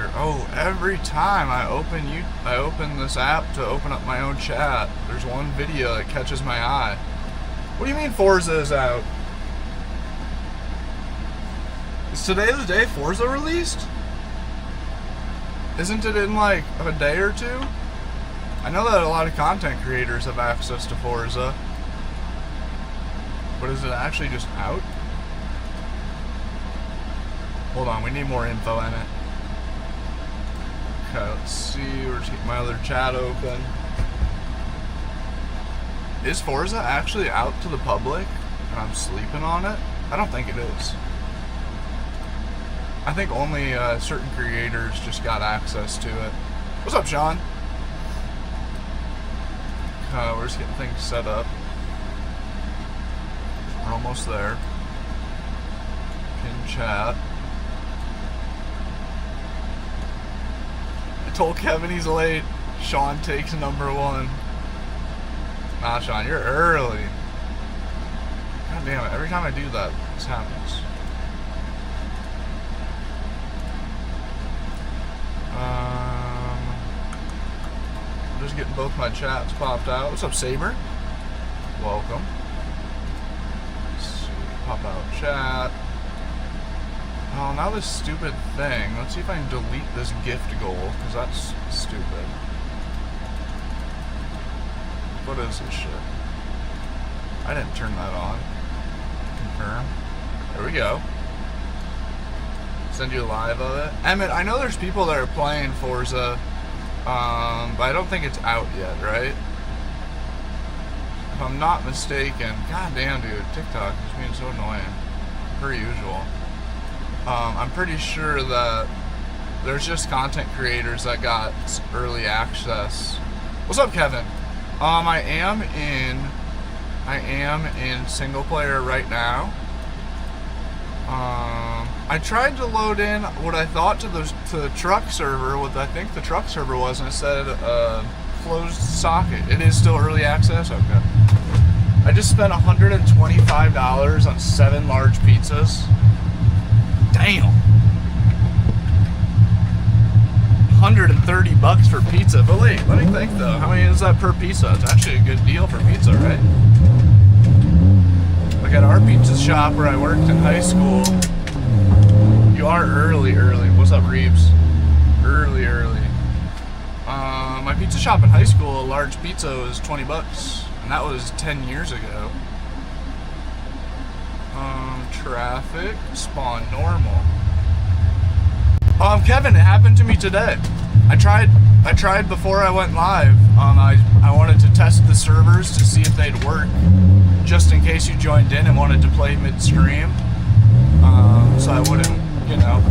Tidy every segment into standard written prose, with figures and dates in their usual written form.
here. Oh, every time I open this app to open up my own chat, there's one video that catches my eye. What do you mean Forza is out? Is today the day Forza released? Isn't it in like a day or two? I know that a lot of content creators have access to Forza. But is it actually just out? Hold on, we need more info in it. Okay, let's see. We're just getting my other chat open. Is Forza actually out to the public and I'm sleeping on it? I don't think it is. I think only certain creators just got access to it. What's up, Sean? We're just getting things set up. We're almost there. Pin chat. I told Kevin he's late. Sean takes number one. Nah, Sean, you're early. God damn it, every time I do that, this happens. I'm just getting both my chats popped out. What's up, Saber? Welcome. Let's see, pop out chat. Oh, now this stupid thing. Let's see if I can delete this gift goal, because that's stupid. What is this shit? I didn't turn that on. Confirm. There we go. Send you a live of it. Emmett, I know there's people that are playing Forza, but I don't think it's out yet, right? If I'm not mistaken. God damn, dude. TikTok is being so annoying. Per usual. I'm pretty sure that there's just content creators that got early access. What's up, Kevin? I am in single player right now. I tried to load in what I thought to the truck server, what I think the truck server was, and it said closed socket. It is still early access? Okay. I just spent $125 on 7 large pizzas. Damn. 130 bucks for pizza. But wait, let me think though. How many is that per pizza? It's actually a good deal for pizza, right? Like at our pizza shop where I worked in high school. You are early. What's up, Reeves? Early. My pizza shop in high school, a large pizza was 20 bucks. And that was 10 years ago. Traffic, spawn normal. Kevin, it happened to me today. I tried before I went live. I wanted to test the servers to see if they'd work, just in case you joined in and wanted to play midstream. So I wouldn't, you know,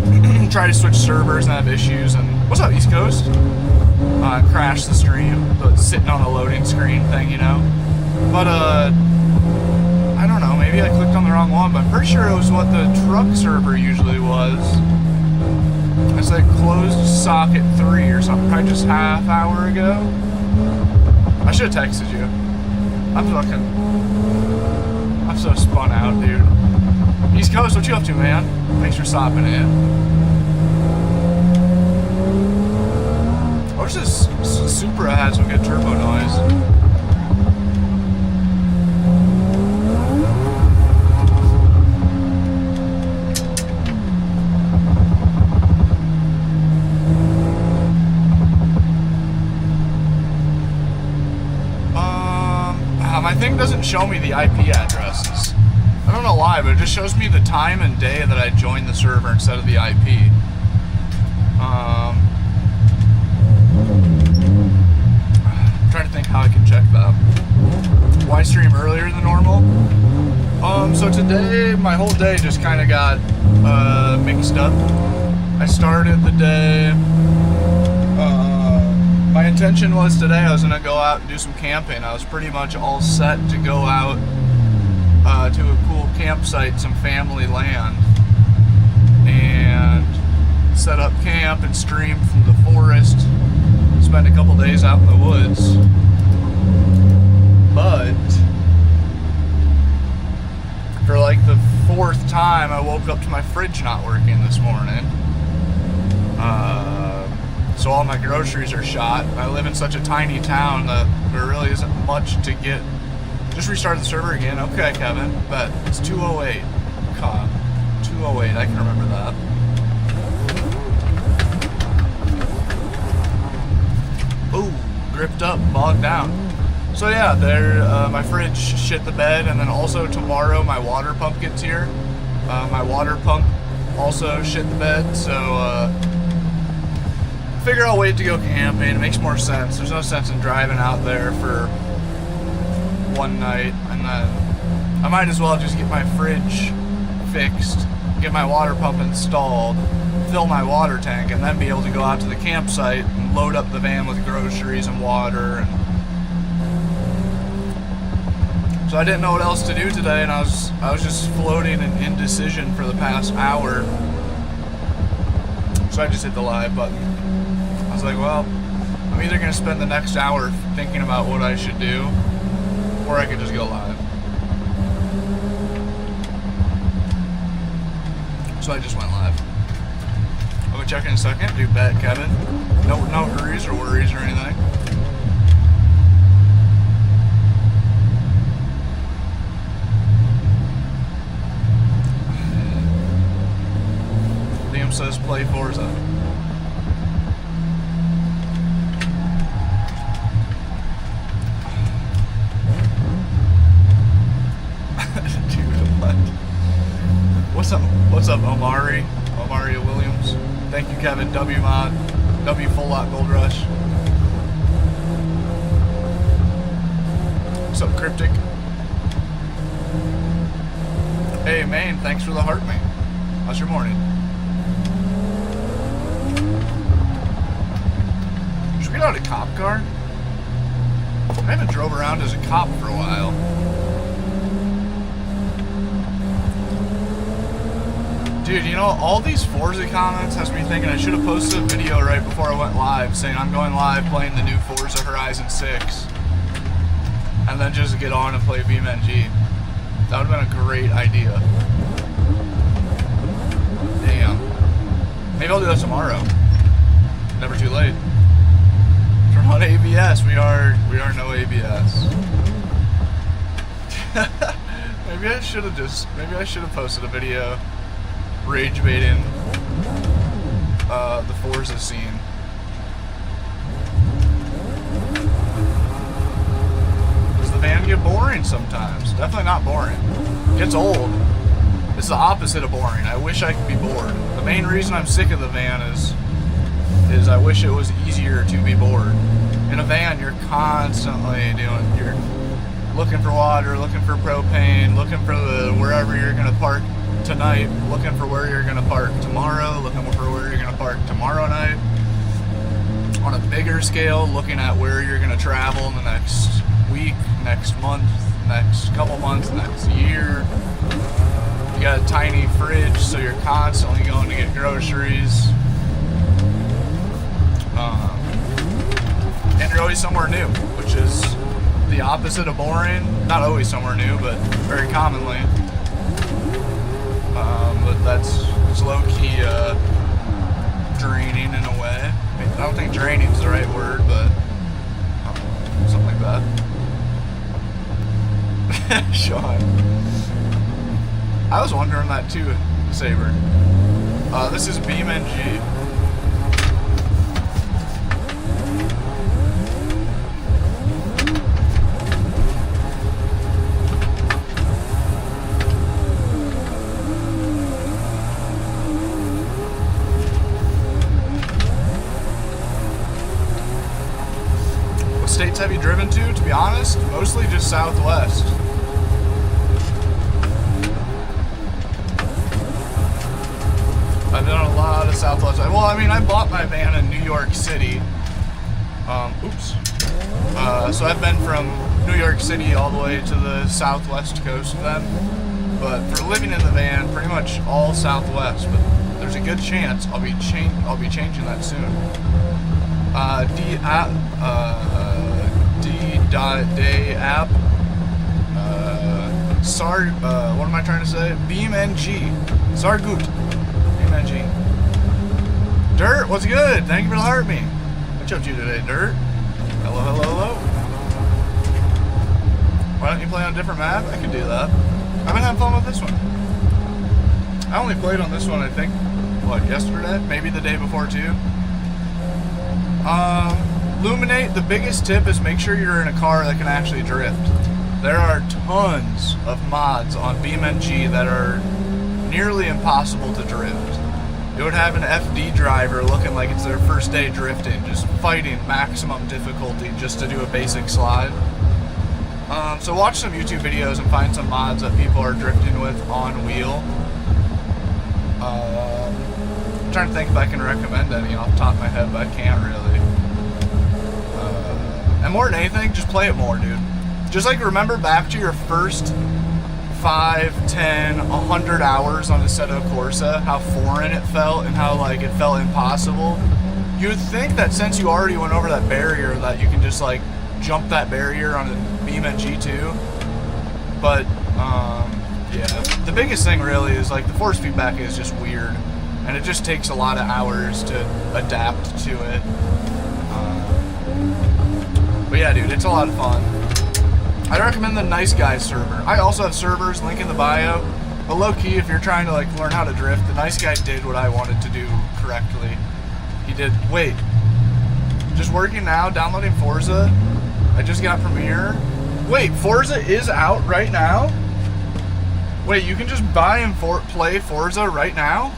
try to switch servers and have issues. And what's up, East Coast? Crash the stream, so it's sitting on a loading screen thing, you know. But I don't know. Maybe I clicked on the wrong one, but I'm pretty sure it was what the truck server usually was. I said closed socket 3 or something, probably just half hour ago. I should have texted you. I'm so spun out, dude. East Coast, what you up to, man? Thanks for stopping in. I wish this Supra had some good turbo noise. My thing doesn't show me the IP addresses. I don't know why, but it just shows me the time and day that I joined the server instead of the IP. I'm trying to think how I can check that. Why stream earlier than normal? So today, my whole day just kind of got mixed up. I started the day. My intention was today I was going to go out and do some camping. I was pretty much all set to go out to a cool campsite, some family land, and set up camp and stream from the forest, spend a couple days out in the woods. But for like the 4th time, I woke up to my fridge not working this morning. so all my groceries are shot. I live in such a tiny town that there really isn't much to get. Just restart the server again. Okay, Kevin, but it's 208. God, 208, I can remember that. Ooh, gripped up, bogged down. So yeah, my fridge shit the bed, and then also tomorrow my water pump gets here. My water pump also shit the bed, so figure I'll wait to go camping. It makes more sense. There's no sense in driving out there for one night, and then I might as well just get my fridge fixed, get my water pump installed, fill my water tank, and then be able to go out to the campsite and load up the van with groceries and water. And so I didn't know what else to do today, and I was just floating in indecision for the past hour. So I just hit the live button. I was like, well, I'm either gonna spend the next hour thinking about what I should do, or I could just go live. So I just went live. I'll go check in a second. Do bet, Kevin. No hurries or worries or anything. Liam says play Forza. Dude, what? What's up, Omari Williams? Thank you, Kevin. W Mod, W Full Lot Gold Rush. What's up, Cryptic? Hey, Maine, thanks for the heart, mate. How's your morning? Should we get out a cop car? I haven't drove around as a cop for a while. Dude, you know, all these Forza comments has me thinking I should have posted a video right before I went live saying I'm going live playing the new Forza Horizon 6. And then just get on and play BeamNG. That would have been a great idea. Damn. Maybe I'll do that tomorrow. Never too late. From on ABS, we are no ABS. Maybe I should have posted a video rage baiting the Forza scene. Does the van get boring sometimes? Definitely not boring. It gets old. It's the opposite of boring. I wish I could be bored. The main reason I'm sick of the van is I wish it was easier to be bored. In a van, you're constantly you're looking for water, looking for propane, looking for wherever you're gonna park tonight, looking for where you're going to park tomorrow, looking for where you're going to park tomorrow night. On a bigger scale, looking at where you're going to travel in the next week, next month, next couple months, next year. You got a tiny fridge, so you're constantly going to get groceries. And you're always somewhere new, which is the opposite of boring. Not always somewhere new, but very commonly. But it's low-key draining in a way. I mean, I don't think draining is the right word, but something like that. Sean. I was wondering that too, Saber. This is BeamNG. States have you driven to be honest? Mostly just Southwest. I've done a lot of Southwest. Well, I mean, I bought my van in New York City. So I've been from New York City all the way to the Southwest coast then. But for living in the van, pretty much all Southwest. But there's a good chance I'll be changing that soon. D.day app. What am I trying to say? BeamNG. Sargut. BeamNG. Dirt, what's good? Thank you for the heart me. What you up to today, Dirt? Hello, hello, hello. Why don't you play on a different map? I could do that. I've been having fun with this one. I only played on this one, I think, what, yesterday? Maybe the day before, too. Luminate, the biggest tip is make sure you're in a car that can actually drift. There are tons of mods on BeamNG that are nearly impossible to drift. You would have an FD driver looking like it's their first day drifting, just fighting maximum difficulty just to do a basic slide. So watch some YouTube videos and find some mods that people are drifting with on wheel. I'm trying to think if I can recommend any off the top of my head, but I can't really. And more than anything, just play it more, dude. Just like remember back to your first 5, 10, 100 hours on Assetto Corsa, how foreign it felt and how like it felt impossible. You'd think that since you already went over that barrier that you can just like jump that barrier on the BeamNG too. But yeah, the biggest thing really is like the force feedback is just weird, and it just takes a lot of hours to adapt to it. But yeah, dude, it's a lot of fun. I recommend the Nice Guys server. I also have servers, link in the bio. But low key, if you're trying to like learn how to drift, the Nice Guy did what I wanted to do correctly. He did. Wait, just working now, downloading Forza. I just got Premiere. Wait, Forza is out right now? Wait, you can just buy and play Forza right now?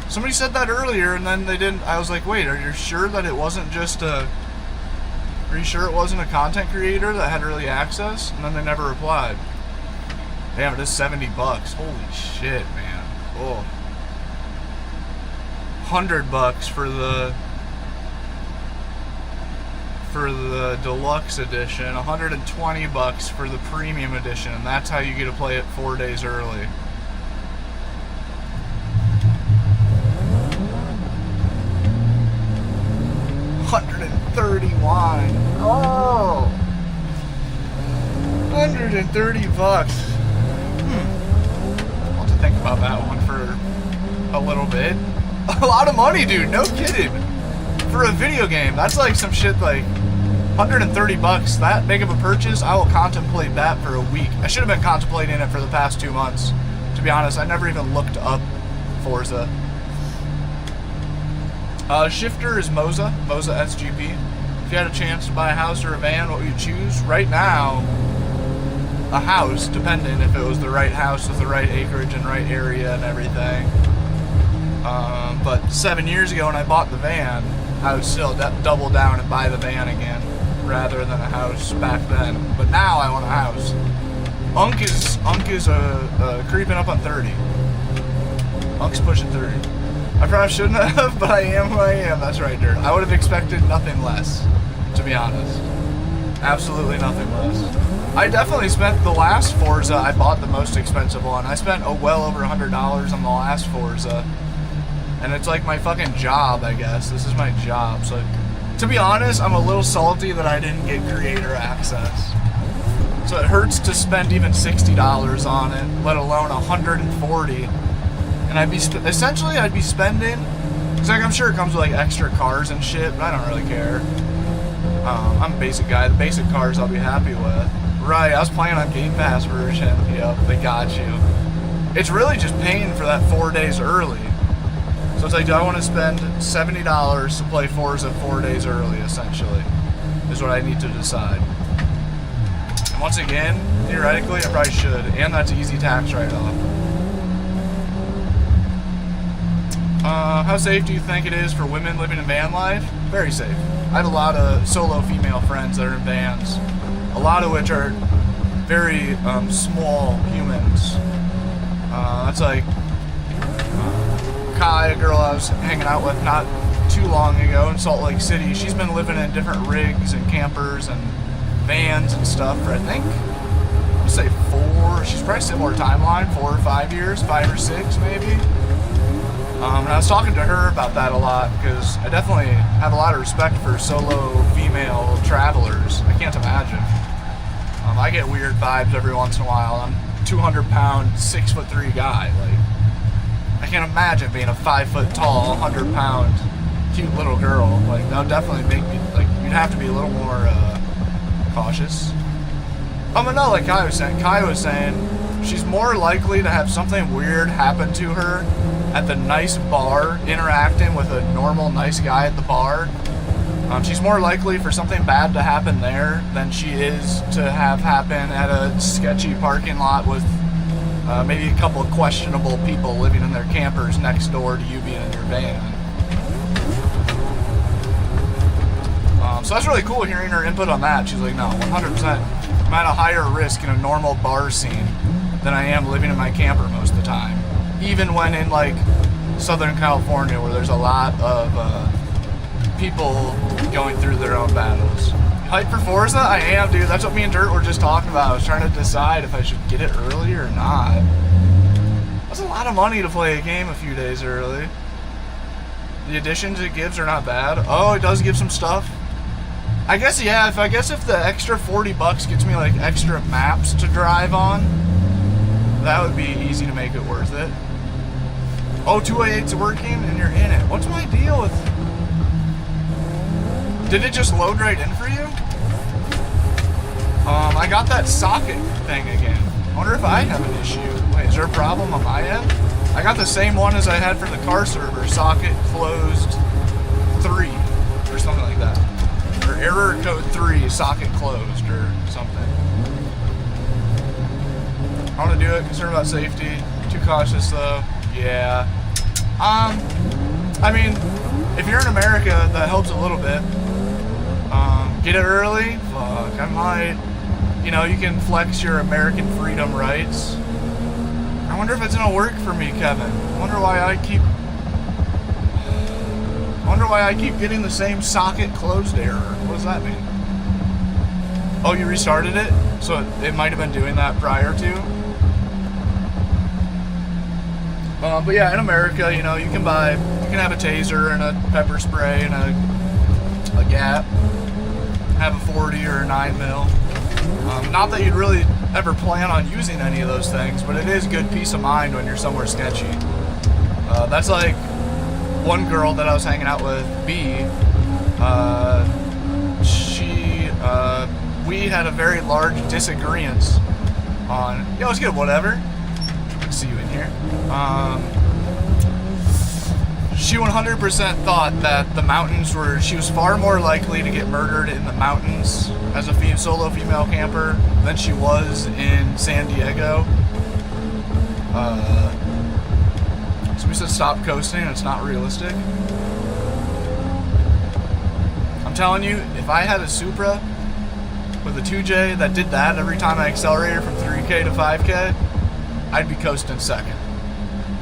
Somebody said that earlier, and then they didn't. I was like, wait, are you sure that it wasn't just a... Are you sure it wasn't a content creator that had early access? And then they never replied. Damn, it is $70. Holy shit, man. Oh. $100 for the deluxe edition, $120 for the premium edition, and that's how you get to play it 4 days early. $130 wine. Oh, $130. I'll have to think about that one for a little bit. A lot of money, dude. No kidding. For a video game, that's like some shit like $130. That big of a purchase, I will contemplate that for a week. I should have been contemplating it for the past 2 months. To be honest, I never even looked up Forza. Shifter is Moza SGP. If you had a chance to buy a house or a van, what would you choose? Right now, a house, depending if it was the right house with the right acreage and right area and everything. But 7 years ago when I bought the van, I would still double down and buy the van again rather than a house back then. But now I want a house. Unk is creeping up on 30. Unk's pushing 30. I probably shouldn't have, but I am who I am. That's right, Dirt. I would have expected nothing less, to be honest. Absolutely nothing less. I definitely spent the last Forza, I bought the most expensive one. I spent well over $100 on the last Forza. And it's like my fucking job, I guess. This is my job. So, to be honest, I'm a little salty that I didn't get creator access. So it hurts to spend even $60 on it, let alone $140. And I'd be spending, cause like I'm sure it comes with like extra cars and shit, but I don't really care. I'm a basic guy. The basic cars I'll be happy with. Right, I was playing on Game Pass version. Yep, they got you. It's really just paying for that 4 days early. So it's like, do I want to spend $70 to play Forza 4 days early? Essentially, is what I need to decide. And once again, theoretically, I probably should, and that's easy tax write-off. How safe do you think it is for women living in van life? Very safe. I have a lot of solo female friends that are in vans, a lot of which are very small humans. That's like Kai, a girl I was hanging out with not too long ago in Salt Lake City. She's been living in different rigs and campers and vans and stuff for, I think, I'd say she's probably similar timeline, 4 or 5 years, 5 or 6 maybe. And I was talking to her about that a lot because I definitely have a lot of respect for solo female travelers. I can't imagine. I get weird vibes every once in a while. I'm a 200-pound, 6'3" guy. Like, I can't imagine being a 5 foot tall, 100-pound, cute little girl. Like, that would definitely make me, like, you'd have to be a little more cautious. But no, like Kai was saying, she's more likely to have something weird happen to her at the nice bar, interacting with a normal nice guy at the bar. She's more likely for something bad to happen there than she is to have happen at a sketchy parking lot with maybe a couple of questionable people living in their campers next door to you being in your van. So that's really cool hearing her input on that. She's like, no, 100%. I'm at a higher risk in a normal bar scene than I am living in my camper most of the time. Even when in like Southern California where there's a lot of people going through their own battles. Hype for Forza? I am, dude. That's what me and Dirt were just talking about. I was trying to decide if I should get it early or not. That's a lot of money to play a game a few days early. The additions it gives are not bad. Oh, it does give some stuff. I guess, yeah, if the extra $40 gets me like extra maps to drive on, that would be easy to make it worth it. Oh, 288's working and you're in it. What's my deal with... Did it just load right in for you? I got that socket thing again. I wonder if I have an issue. Wait, is there a problem on my end? I got the same one as I had for the car server. Socket closed 3 or something like that. Or error code 3, socket closed or something. I want to do it, concerned about safety. Too cautious though. Yeah. I mean, if you're in America, that helps a little bit. Get it early? Fuck, I might. You know, you can flex your American freedom rights. I wonder if it's gonna work for me, Kevin. I wonder why I keep getting the same socket closed error. What does that mean? Oh, you restarted it? So it might have been doing that prior to? But yeah, in America, you know, you can have a taser and a pepper spray and a gap. Have a 40 or a 9mm. Not that you'd really ever plan on using any of those things, but it is good peace of mind when you're somewhere sketchy. That's like one girl that I was hanging out with, B. We had a very large disagreement on, yo, it's good, whatever. See you in here. She 100% thought that the mountains were, she was far more likely to get murdered in the mountains as a solo female camper than she was in San Diego. So we said stop coasting, it's not realistic. I'm telling you, if I had a Supra with a 2J that did that every time I accelerated from 3K to 5K, I'd be coasting second.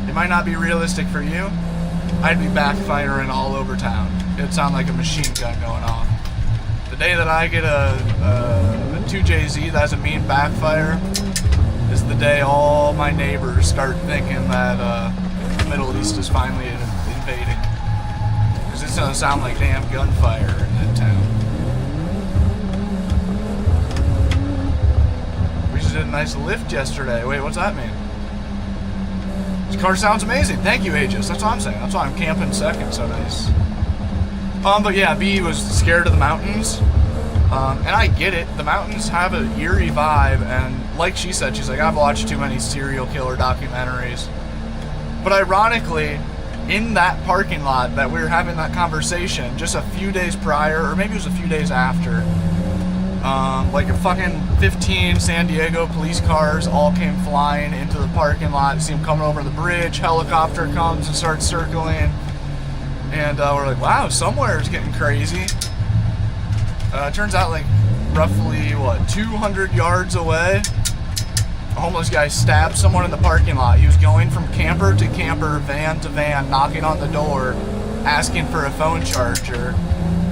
It might not be realistic for you. I'd be backfiring all over town. It'd sound like a machine gun going off. The day that I get a 2JZ that has a mean backfire is the day all my neighbors start thinking that the Middle East is finally invading. Because it's going to sound like damn gunfire in that town. We just did a nice lift yesterday. Wait, what's that mean? This car sounds amazing. Thank you, Aegis. That's what I'm saying. That's why I'm camping second so nice. But yeah, B was scared of the mountains. And I get it. The mountains have an eerie vibe. And like she said, she's like, I've watched too many serial killer documentaries. But ironically, in that parking lot that we were having that conversation just a few days prior, or maybe it was a few days after, like a fucking 15 San Diego police cars all came flying into the parking lot. You see them coming over the bridge, helicopter comes and starts circling, and we're like, wow, somewhere it's getting crazy. It turns out like roughly, 200 yards away, a homeless guy stabbed someone in the parking lot. He was going from camper to camper, van to van, knocking on the door, asking for a phone charger.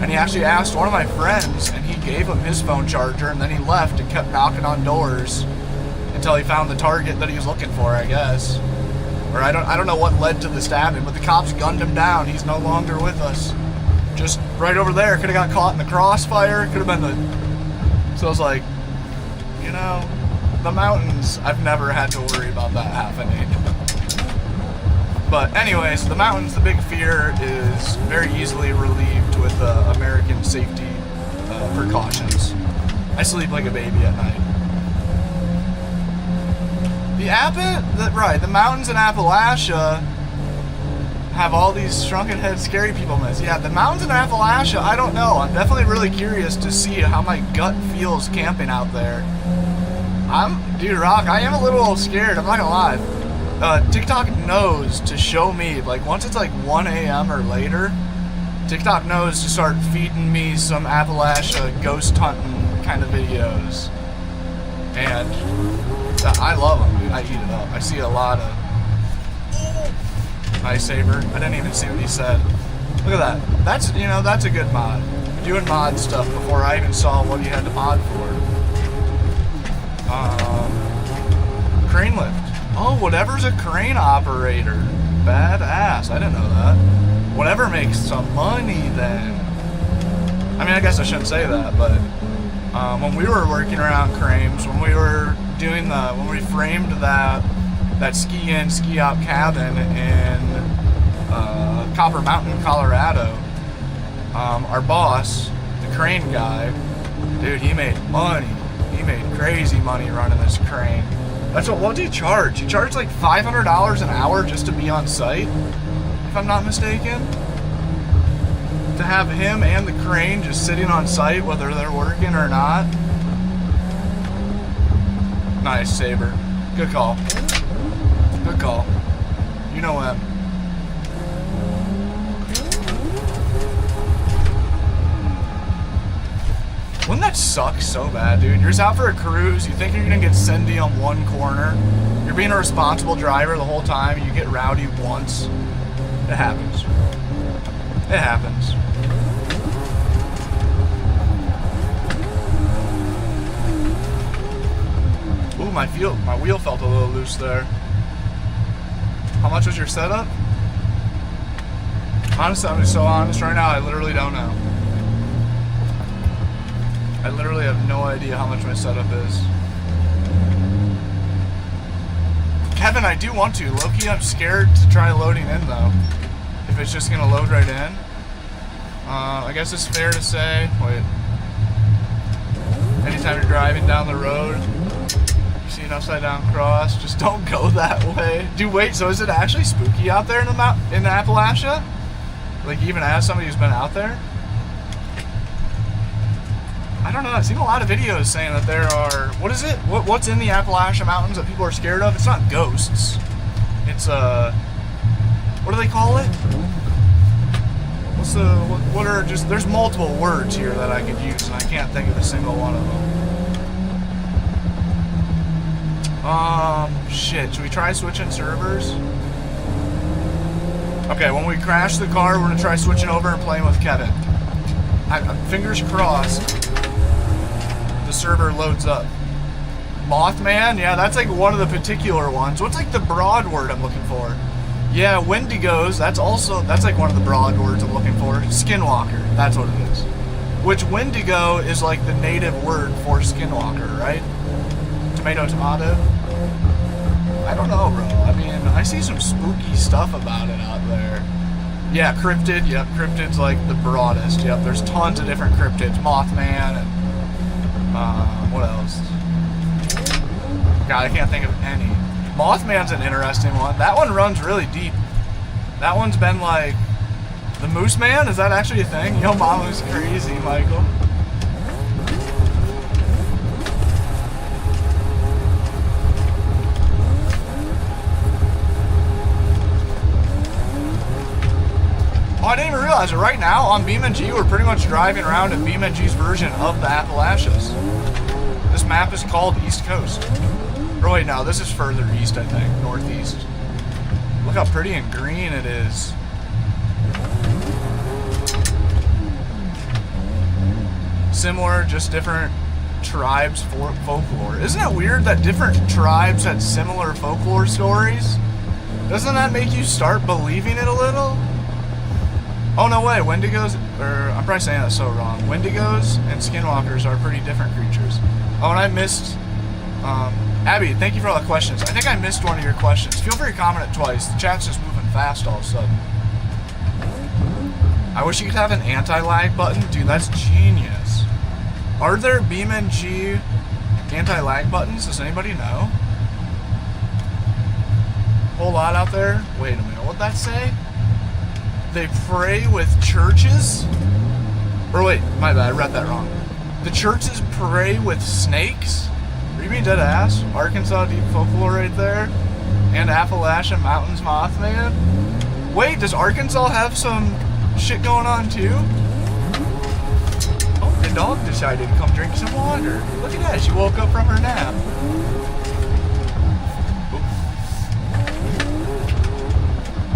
And he actually asked one of my friends, and he gave him his phone charger, and then he left and kept knocking on doors until he found the target that he was looking for, I guess. Or I don't know what led to the stabbing, but the cops gunned him down. He's no longer with us. Just right over there. Could have got caught in the crossfire. Could have been the... So I was like, you know, the mountains, I've never had to worry about that happening. But anyways, the mountains, the big fear is very easily relieved with American safety precautions. I sleep like a baby at night. The mountains in Appalachia have all these shrunken head scary people myths. Yeah, the mountains in Appalachia, I don't know. I'm definitely really curious to see how my gut feels camping out there. Dude, Rock, I am a little scared, I'm not gonna lie. TikTok knows to show me, like, once it's like 1 a.m. or later, TikTok knows to start feeding me some Appalachia ghost hunting kind of videos. And I love them, dude. I eat it up. I see a lot of... Nice saber. I didn't even see what he said. Look at that. That's, you know, that's a good mod. Doing mod stuff before I even saw what he had to mod for. Crane lift. Oh, whatever's a crane operator. Badass. I didn't know that. Whatever makes some money then. I mean, I guess I shouldn't say that, but when we were working around cranes, when we were doing when we framed that ski-in, ski-out cabin in Copper Mountain, Colorado, our boss, the crane guy, dude, he made money. He made crazy money running this crane. What did he charge? He charged like $500 an hour just to be on site, if I'm not mistaken. To have him and the crane just sitting on site, whether they're working or not. Nice, Saber. Good call. Good call. You know him. Wouldn't that suck so bad, dude? You're just out for a cruise, you think you're gonna get Cindy on one corner, you're being a responsible driver the whole time, you get rowdy once. It happens. It happens. Ooh, my wheel felt a little loose there. How much was your setup? Honestly, I'm just so honest right now, I literally don't know. I literally have no idea how much my setup is. Kevin, I do want to. Low-key, I'm scared to try loading in, though. If it's just gonna load right in. I guess it's fair to say, wait. Anytime you're driving down the road, you see an upside-down cross, just don't go that way. Dude, wait, so is it actually spooky out there in the Appalachia? Like, even as somebody who's been out there? I don't know, I've seen a lot of videos saying that there are, what is it? What's in the Appalachian Mountains that people are scared of? It's not ghosts. It's, what do they call it? What are just, there's multiple words here that I could use, and I can't think of a single one of them. Shit, should we try switching servers? Okay, when we crash the car, we're gonna try switching over and playing with Kevin. Fingers crossed. The server loads up. Mothman? Yeah, that's like one of the particular ones. What's like the broad word I'm looking for? Yeah, Wendigos, that's like one of the broad words I'm looking for. Skinwalker, that's what it is. Which Wendigo is like the native word for Skinwalker, right? Tomato, tomato? I don't know, bro. I mean, I see some spooky stuff about it out there. Yeah, cryptid, yep, cryptid's like the broadest. Yep, there's tons of different cryptids. Mothman and what else? God, I can't think of any. Mothman's an interesting one. That one runs really deep. That one's been like... The Moose Man? Is that actually a thing? Yo, Mama's crazy, Michael. Oh, I didn't even realize it. Right now, on BeamNG, we're pretty much driving around in BeamNG's version of the Appalachians. This map is called East Coast. Or wait, no, this is further east, I think. Northeast. Look how pretty and green it is. Similar, just different tribes for folklore. Isn't it weird that different tribes had similar folklore stories? Doesn't that make you start believing it a little? Oh, no way. Wendigos, or I'm probably saying that so wrong. Wendigos and skinwalkers are pretty different creatures. Oh, and I missed Abby, thank you for all the questions. I think I missed one of your questions. Feel free to comment it twice. The chat's just moving fast all of a sudden. I wish you could have an anti-lag button. Dude, that's genius. Are there BeamNG anti-lag buttons? Does anybody know? Whole lot out there? Wait a minute, what'd that say? They pray with churches? Or wait, my bad, I read that wrong. The churches pray with snakes? Are you being dead ass? Arkansas Deep Folklore right there? And Appalachian Mountains Mothman? Wait, does Arkansas have some shit going on too? Oh, the dog decided to come drink some water. Look at that, she woke up from her nap.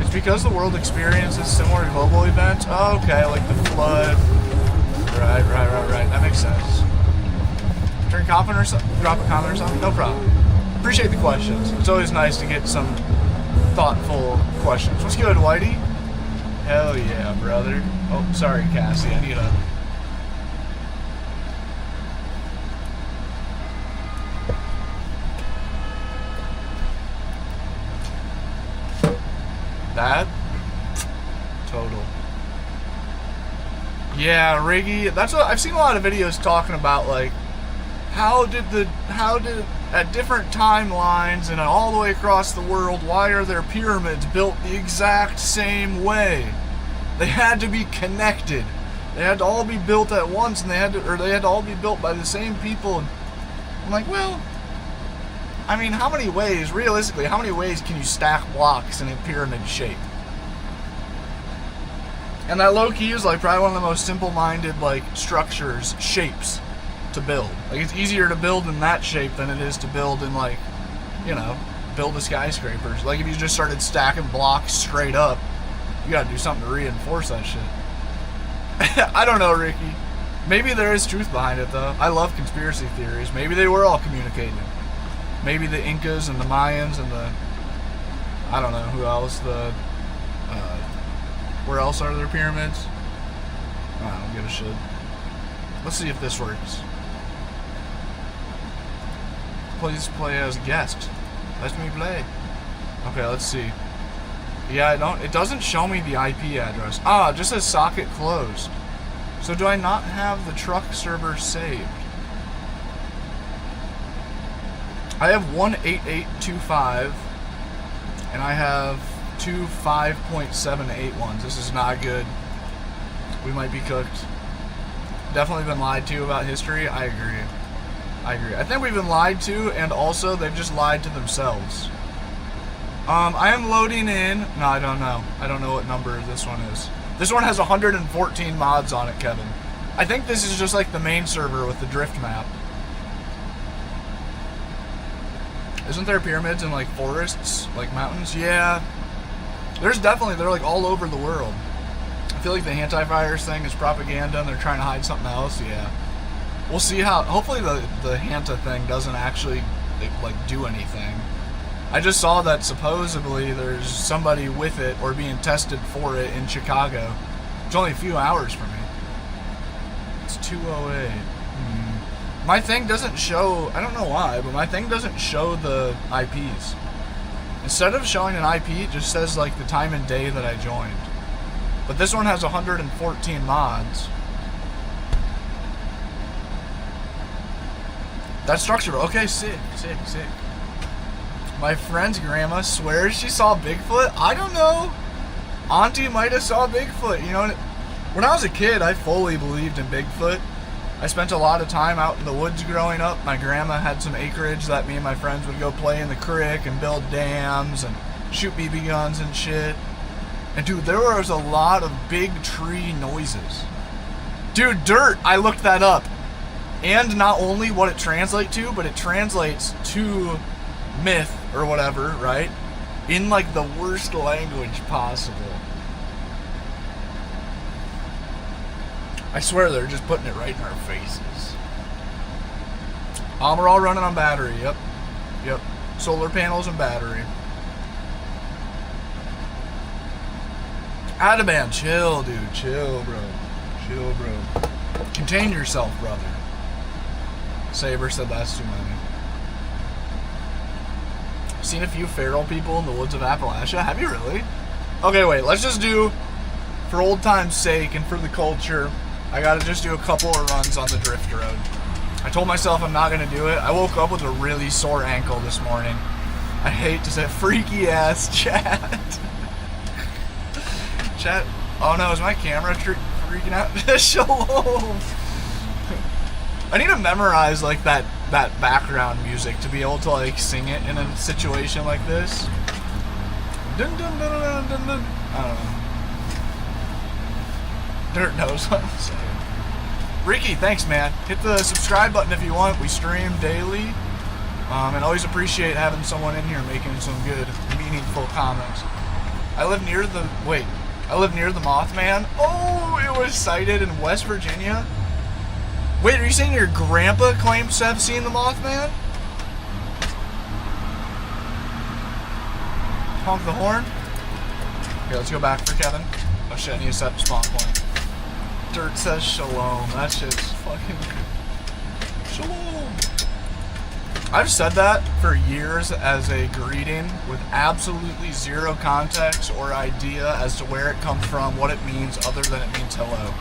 It's because the world experiences similar global events. Oh, okay, like the flood. Right. That makes sense. Turn comment or something? Drop a comment or something? No problem. Appreciate the questions. It's always nice to get some thoughtful questions. What's good, Whitey? Hell yeah, brother. Oh, sorry, Cassie. I need a... That? Total. Yeah, Riggy. That's what I've seen a lot of videos talking about, like, how did at different timelines and all the way across the world, why are there pyramids built the exact same way? They had to be connected. They had to all be built at once, and they had to all be built by the same people. I'm like, well, I mean, how many ways, realistically, how many ways can you stack blocks in a pyramid shape? And that low-key is like probably one of the most simple-minded like structures, shapes to build. Like, it's easier to build in that shape than it is to build in, like, you know, build a skyscraper. Like, if you just started stacking blocks straight up, you gotta do something to reinforce that shit. I don't know, Ricky. Maybe there is truth behind it, though. I love conspiracy theories. Maybe they were all communicating. Maybe the Incas and the Mayans and the... I don't know, who else? Where else are there pyramids? I don't give a shit. Let's see if this works. Please play as a guest. Let me play. Okay, let's see. Yeah, it doesn't show me the IP address. Ah, it just says socket closed. So do I not have the truck server saved? I have 18825 and I have two 5.78 ones. This is not good. We might be cooked. Definitely been lied to about history. I agree. I think we've been lied to, and also they've just lied to themselves. I am loading in. No, I don't know. I don't know what number this one is. This one has 114 mods on it, Kevin. I think this is just like the main server with the drift map. Isn't there pyramids in like forests, like mountains? Yeah. They're like all over the world. I feel like the anti-virus thing is propaganda and they're trying to hide something else. Yeah. We'll see how, hopefully the Hanta thing doesn't actually like do anything. I just saw that supposedly there's somebody with it or being tested for it in Chicago. It's only a few hours from me. It's 208. My thing doesn't show, I don't know why, but my thing doesn't show the IPs. Instead of showing an IP, it just says like the time and day that I joined. But this one has 114 mods. That structure, okay, sick. My friend's grandma swears she saw Bigfoot. I don't know. Auntie might have saw Bigfoot. You know, when I was a kid, I fully believed in Bigfoot. I spent a lot of time out in the woods growing up. My grandma had some acreage that me and my friends would go play in the creek and build dams and shoot BB guns and shit. And dude, there was a lot of big tree noises. Dude, dirt, I looked that up. And not only what it translates to, but it translates to myth or whatever, right? In like the worst language possible. I swear they're just putting it right in our faces. We're all running on battery, yep. Solar panels and battery. Adaban, chill, dude, chill, bro. Contain yourself, brother. Saber said that's too many. Seen a few feral people in the woods of Appalachia. Have you really? Okay, wait. Let's just do, for old time's sake and for the culture, I gotta just do a couple of runs on the drift road. I told myself I'm not gonna do it. I woke up with a really sore ankle this morning. I hate to say freaky ass chat. Chat. Oh no, is my camera freaking out? Shalom. I need to memorize like that background music to be able to like sing it in a situation like this. Dun, dun, dun, dun, dun, dun. I don't know. Dirt knows what I'm saying. Ricky, thanks man. Hit the subscribe button if you want. We stream daily. And always appreciate having someone in here making some good, meaningful comments. I live near the Mothman. Oh, it was sighted in West Virginia. Wait, are you saying your grandpa claims to have seen the Mothman? Honk the horn. Okay, let's go back for Kevin. Oh shit, I need to set the spawn point. Dirt says shalom. That shit's fucking shalom. I've said that for years as a greeting with absolutely zero context or idea as to where it comes from, what it means, other than it means hello.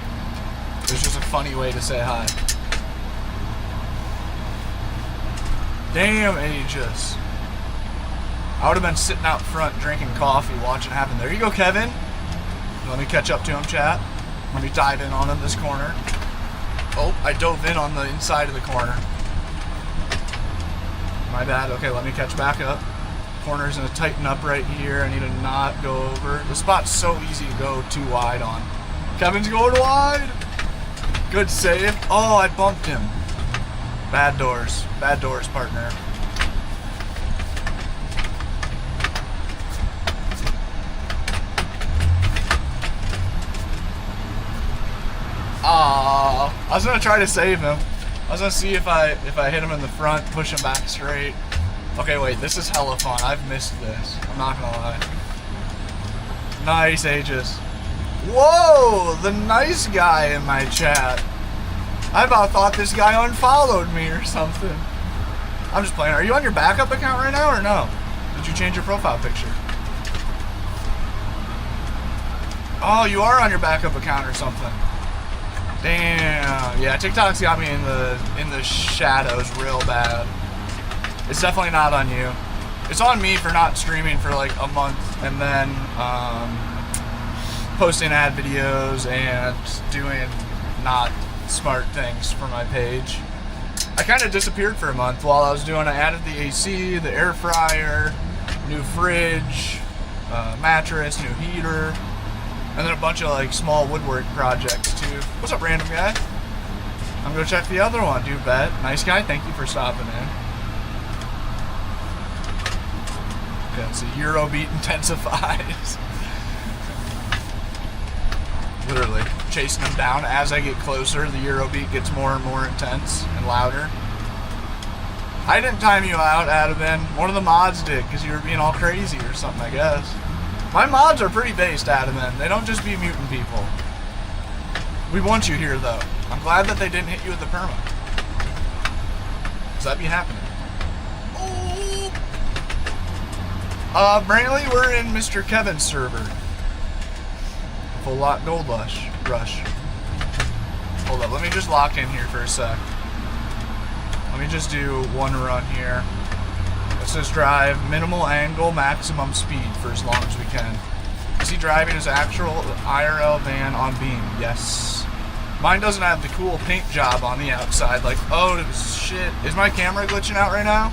It's just a funny way to say hi. Damn, Aegis. I would have been sitting out front drinking coffee watching it happen. There you go, Kevin. Let me catch up to him, chat. Let me dive in on him this corner. Oh, I dove in on the inside of the corner. My bad. Okay, let me catch back up. Corner's gonna tighten up right here. I need to not go over. The spot's so easy to go too wide on. Kevin's going wide. Good save. Oh, I bumped him. Bad doors. Bad doors, partner. I was gonna try to save him. I was gonna see if I hit him in the front, push him back straight. Okay, wait, this is hella fun. I've missed this. I'm not gonna lie. Nice, Aegis. Whoa, the nice guy in my chat. I about thought this guy unfollowed me or something. I'm just playing. Are you on your backup account right now or no? Did you change your profile picture? Oh, you are on your backup account or something. Damn. Yeah, TikTok's got me in the shadows real bad. It's definitely not on you. It's on me for not streaming for like a month and then posting ad videos and doing not smart things for my page. I kind of disappeared for a month while I was doing. I added the AC, the air fryer, new fridge, mattress, new heater, and then a bunch of like small woodwork projects too. What's up, random guy? I'm gonna check the other one, dude. Bet. Nice guy. Thank you for stopping in. Okay, so Eurobeat intensifies. Literally chasing them down. As I get closer, the Eurobeat gets more and more intense and louder. I didn't time you out, Adamin. One of the mods did, because you were being all crazy or something, I guess. My mods are pretty based, Adamin. They don't just be mutant people. We want you here, though. I'm glad that they didn't hit you with the perma. Because that'd be happening. Oh! Brantley, we're in Mr. Kevin's server. Full lot gold rush. Hold up, let me just lock in here for a sec. Let me just do one run here. Let's just drive minimal angle, maximum speed for as long as we can. Is he driving his actual IRL van on Beam? Yes. Mine doesn't have the cool paint job on the outside. Like, oh shit. Is my camera glitching out right now?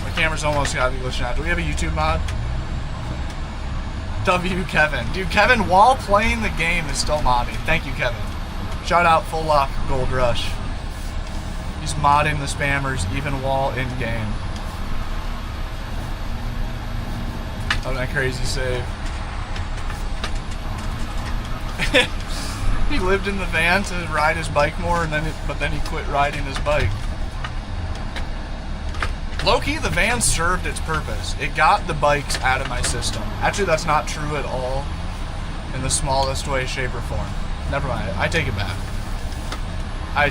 My camera's almost gotta be glitching out. Do we have a YouTube mod? W Kevin. Dude, Kevin, while playing the game, is still modding. Thank you, Kevin. Shout out Full Lock Gold Rush. He's modding the spammers even while in game. Oh, that crazy save. He lived in the van to ride his bike more, but then he quit riding his bike. Low-key, the van served its purpose. It got the bikes out of my system. Actually, that's not true at all in the smallest way, shape, or form. Never mind. I take it back. I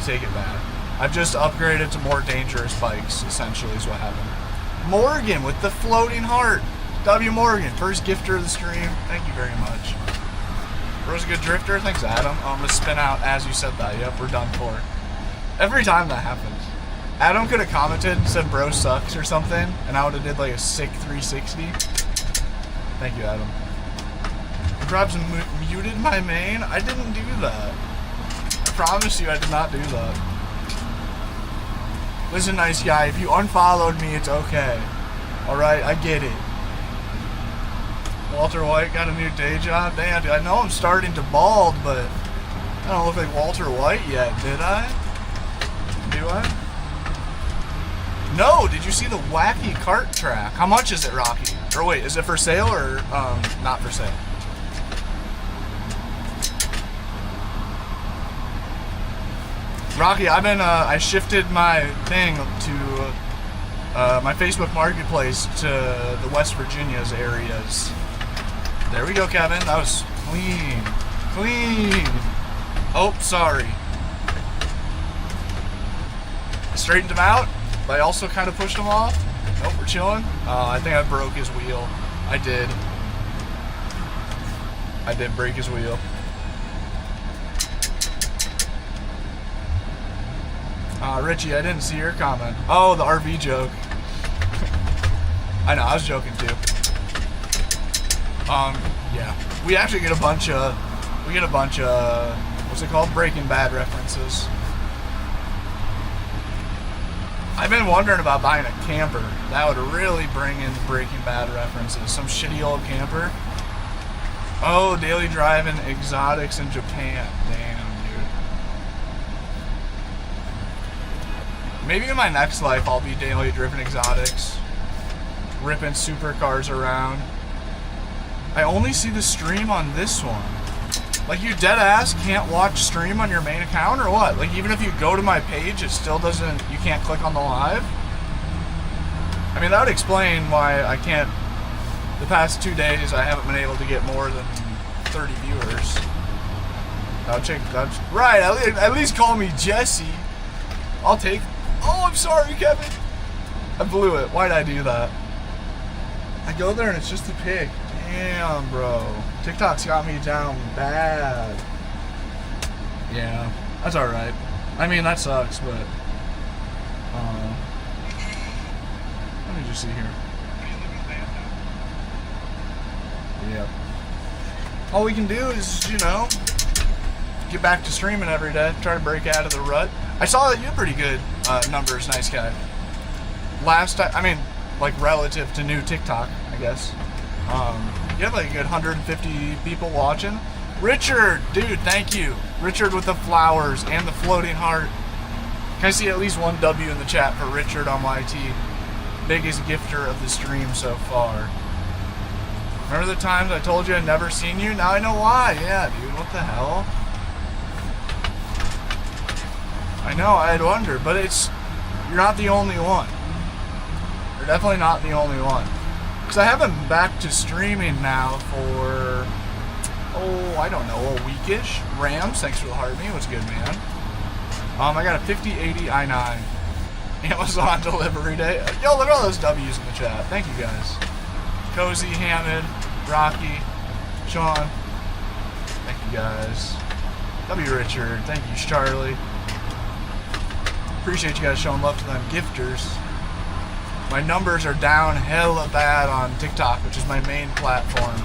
I've just upgraded to more dangerous bikes, essentially, is what happened. Morgan with the floating heart. W. Morgan, first gifter of the stream. Thank you very much. Bro's a good drifter. Thanks, Adam. I'm going to spin out as you said that. Yep, we're done for. Every time that happens. Adam could have commented and said bro sucks or something, and I would have did like a sick 360. Thank you, Adam. Grabs muted my main? I didn't do that. I promise you I did not do that. Listen, nice guy, if you unfollowed me, it's okay. Alright, I get it. Walter White got a new day job? Damn, dude, I know I'm starting to bald, but I don't look like Walter White yet, did I? Do I? No, did you see the wacky cart track? How much is it, Rocky? Or wait, is it for sale or not for sale? Rocky, I've been, I shifted my thing to, my Facebook Marketplace to the West Virginia's areas. There we go, Kevin. That was clean. Clean. Oh, sorry. I straightened him out, but I also kind of pushed him off. Nope, we're chilling. I think I broke his wheel. I did. I did break his wheel. Richie, I didn't see your comment. Oh, the RV joke. I know, I was joking too. Yeah. We actually get a bunch of, what's it called? Breaking Bad references. I've been wondering about buying a camper. That would really bring in Breaking Bad references. Some shitty old camper. Oh, daily driving exotics in Japan. Damn, dude. Maybe in my next life I'll be daily driven exotics. Ripping supercars around. I only see the stream on this one. Like, you dead ass can't watch stream on your main account or what? Like, even if you go to my page, it still doesn't, you can't click on the live? I mean, that would explain why I can't, the past 2 days I haven't been able to get more than 30 viewers. That's right, at least call me Jesse. I'll take, oh, I'm sorry, Kevin. I blew it. Why'd I do that? I go there and it's just a pig. Damn, bro. TikTok's got me down bad. Yeah, that's alright. I mean, that sucks, but... let me just see here. Yeah. All we can do is, you know, get back to streaming every day. Try to break out of the rut. I saw that you had pretty good numbers, nice guy. Last time, I mean, like relative to new TikTok, I guess. You have like a good 150 people watching. Richard, dude, thank you. Richard with the flowers and the floating heart. Can I see at least one W in the chat for Richard on YT? Biggest gifter of the stream so far. Remember the times I told you I'd never seen you? Now I know why. Yeah, dude, what the hell? I know, I'd wonder, but you're not the only one. You're definitely not the only one. Because I have been back to streaming now for, oh, I don't know, a weekish. Rams, thanks for the heart me. What's good, man? I got a 5080 i9. Amazon delivery day. Yo, look at all those W's in the chat. Thank you, guys. Cozy, Hamid, Rocky, Sean. Thank you, guys. W. Richard. Thank you, Charlie. Appreciate you guys showing love to them gifters. My numbers are down hella bad on TikTok, which is my main platform.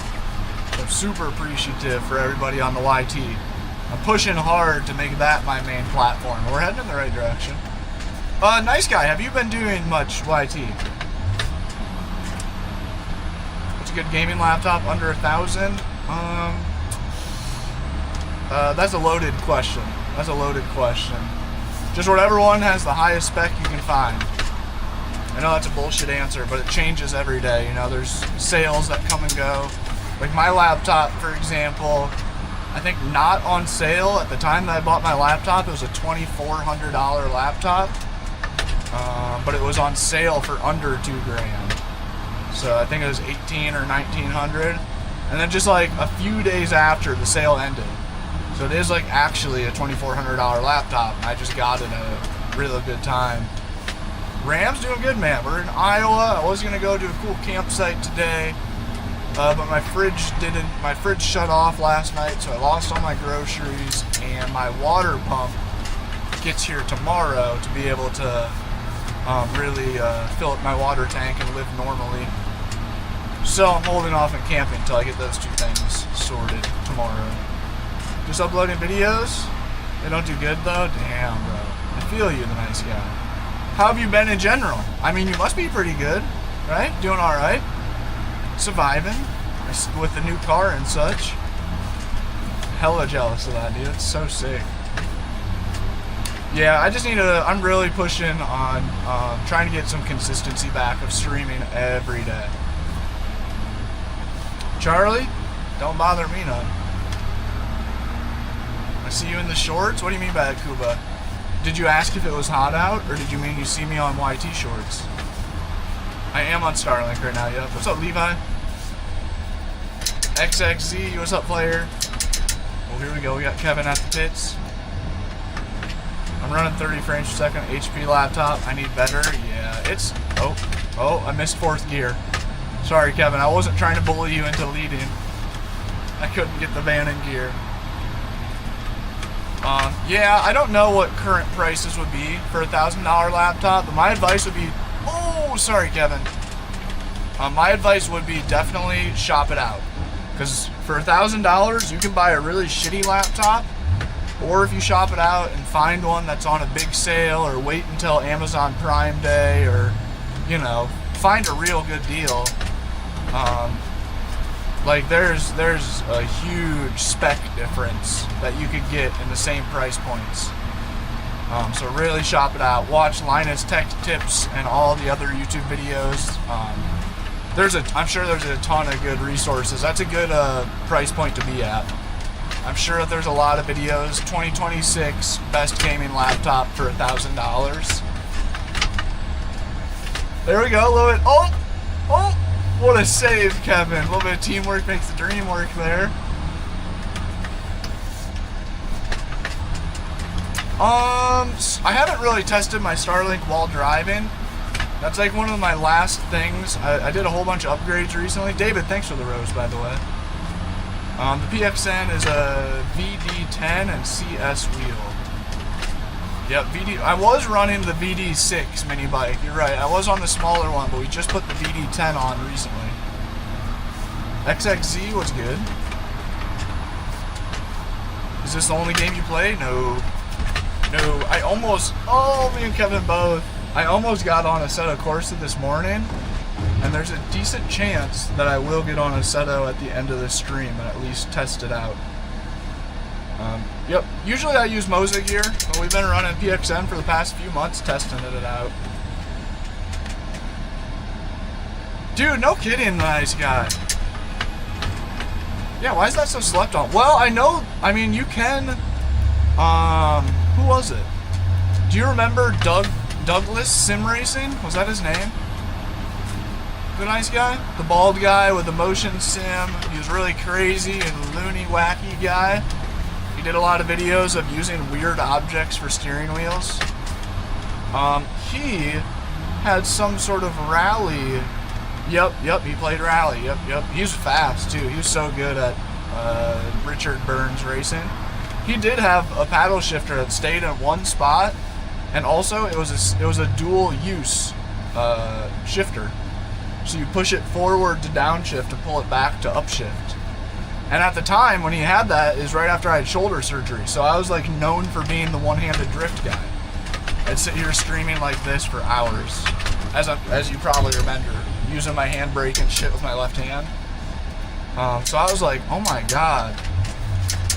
So I'm super appreciative for everybody on the YT. I'm pushing hard to make that my main platform. We're heading in the right direction. Nice guy, have you been doing much YT? What's a good gaming laptop under 1,000? That's a loaded question. That's a loaded question. Just whatever one has the highest spec you can find. I know that's a bullshit answer, but it changes every day. You know, there's sales that come and go. Like my laptop, for example, I think not on sale at the time that I bought my laptop. It was a $2,400 laptop, but it was on sale for under $2,000. So I think it was $1,800 or $1,900, and then just like a few days after the sale ended. So it is like actually a $2,400 laptop. I just got it at really good time. Rams doing good, man. We're in Iowa. I was gonna go to a cool campsite today, but my fridge shut off last night, so I lost all my groceries, and my water pump gets here tomorrow to be able to really fill up my water tank and live normally. So I'm holding off on camping until I get those two things sorted tomorrow. Just uploading videos? They don't do good though? Damn, bro. I feel you, the nice guy. How have you been in general? I mean, you must be pretty good, right? Doing alright? Surviving? With the new car and such? Hella jealous of that, dude. It's so sick. Yeah, I just need to, I'm really pushing on trying to get some consistency back of streaming every day. Charlie, don't bother me none. I see you in the shorts? What do you mean by that, Kuba? Did you ask if it was hot out, or did you mean you see me on YT shorts? I am on Starlink right now, yep. What's up, Levi? XXZ, what's up, player? Oh, here we go, we got Kevin at the pits. I'm running 30 frames per second, HP laptop. I need better, yeah, it's, oh, I missed 4th gear. Sorry, Kevin, I wasn't trying to bully you into leading. I couldn't get the van in gear. Yeah, I don't know what current prices would be for a $1,000 laptop, but my advice would be, oh, sorry, Kevin. My advice would be definitely shop it out. Because for $1,000, you can buy a really shitty laptop, or if you shop it out and find one that's on a big sale, or wait until Amazon Prime Day, or, you know, find a real good deal. Like there's a huge spec difference that you could get in the same price points. So really shop it out. Watch Linus Tech Tips and all the other YouTube videos. I'm sure there's a ton of good resources. That's a good price point to be at. I'm sure that there's a lot of videos. 2026 best gaming laptop for $1,000. There we go. A little bit. Oh! What a save, Kevin. A little bit of teamwork makes the dream work there. I haven't really tested my Starlink while driving. That's like one of my last things. I did a whole bunch of upgrades recently. David, thanks for the rose, by the way. The PXN is a VD10 and CS wheel. Yep, I was running the VD6 mini bike, you're right. I was on the smaller one, but we just put the VD10 on recently. XXZ was good. Is this the only game you play? No. I almost, me and Kevin both. I almost got on a Seto Corsa this morning, and there's a decent chance that I will get on a Seto at the end of the stream and at least test it out. Yep, usually I use Moza gear, but we've been running PXN for the past few months testing it out. Dude, no kidding, nice guy. Yeah, why is that so slept on? Well, I mean, you can, who was it? Do you remember Douglas Sim Racing? Was that his name? The nice guy? The bald guy with the motion sim. He was really crazy and loony, wacky guy. He did a lot of videos of using weird objects for steering wheels. He had some sort of rally. Yep, he played rally. Yep. He was fast too. He was so good at Richard Burns racing. He did have a paddle shifter that stayed in one spot, and also it was a dual use shifter. So you push it forward to downshift to pull it back to upshift. And at the time when he had that is right after I had shoulder surgery, so I was like known for being the one-handed drift guy. I'd sit here streaming like this for hours, as you probably remember, using my handbrake and shit with my left hand. So I was like, oh my god,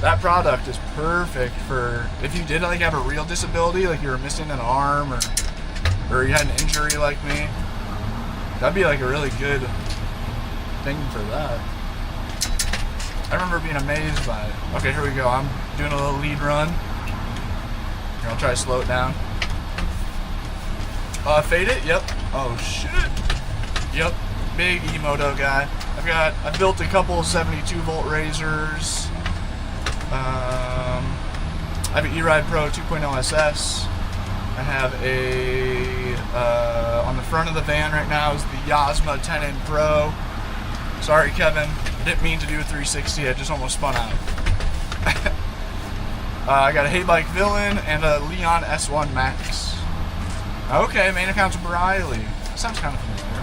that product is perfect for if you did like have a real disability, like you were missing an arm or you had an injury like me. That'd be like a really good thing for that. I remember being amazed by it. Okay, here we go. I'm doing a little lead run. Here, I'll try to slow it down. Fade it? Yep. Oh, shit. Yep. Big Emoto guy. I built a couple 72 volt razors. I have an E-Ride Pro 2.0 SS. I I have a, on the front of the van right now is the Yasma 10N Pro. Sorry, Kevin. I didn't mean to do a 360. I just almost spun out. I got a Hey Bike Villain and a Leon S1 Max. Okay, main account's Briley. Sounds kind of familiar.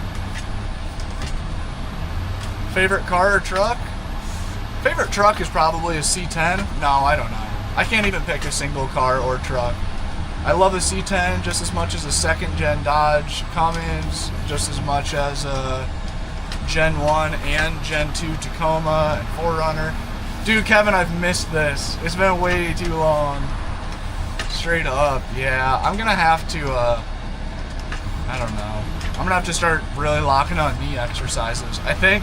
Favorite car or truck? Favorite truck is probably a C10. No, I don't know. I can't even pick a single car or truck. I love a C10 just as much as a second gen Dodge Cummins, just as much as a Gen 1 and Gen 2 Tacoma and 4Runner. Dude, Kevin, I've missed this. It's been way too long. Straight up, yeah. I'm gonna have to, I don't know. I'm gonna have to start really locking on knee exercises. I think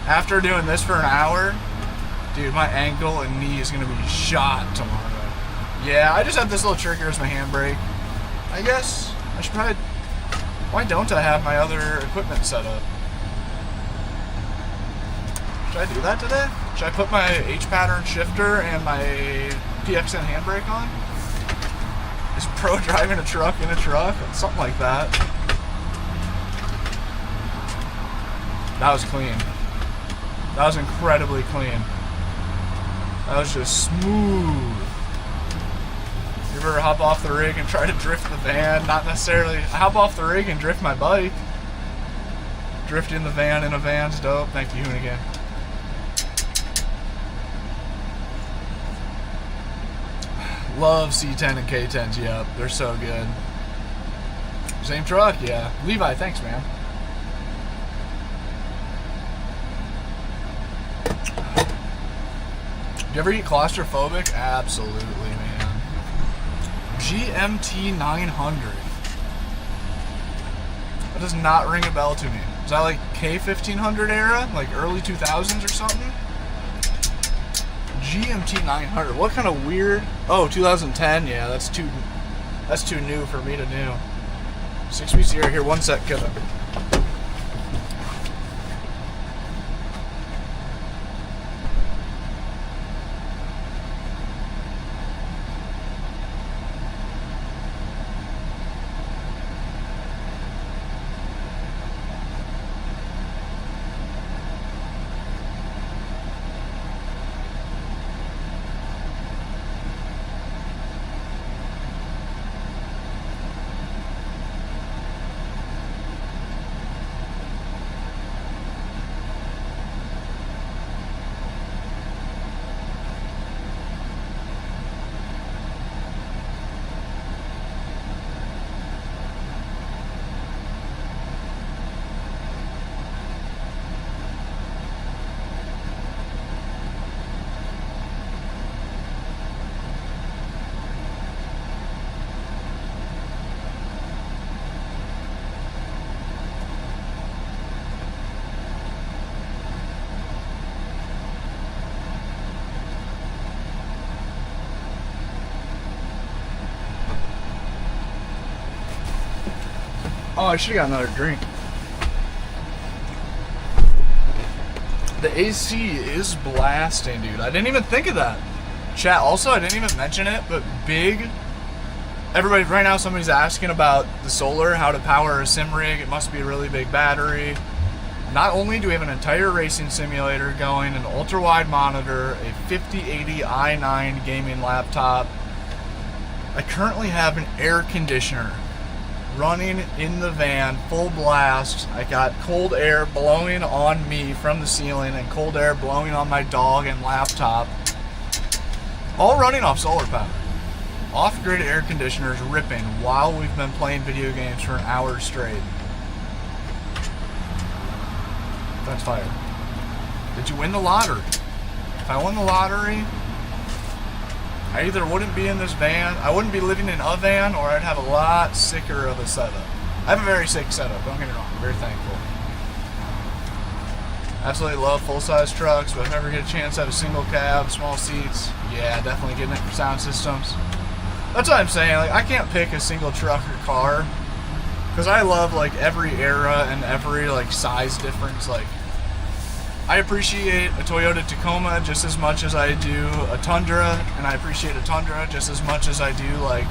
after doing this for an hour, dude, my ankle and knee is gonna be shot tomorrow. Yeah, I just have this little trigger as my handbrake. I guess I should probably, why don't I have my other equipment set up? Should I do that today? Should I put my H-pattern shifter and my PXN handbrake on? Is pro driving a truck in a truck? Something like that. That was clean. That was incredibly clean. That was just smooth. You ever hop off the rig and try to drift the van? Not necessarily. I hop off the rig and drift my bike. Drifting the van in a van's dope. Thank you, Hoonigan. Love C10 and K10s, yep. They're so good. Same truck, yeah. Levi, thanks, man. Do you ever get claustrophobic? Absolutely, man. GMT 900. That does not ring a bell to me. Is that like K1500 era? Like early 2000s or something? GMT 900. What kind of weird? Oh, 2010. Yeah, that's too new for me to do. 6 weeks a year. Here, one sec, Kevin. Oh, I should have got another drink. The AC is blasting, dude. I didn't even think of that. Chat, also, I didn't even mention it, but big... Everybody, right now, somebody's asking about the solar, how to power a sim rig. It must be a really big battery. Not only do we have an entire racing simulator going, an ultra-wide monitor, a 5080 i9 gaming laptop. I currently have an air conditioner running in the van, full blast. I got cold air blowing on me from the ceiling and cold air blowing on my dog and laptop. All running off solar power. Off-grid air conditioners ripping while we've been playing video games for an hour straight. That's fire. Did you win the lottery? If I won the lottery, I either wouldn't be in this van, I wouldn't be living in a van, or I'd have a lot sicker of a setup. I have a very sick setup, don't get me wrong, I'm very thankful. Absolutely love full-size trucks, but if I ever get a chance to have a single cab, small seats, yeah, definitely getting it for sound systems. That's what I'm saying, like, I can't pick a single truck or car, because I love, like, every era and every, like, size difference. Like, I appreciate a Toyota Tacoma just as much as I do a Tundra, and I appreciate a Tundra just as much as I do, like,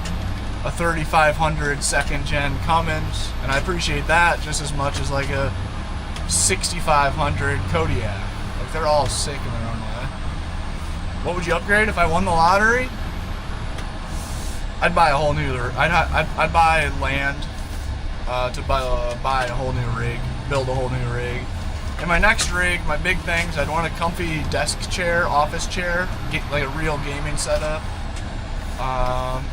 a 3500 second gen Cummins, and I appreciate that just as much as like a 6500 Kodiak. Like, they're all sick in their own way. What would you upgrade if I won the lottery? I'd buy a whole new. I'd buy land to buy a whole new rig, build a whole new rig. In my next rig, my big things, I'd want a comfy desk chair, office chair, get like a real gaming setup.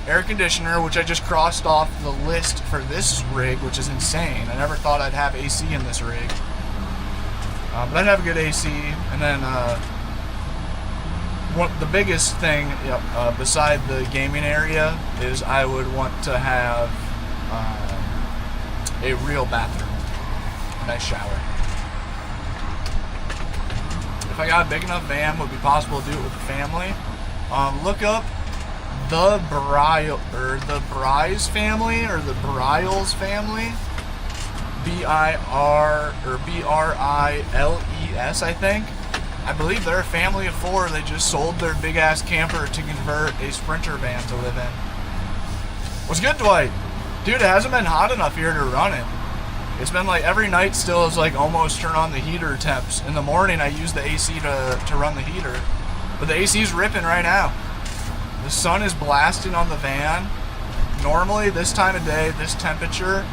Air conditioner, which I just crossed off the list for this rig, which is insane. I never thought I'd have AC in this rig. But I'd have a good AC, and then the biggest thing beside the gaming area is I would want to have a real bathroom, a nice shower. If I got a big enough van, would it be possible to do it with the family? Look up the Bryles family, or the Bryles family. Briles, I think. I believe they're a family of 4. They just sold their big ass camper to convert a Sprinter van to live in. What's good, Dwight? Dude, it hasn't been hot enough here to run it. It's been like every night still is like almost turn on the heater temps. In the morning I use the AC to run the heater. But the AC's ripping right now. The sun is blasting on the van. Normally this time of day, this temperature,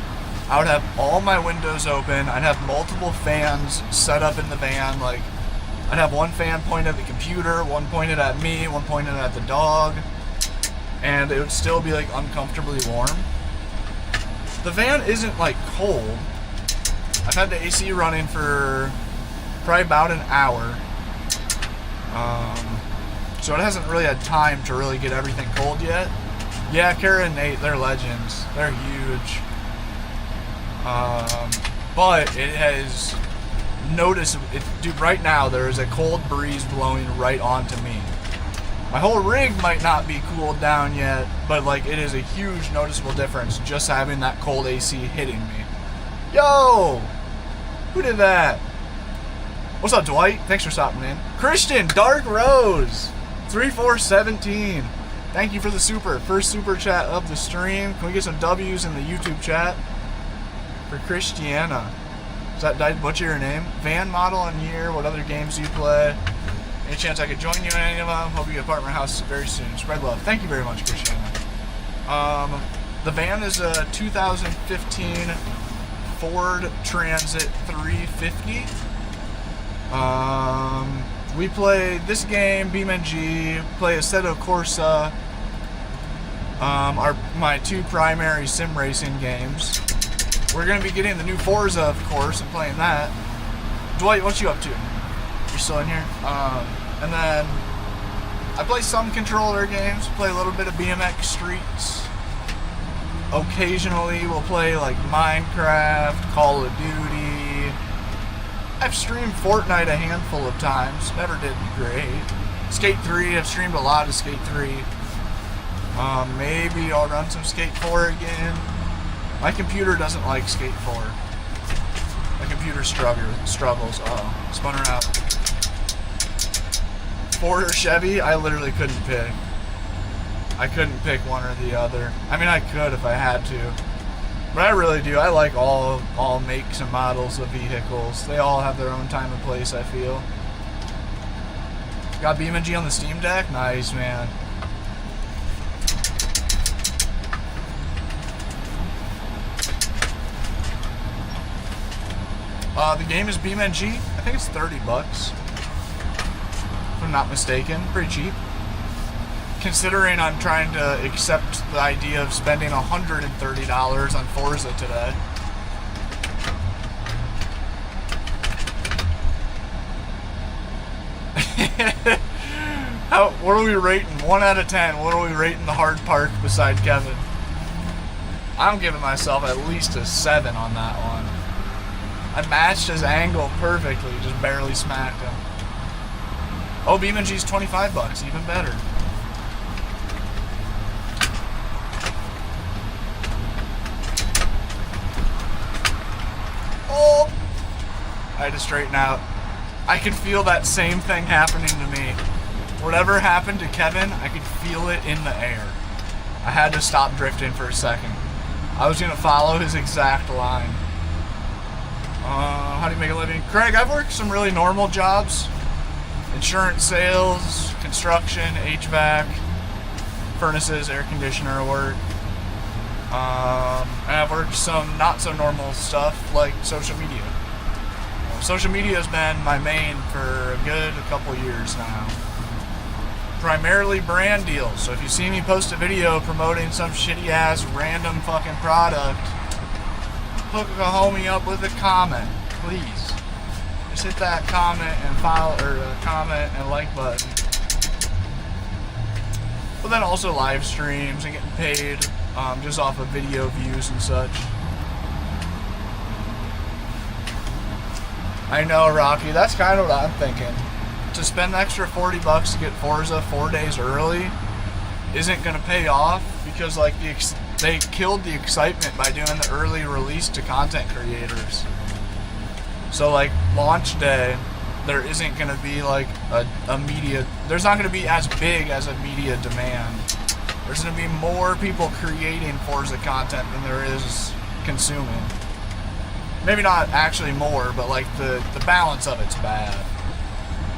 I would have all my windows open. I'd have multiple fans set up in the van. Like, I'd have one fan pointed at the computer, one pointed at me, one pointed at the dog, and it would still be like uncomfortably warm. The van isn't like cold. I've had the AC running for probably about an hour. So it hasn't really had time to really get everything cold yet. Yeah, Kara and Nate, they're legends. They're huge. But it has noticed, dude, right now there is a cold breeze blowing right onto me. My whole rig might not be cooled down yet, but like it is a huge noticeable difference just having that cold AC hitting me. Yo! Who did that? What's up, Dwight? Thanks for stopping in. Christian, Dark Rose, 3417. Thank you for the super. First super chat of the stream. Can we get some W's in the YouTube chat? For Christiana. Did I butcher your name? Van model and year. What other games do you play? Any chance I could join you in any of them? Hope you get apartment house very soon. Spread love. Thank you very much, Christiana. The van is a 2015 Ford Transit 350. We play this game, BeamNG, play Assetto Corsa. My 2 primary sim racing games. We're going to be getting the new Forza, of course, and playing that. Dwight, what you up to? You're still in here? And then I play some controller games, play a little bit of BMX Streets. Occasionally we'll play like Minecraft, Call of Duty. I've streamed Fortnite a handful of times, never did great. Skate 3, I've streamed a lot of Skate 3. Maybe I'll run some Skate 4 again. My computer doesn't like Skate 4. My computer struggles. Uh-oh, spun her out. Ford or Chevy, I literally couldn't pick. I couldn't pick one or the other. I mean, I could if I had to. But I really do. I like all makes and models of vehicles. They all have their own time and place, I feel. Got BeamNG on the Steam Deck? Nice, man. The game is BeamNG. I think it's $30, if I'm not mistaken. Pretty cheap. Considering I'm trying to accept the idea of spending $130 on Forza today. What are we rating? 1 out of 10. What are we rating the hard park beside Kevin? I'm giving myself at least a 7 on that one. I matched his angle perfectly, just barely smacked him. Oh, BeamNG's $25, even better. Oh! I had to straighten out. I could feel that same thing happening to me. Whatever happened to Kevin, I could feel it in the air. I had to stop drifting for a second. I was gonna follow his exact line. How do you make a living? Craig, I've worked some really normal jobs. Insurance sales, construction, HVAC, furnaces, air conditioner work. And I've worked some not so normal stuff like social media. Social media has been my main for a couple years now. Primarily brand deals. So if you see me post a video promoting some shitty ass random fucking product, hook a homie up with a comment, please. Just hit that comment and comment and like button. But then also live streams and getting paid just off of video views and such. I know, Rocky, that's kind of what I'm thinking. To spend the extra $40 to get Forza 4 days early isn't going to pay off because like they killed the excitement by doing the early release to content creators. So like launch day, there isn't going to be like a media, there's not going to be as big as a media demand. There's going to be more people creating Forza content than there is consuming. Maybe not actually more, but like the balance of it's bad.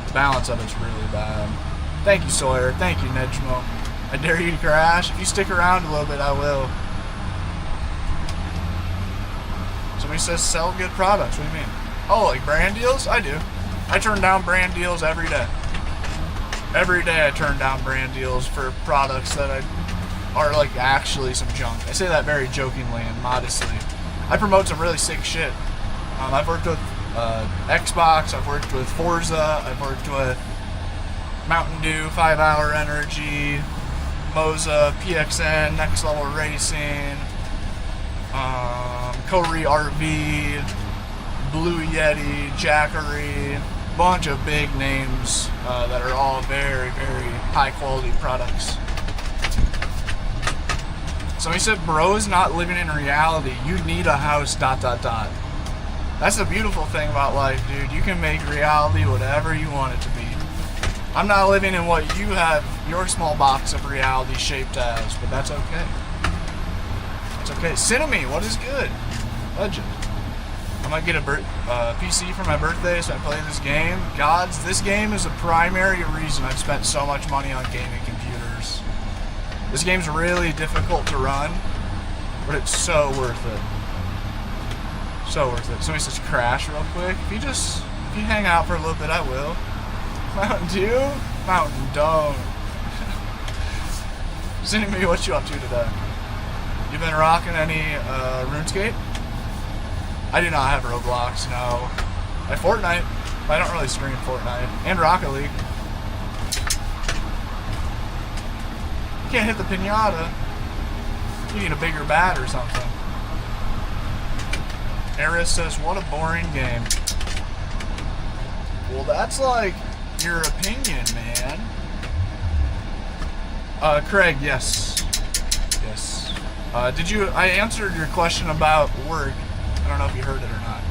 The balance of it's really bad. Thank you, Sawyer. Thank you, Nejmo. I dare you to crash. If you stick around a little bit, I will. Somebody says sell good products. What do you mean? Oh, like brand deals? I do. I turn down brand deals every day. Every day I turn down brand deals for products that are like actually some junk. I say that very jokingly and modestly. I promote some really sick shit. I've worked with Xbox, I've worked with Forza, I've worked with Mountain Dew, 5 Hour Energy, Moza, PXN, Next Level Racing, Korea RV, Blue Yeti, Jackery, bunch of big names that are all very, very high quality products. So he said, bro's not living in reality. You need a house, ... That's the beautiful thing about life, dude. You can make reality whatever you want it to be. I'm not living in what you have your small box of reality shaped as, but that's okay. That's okay. Cinemy, what is good? Legend. I might get a PC for my birthday so I play this game. Gods, this game is the primary reason I've spent so much money on gaming computers. This game's really difficult to run, but it's so worth it. So worth it. Somebody says crash real quick. If you hang out for a little bit, I will. Mountain Dew? Mountain don't. Sending me what you up to today. You been rocking any RuneScape? I do not have Roblox, no. I have Fortnite, but I don't really stream Fortnite. And Rocket League. You can't hit the pinata. You need a bigger bat or something. Eris says, what a boring game. Well, that's like your opinion, man. Craig, yes. Yes. I answered your question about work. I don't know if you heard it or not.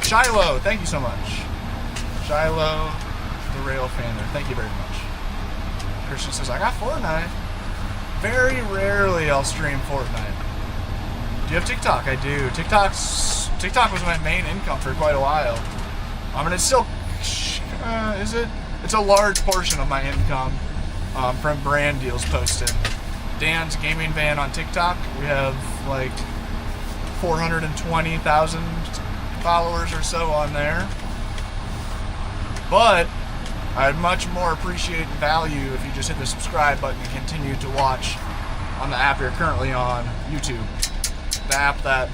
Shiloh, thank you so much. Shiloh, the rail fan there. Thank you very much. Christian says, I got Fortnite. Very rarely I'll stream Fortnite. Do you have TikTok? I do. TikTok was my main income for quite a while. And it's still, is it? It's a large portion of my income from brand deals posted. Dan's Gaming Van on TikTok. We have like 420,000 followers or so on there. But I'd much more appreciate and value if you just hit the subscribe button and continue to watch on the app you're currently on, YouTube. The app that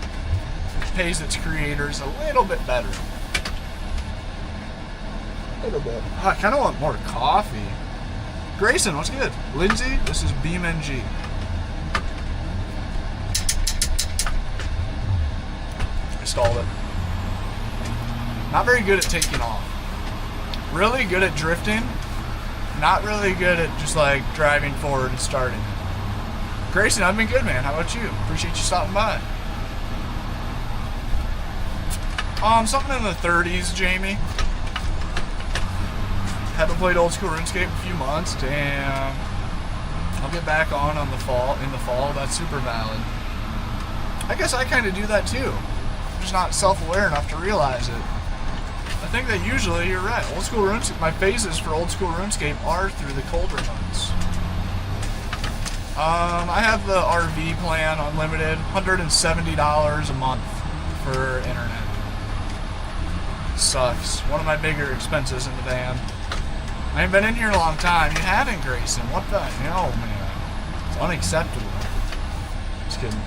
pays its creators a little bit better. A little bit. Oh, I kind of want more coffee. Grayson, what's good? Lindsay, this is BeamNG. I stalled it. Not very good at taking off. Really good at drifting. Not really good at just like driving forward and starting. Grayson, I've been good, man. How about you? Appreciate you stopping by. Something in the 30s, Jamie. Haven't played old school RuneScape in a few months. Damn. I'll get back on in the fall. That's super valid. I guess I kind of do that too. I'm just not self-aware enough to realize it. I think that usually you're right. Old school RuneScape, my phases for old school RuneScape are through the colder months. I have the RV plan unlimited, $170 a month for internet. Sucks. One of my bigger expenses in the van. I haven't been in here in a long time. You haven't, Grayson. What the hell, man? It's unacceptable. Just kidding.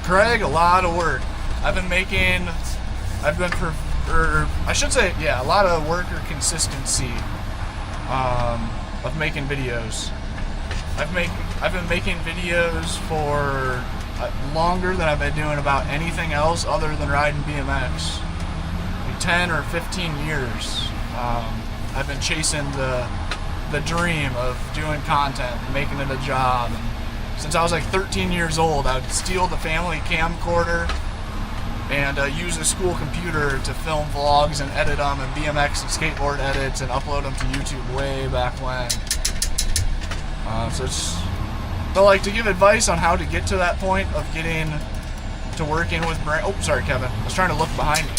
Craig, a lot of work. a lot of work or consistency of making videos. I've been making videos for longer than I've been doing about anything else other than riding BMX. Like 10 or 15 years. I've been chasing the dream of doing content and making it a job. And since I was like 13 years old, I would steal the family camcorder and use a school computer to film vlogs and edit them and BMX and skateboard edits and upload them to YouTube way back when. But like, to give advice on how to get to that point of getting to working with oh, sorry, Kevin. I was trying to look behind me.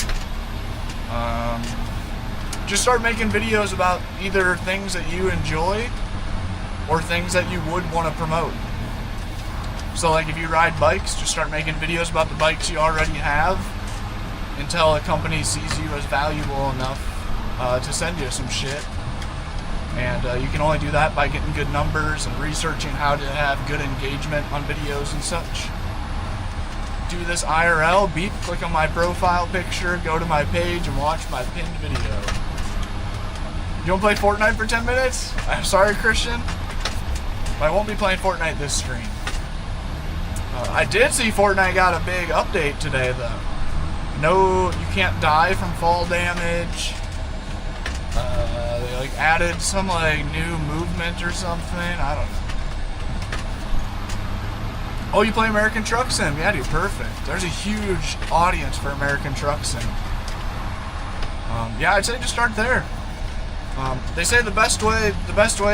Just start making videos about either things that you enjoy or things that you would want to promote. So like, if you ride bikes, just start making videos about the bikes you already have until a company sees you as valuable enough to send you some shit. And you can only do that by getting good numbers and researching how to have good engagement on videos and such. Do this IRL, click on my profile picture, go to my page and watch my pinned video. You want to play Fortnite for 10 minutes? I'm sorry, Christian, but I won't be playing Fortnite this stream. I did see Fortnite got a big update today, though. No, you can't die from fall damage. They like added some like new movement or something. I don't know. Oh, you play American Truck Sim? Yeah, dude, perfect. There's a huge audience for American Truck Sim. Yeah, I'd say just start there. They say the best way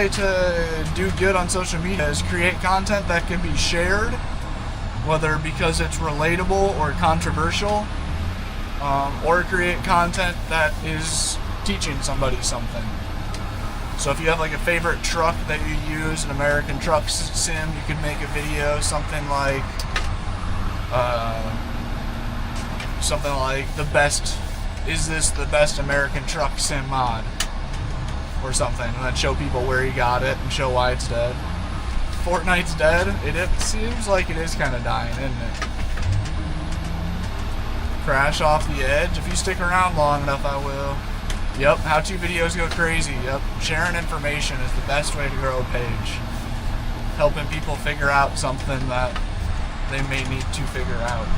to do good on social media is create content that can be shared, whether because it's relatable or controversial, or create content that is teaching somebody something. So if you have like a favorite truck that you use, an American Truck Sim, you could make a video, something like is this the best American Truck Sim mod? Or something, and then show people where you got it and show why it's dead. Fortnite's dead? It seems like it is kind of dying, isn't it? Crash off the edge? If you stick around long enough, I will. Yep, how-to videos go crazy. Yep, sharing information is the best way to grow a page. Helping people figure out something that they may need to figure out.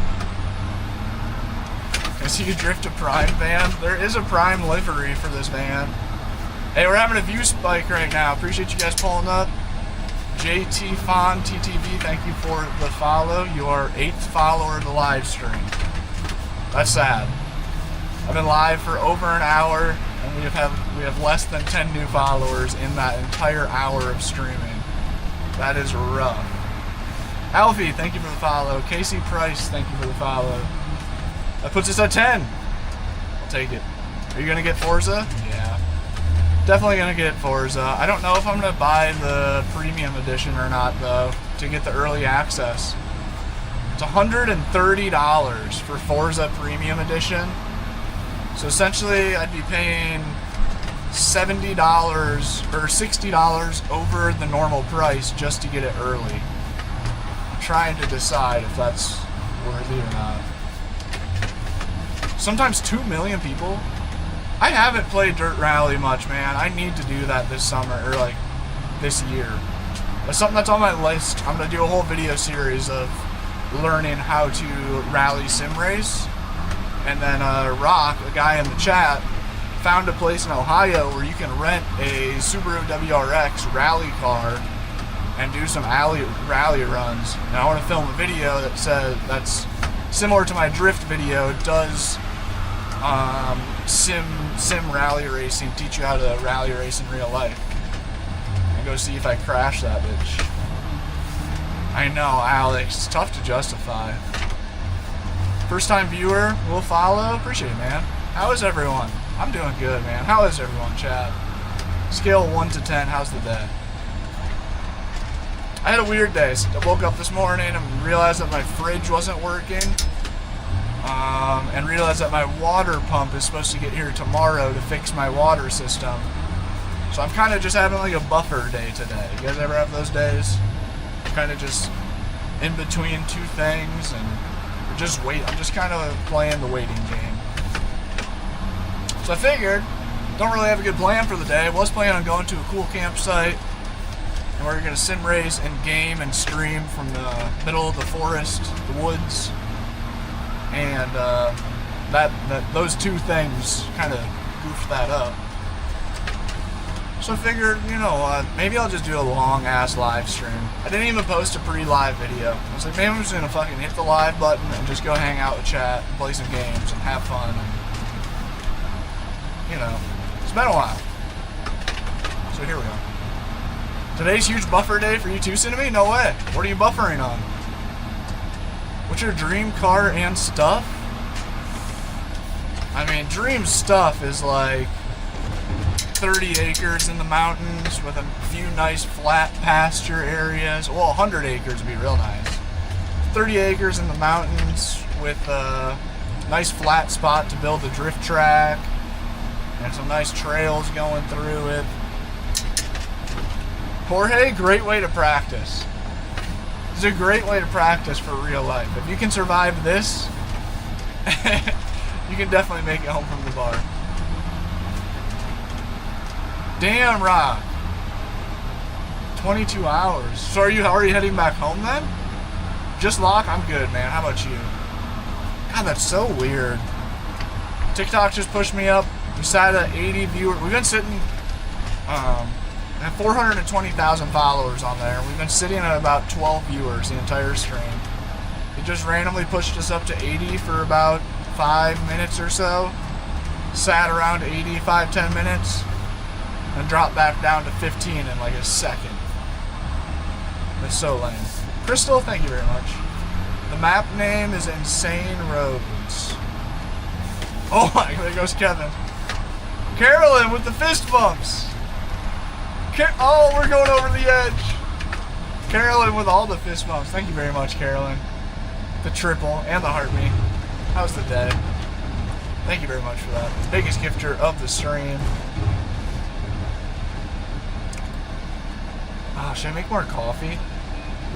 I see you drift a Prime van. There is a Prime livery for this van. Hey, we're having a view spike right now. Appreciate you guys pulling up. JT Fon TTV, thank you for the follow. You are 8th follower of the live stream. That's sad. I've been live for over an hour, and we have less than 10 new followers in that entire hour of streaming. That is rough. Alfie, thank you for the follow. Casey Price, thank you for the follow. That puts us at 10. I'll take it. Are you gonna get Forza? Yeah. Definitely gonna get Forza. I don't know if I'm gonna buy the premium edition or not, though, to get the early access. It's $130 for Forza Premium Edition. So essentially, I'd be paying $70 or $60 over the normal price just to get it early. I'm trying to decide if that's worthy or not. Sometimes 2 million people. I haven't played Dirt Rally much, man. I need to do that this summer, or like this year. That's something that's on my list. I'm gonna do a whole video series of learning how to rally sim race. And then Rock, a guy in the chat, found a place in Ohio where you can rent a Subaru WRX rally car and do some rally runs. And I want to film a video that's similar to my drift video. Does sim rally racing, teach you how to rally race in real life. and go see if I crash that bitch. I know, Alex. It's tough to justify. First time viewer, will follow. Appreciate it, man. How is everyone? I'm doing good, man. How is everyone, chat? Scale 1 to 10, how's the day? I had a weird day. I woke up this morning and realized that my fridge wasn't working. And realized that my water pump is supposed to get here tomorrow to fix my water system. So I'm kind of just having like a buffer day today. You guys ever have those days? Kind of just in between two things and just wait. I'm just kind of playing the waiting game. So I figured, don't really have a good plan for the day. I was planning on going to a cool campsite, and we're going to sim race and game and stream from the middle of the forest, the woods, and those two things kind of goofed that up. So I figured, you know what, maybe I'll just do a long ass live stream. I didn't even post a pre-live video. I was like, maybe I'm just gonna fucking hit the live button and just go hang out with chat and play some games and have fun. And, you know, it's been a while. So here we go. Today's huge buffer day for you too, Cinnamon? No way. What are you buffering on? What's your dream car and stuff? I mean, dream stuff is like 30 acres in the mountains with a few nice flat pasture areas. Well, 100 acres would be real nice. 30 acres in the mountains with a nice flat spot to build a drift track and some nice trails going through it. Jorge, great way to practice. It's a great way to practice for real life. If you can survive this, you can definitely make it home from the bar. Damn, Rock. 22 hours. So are you already heading back home then? Just lock? I'm good, man. How about you? God, that's so weird. TikTok just pushed me up. We sat at 80 viewers. We've been sitting, I have 420,000 followers on there. We've been sitting at about 12 viewers the entire stream. It just randomly pushed us up to 80 for about 5 minutes or so. Sat around 80, 5-10 minutes. And drop back down to 15 in like a second. That's so lame. Crystal, thank you very much. The map name is Insane Roads. Oh my, there goes Kevin. Carolyn with the fist bumps. Oh, we're going over the edge. Carolyn with all the fist bumps. Thank you very much, Carolyn. The triple and the heartbeat. How's the day? Thank you very much for that. Biggest gifter of the stream. Should I make more coffee?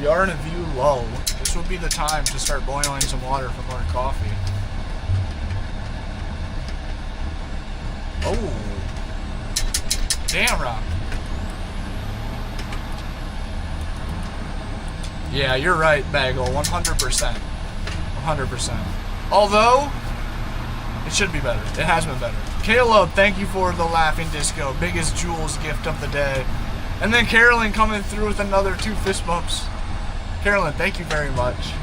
We are in a view lull. This would be the time to start boiling some water for more coffee. Oh. Damn, Rock. Yeah, you're right, Bagel. 100%. 100%. Although, it should be better. It has been better. Caleb, thank you for the laughing disco. Biggest Jules gift of the day. And then Carolyn coming through with another 2 fist bumps. Carolyn, thank you very much.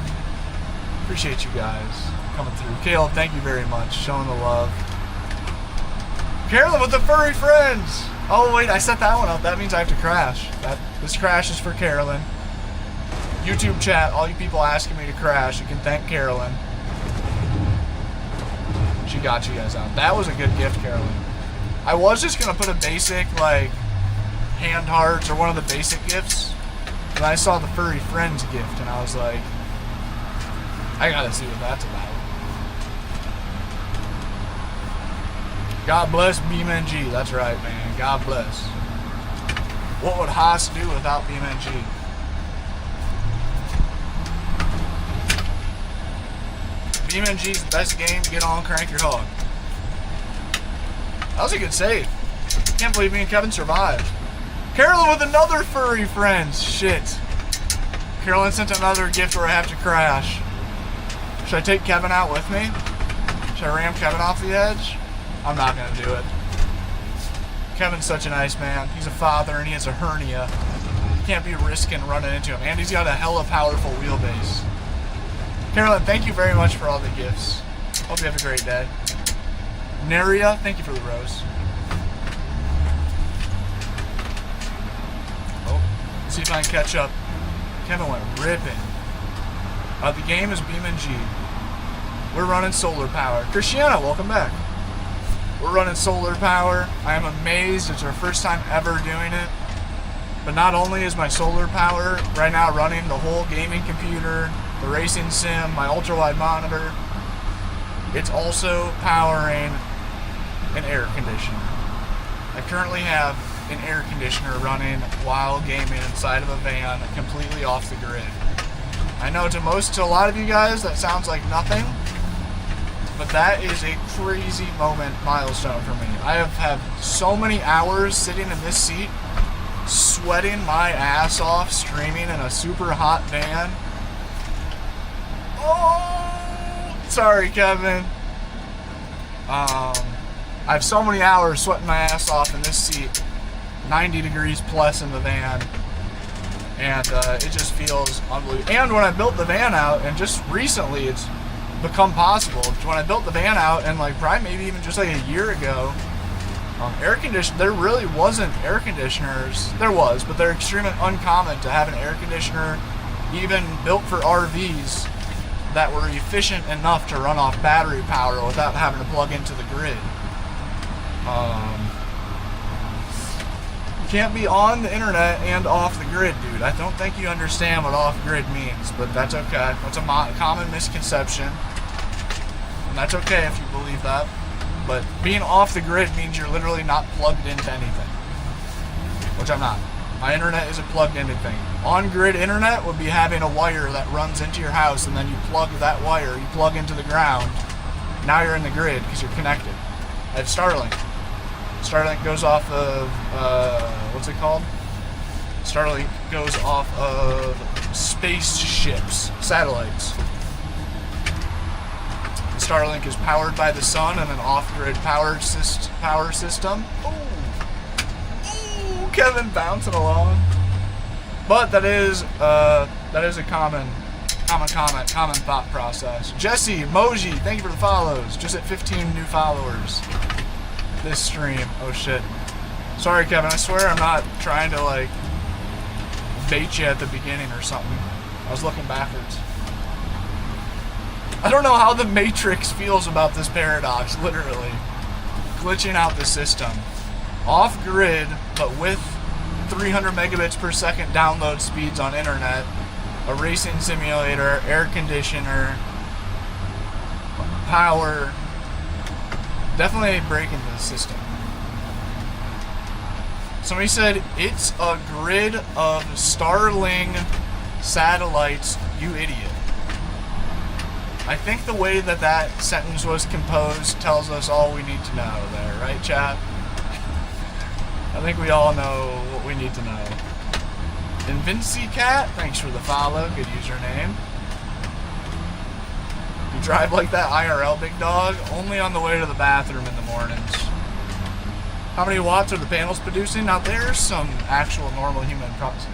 Appreciate you guys coming through. Caleb, thank you very much. Showing the love. Carolyn with the furry friends. Oh, wait, I set that one up. That means I have to crash. This crash is for Carolyn. YouTube chat, all you people asking me to crash, you can thank Carolyn. She got you guys out. That was a good gift, Carolyn. I was just going to put a basic, like, hand hearts or one of the basic gifts, and I saw the furry friends gift and I was like, I gotta see what that's about. God bless BeamNG. That's right, man. God bless. What would Haas do without BeamNG? BeamNG's the best game. Get on, crank your hog. That was a good save. Can't believe me and Kevin survived. Carolyn with another furry friends. Shit. Carolyn sent another gift where I have to crash. Should I take Kevin out with me? Should I ram Kevin off the edge? I'm not going to do it. Kevin's such a nice man. He's a father and he has a hernia. You can't be risking running into him. And he's got a hella powerful wheelbase. Carolyn, thank you very much for all the gifts. Hope you have a great day. Naria, thank you for the rose. if I can catch up. Kevin went ripping. The game is BeamNG. We're running solar power. Christiana, welcome back. We're running solar power. I am amazed. It's our first time ever doing it. But not only is my solar power right now running the whole gaming computer, the racing sim, my ultra-wide monitor, it's also powering an air conditioner. I currently have an air conditioner running while gaming inside of a van completely off the grid. I know to a lot of you guys that sounds like nothing, but that is a crazy milestone for me. I have had so many hours sitting in this seat, sweating my ass off, streaming in a super hot van. Oh, sorry, Kevin. I have so many hours sweating my ass off in this seat, 90 degrees plus in the van, and it just feels unbelievable. And when I built the van out, and just recently it's become possible, when I built the van out, and like probably maybe even just like a year ago, there really wasn't air conditioners. There was, but they're extremely uncommon to have an air conditioner even built for RVs that were efficient enough to run off battery power without having to plug into the grid. You can't be on the internet and off the grid, dude. I don't think you understand what off grid means, but that's okay. That's a common misconception, and that's okay if you believe that. But being off the grid means you're literally not plugged into anything, which I'm not. My internet isn't plugged into anything. On-grid internet would be having a wire that runs into your house, and then you plug that wire, you plug into the ground. Now you're in the grid because you're connected. I have Starlink. Starlink goes off of, what's it called? Starlink goes off of spaceships, satellites. Starlink is powered by the sun and an off-grid power system. Ooh, Kevin bouncing along. But that is a common comment, common thought process. Jesse, Moji, thank you for the follows. Just at 15 new followers this stream. Oh shit. Sorry, Kevin. I swear I'm not trying to like bait you at the beginning or something. I was looking backwards. I don't know how the Matrix feels about this paradox, literally. Glitching out the system. Off-grid, but with 300 megabits per second download speeds on internet, a racing simulator, air conditioner, power. Definitely breaking the system. Somebody said, it's a grid of Starlink satellites, you idiot. I think the way that sentence was composed tells us all we need to know there, right, chat? I think we all know what we need to know. Invinci Cat, thanks for the follow, good username. You drive like that IRL, big dog? Only on the way to the bathroom in the mornings. How many watts are the panels producing? Now there's some actual normal human thoughts.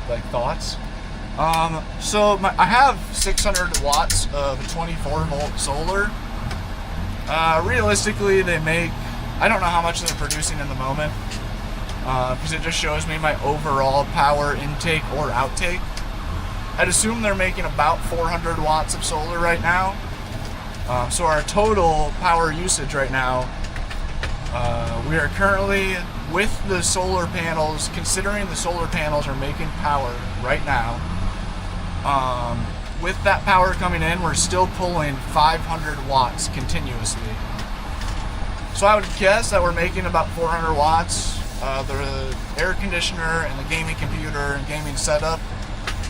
I have 600 watts of 24 volt solar. Realistically, they make, I don't know how much they're producing in the moment, because it just shows me my overall power intake or outtake. I'd assume they're making about 400 watts of solar right now. So our total power usage right now, we are currently, with the solar panels, considering the solar panels are making power right now, with that power coming in, we're still pulling 500 watts continuously. So I would guess that we're making about 400 watts. The air conditioner and the gaming computer and gaming setup,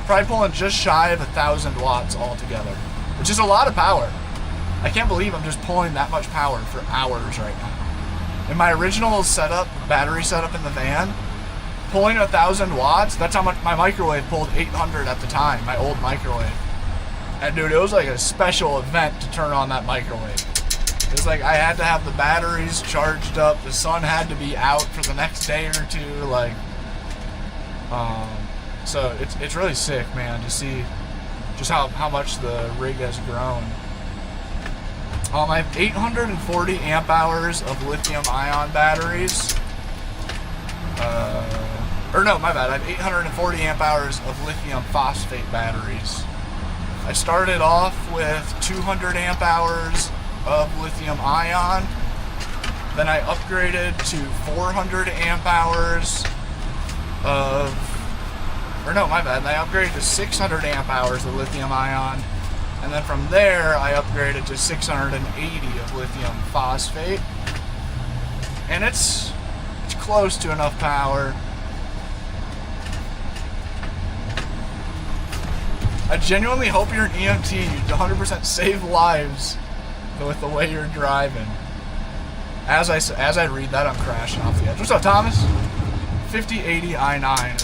probably pulling just shy of 1,000 watts altogether, which is a lot of power. I can't believe I'm just pulling that much power for hours right now. In my original setup, battery setup in the van, pulling 1,000 watts, that's how much my microwave pulled 800 at the time, my old microwave. And dude, it was like a special event to turn on that microwave. It was like I had to have the batteries charged up, the sun had to be out for the next day or two, like, so it's really sick, man, to see just how much the rig has grown. I have 840 amp hours of lithium ion batteries. Or no, my bad. I have 840 amp hours of lithium phosphate batteries. I started off with 200 amp hours of lithium ion. Then I upgraded to 400 amp hours of, or no, my bad. I upgraded to 600 amp hours of lithium ion. And then from there, I upgraded to 680 of lithium phosphate. And it's close to enough power. I genuinely hope you're an EMT. You'd 100% save lives with the way you're driving. As I read that, I'm crashing off the edge. What's up, Thomas? 5080 i9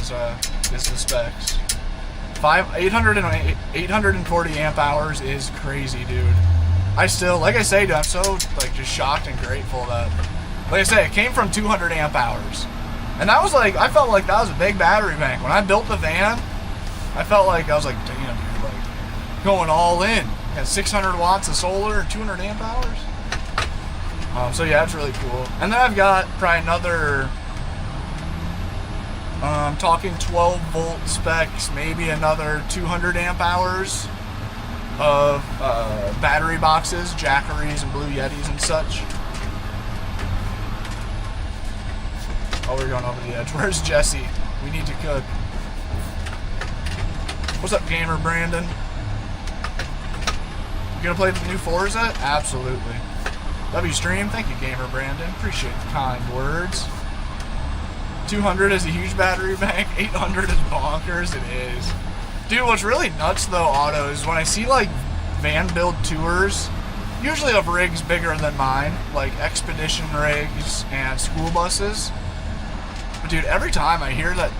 is the specs. 840 amp hours is crazy, dude. I still, like I say, dude, I'm so like just shocked and grateful that, like I say, it came from 200 amp hours, and that was like, I felt like that was a big battery bank. When I built the van, I felt like I was like, damn, dude, like going all in. Got 600 watts of solar and 200 amp hours. So yeah, it's really cool. And then I've got probably another, talking 12 volt specs, maybe another 200 amp hours of battery boxes, Jackeries and Blue Yetis and such. Oh, we're going over the edge. Where's Jesse? We need to cook. What's up, gamer Brandon? You gonna play the new Forza? Absolutely. Love you, stream. Thank you, gamer Brandon. Appreciate the kind words. 200 is a huge battery bank. 800 is bonkers. It is. Dude, what's really nuts though, Otto, is when I see like van build tours, usually of rigs bigger than mine, like expedition rigs and school buses. But dude, every time I hear that,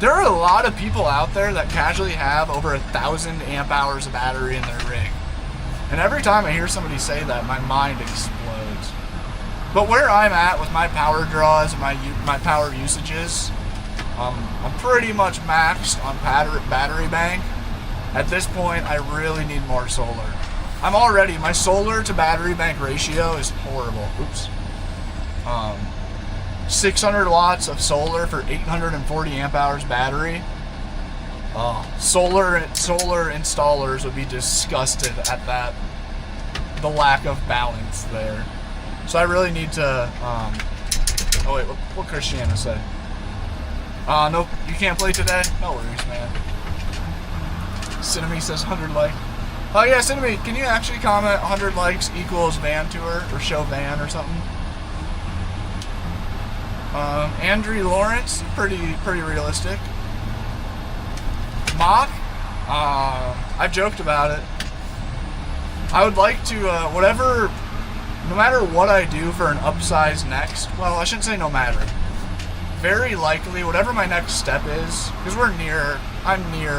there are a lot of people out there that casually have over 1,000 amp hours of battery in their rig. And every time I hear somebody say that, my mind explodes. But where I'm at with my power draws and my power usages, I'm pretty much maxed on battery bank. At this point, I really need more solar. My solar to battery bank ratio is horrible. Oops. 600 watts of solar for 840 amp hours battery. Solar installers would be disgusted at that, the lack of balance there. So I really need to, oh wait, what Christiana say? Nope, you can't play today? No worries, man. Cinemy says 100 likes. Oh yeah, Cinemy, can you actually comment 100 likes equals van tour, or show van or something? Andrew Lawrence, pretty realistic. Mock, I've joked about it. I would like to, no matter what I do for an upsize next, well, I shouldn't say no matter. Very likely, whatever my next step is, because I'm near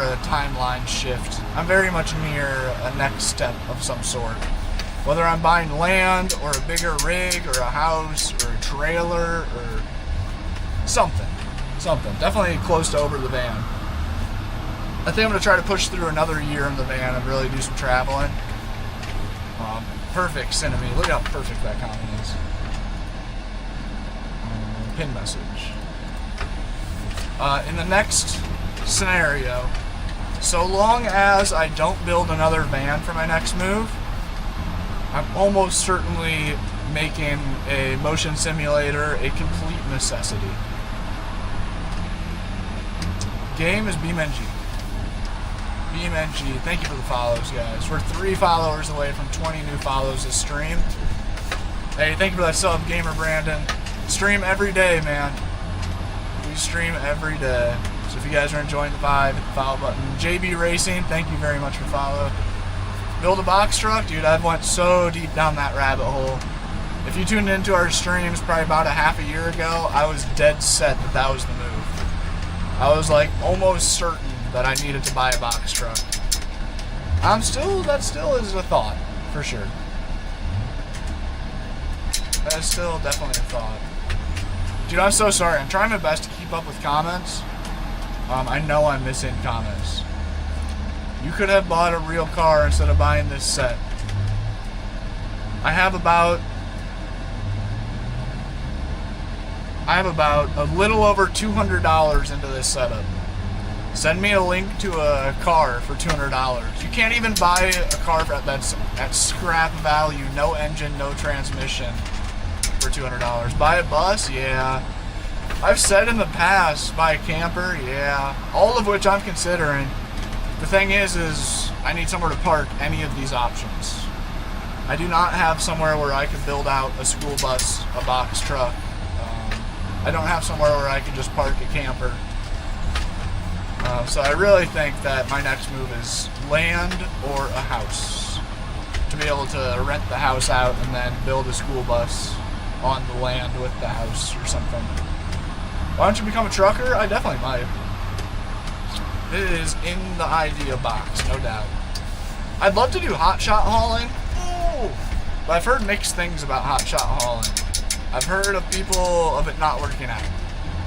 a timeline shift. I'm very much near a next step of some sort. Whether I'm buying land, or a bigger rig, or a house, or a trailer, or something. Definitely close to over the van. I think I'm going to try to push through another year in the van and really do some traveling. Perfect, Cinnamon. Look how perfect that comment is. Pin message. In the next scenario, so long as I don't build another van for my next move, I'm almost certainly making a motion simulator a complete necessity. Game is BeamNG. BeamNG, thank you for the follows, guys. We're 3 followers away from 20 new follows this stream. Hey, thank you for that sub, Gamer Brandon. Stream every day, man. We stream every day. So if you guys are enjoying the vibe, hit the follow button. JB Racing, thank you very much for follow. Build a box truck, dude, I've went so deep down that rabbit hole. If you tuned into our streams probably about a half a year ago, I was dead set that was the move. I was like almost certain that I needed to buy a box truck. That still is a thought, for sure. That is still definitely a thought. Dude, I'm so sorry. I'm trying my best to keep up with comments. I know I'm missing comments. You could have bought a real car instead of buying this set. I I have about a little over $200 into this setup. Send me a link to a car for $200. You can't even buy a car that's at scrap value, no engine, no transmission, for $200. Buy a bus? Yeah. I've said in the past, buy a camper? Yeah. All of which I'm considering. The thing is I need somewhere to park any of these options. I do not have somewhere where I can build out a school bus, a box truck. I don't have somewhere where I can just park a camper. So I really think that my next move is land or a house. To be able to rent the house out and then build a school bus on the land with the house or something. Why don't you become a trucker? I definitely might. It is in the idea box, no doubt. I'd love to do hotshot hauling. Ooh. But I've heard mixed things about hotshot hauling. I've heard of people of it not working out.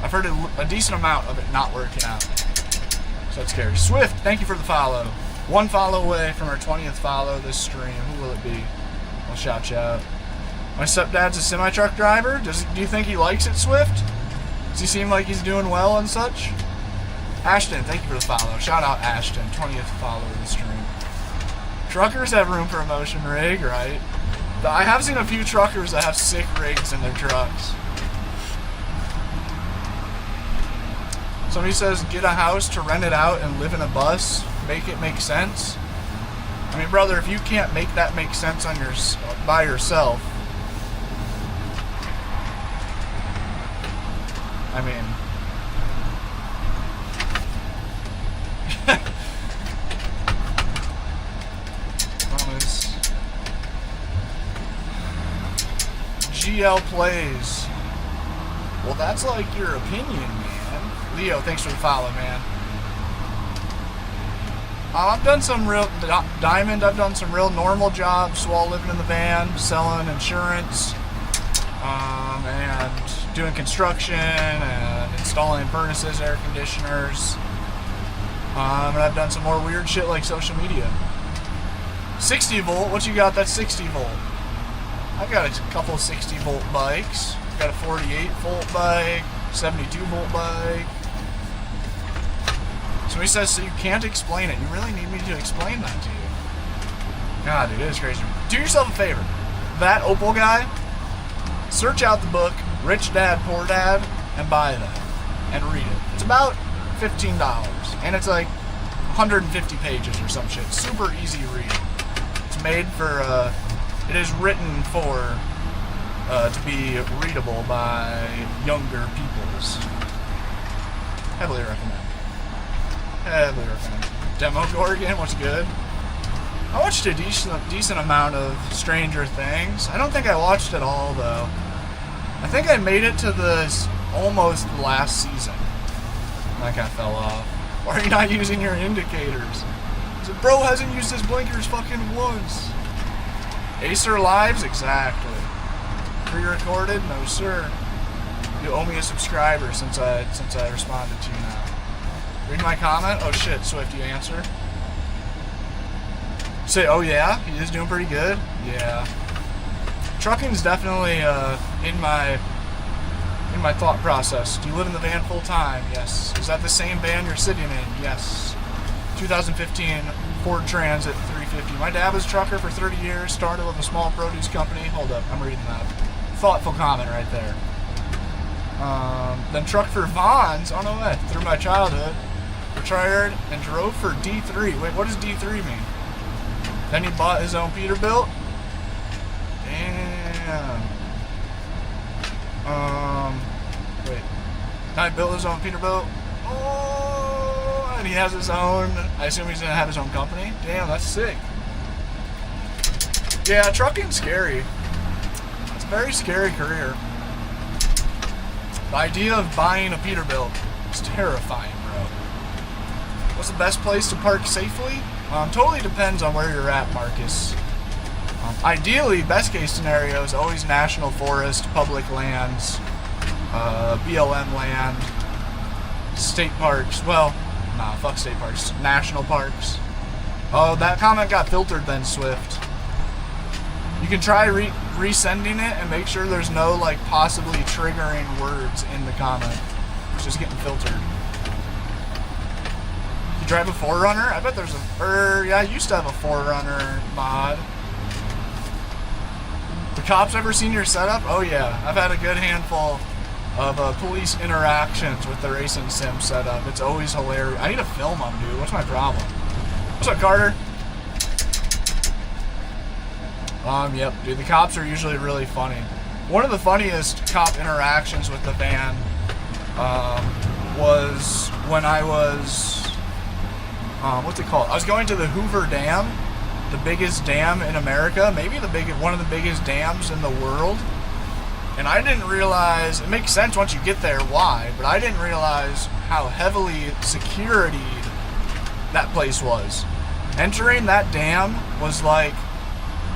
I've heard a decent amount of it not working out. So that's scary. Swift, thank you for the follow. 1 follow away from our 20th follow this stream. Who will it be? I'll shout you out. My stepdad's a semi-truck driver. Do you think he likes it, Swift? Does he seem like he's doing well and such? Ashton, thank you for the follow. Shout out Ashton, 20th follow of the stream. Truckers have room for a motion rig, right? I have seen a few truckers that have sick rigs in their trucks. Somebody says, get a house to rent it out and live in a bus. Make it make sense. I mean, brother, if you can't make that make sense on by yourself, I mean, GL plays. Well, that's like your opinion, man. Leo, thanks for the follow, man. I've done some real Diamond. I've done some real normal jobs while living in the van, selling insurance, and doing construction and installing furnaces, air conditioners. And I've done some more weird shit like social media. 60 volt. What you got? That's 60 volt. I've got a couple 60 volt bikes. Got a 48 volt bike, 72 volt bike. Somebody says, so you can't explain it. You really need me to explain that to you. God, dude, it is crazy. Do yourself a favor. That Opal guy, search out the book, Rich Dad, Poor Dad, and buy that. And read it. It's about $15. And it's like 150 pages or some shit. Super easy read. It's made for, it is written for, to be readable by younger peoples. Heavily recommend. Heavily recommend. Demogorgon, what's good? I watched a decent amount of Stranger Things. I don't think I watched it all, though. I think I made it to almost the last season. That guy fell off. Why are you not using your indicators? The bro hasn't used his blinkers fucking once. Acer Lives? Exactly. Pre-recorded? No, sir. You owe me a subscriber since I responded to you now. Read my comment? Oh shit, Swift, you answer? Say, oh yeah? He is doing pretty good? Yeah. Trucking's definitely in my thought process. Do you live in the van full time? Yes. Is that the same van you're sitting in? Yes. 2015 Ford Transit 350. My dad was a trucker for 30 years, started with a small produce company. Hold up, I'm reading that. Thoughtful comment right there. Then trucked for Vons, oh no way, through my childhood. Retired and drove for D3. Wait, what does D3 mean? Then he bought his own Peterbilt? Damn. Wait. Now he built his own Peterbilt? Oh, and he has his own, I assume he's gonna have his own company? Damn, that's sick. Yeah, trucking's scary. It's a very scary career. The idea of buying a Peterbilt is terrifying, bro. What's the best place to park safely? Totally depends on where you're at, Marcus. Ideally, best case scenario is always national forest, public lands, BLM land, state parks. Well, nah, fuck state parks. National parks. Oh, that comment got filtered then, Swift. You can try resending it and make sure there's no like possibly triggering words in the comment. It's just getting filtered. You drive a 4Runner? I bet there's yeah, I used to have a 4Runner mod. The cops ever seen your setup? Oh yeah, I've had a good handful of police interactions with the racing sim setup. It's always hilarious. I need to film them, dude. What's my problem? What's up, Carter? Yep, dude, the cops are usually really funny. One of the funniest cop interactions with the van was when I was, what's it called? I was going to the Hoover Dam, the biggest dam in America, maybe one of the biggest dams in the world. And I didn't realize, it makes sense once you get there why, but I didn't realize how heavily securityed that place was. Entering that dam was like,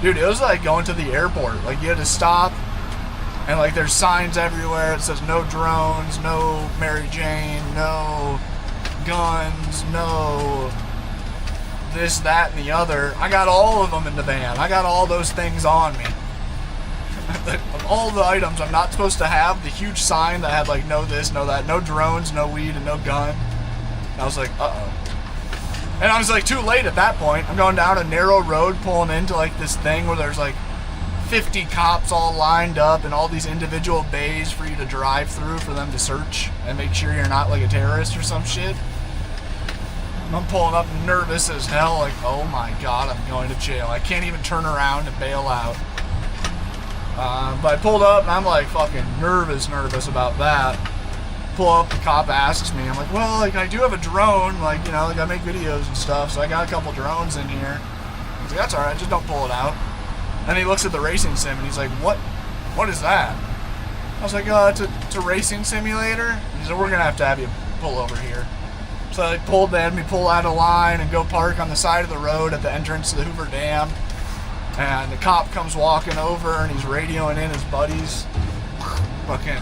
dude, it was like going to the airport. Like, you had to stop, and like there's signs everywhere. It says no drones, no Mary Jane, no guns, no this, that, and the other. I got all of them in the van. I got all those things on me. Of all the items I'm not supposed to have, the huge sign that had like no this, no that, no drones, no weed, and no gun. And I was like, uh-oh. And I was like too late at that point. I'm going down a narrow road pulling into like this thing where there's like 50 cops all lined up and all these individual bays for you to drive through for them to search and make sure you're not like a terrorist or some shit. And I'm pulling up nervous as hell, like, oh my god, I'm going to jail. I can't even turn around and bail out. But I pulled up and I'm like fucking nervous about that. Pull up, the cop asks me, I'm like, well, like I do have a drone, like, you know, like I make videos and stuff, so I got a couple drones in here. He's like, that's alright, just don't pull it out. And he looks at the racing sim and he's like, what is that? I was like, it's a racing simulator. He said, we're gonna have you pull over here. So they had me pull out of line and go park on the side of the road at the entrance to the Hoover Dam. And the cop comes walking over and he's radioing in his buddies. Fucking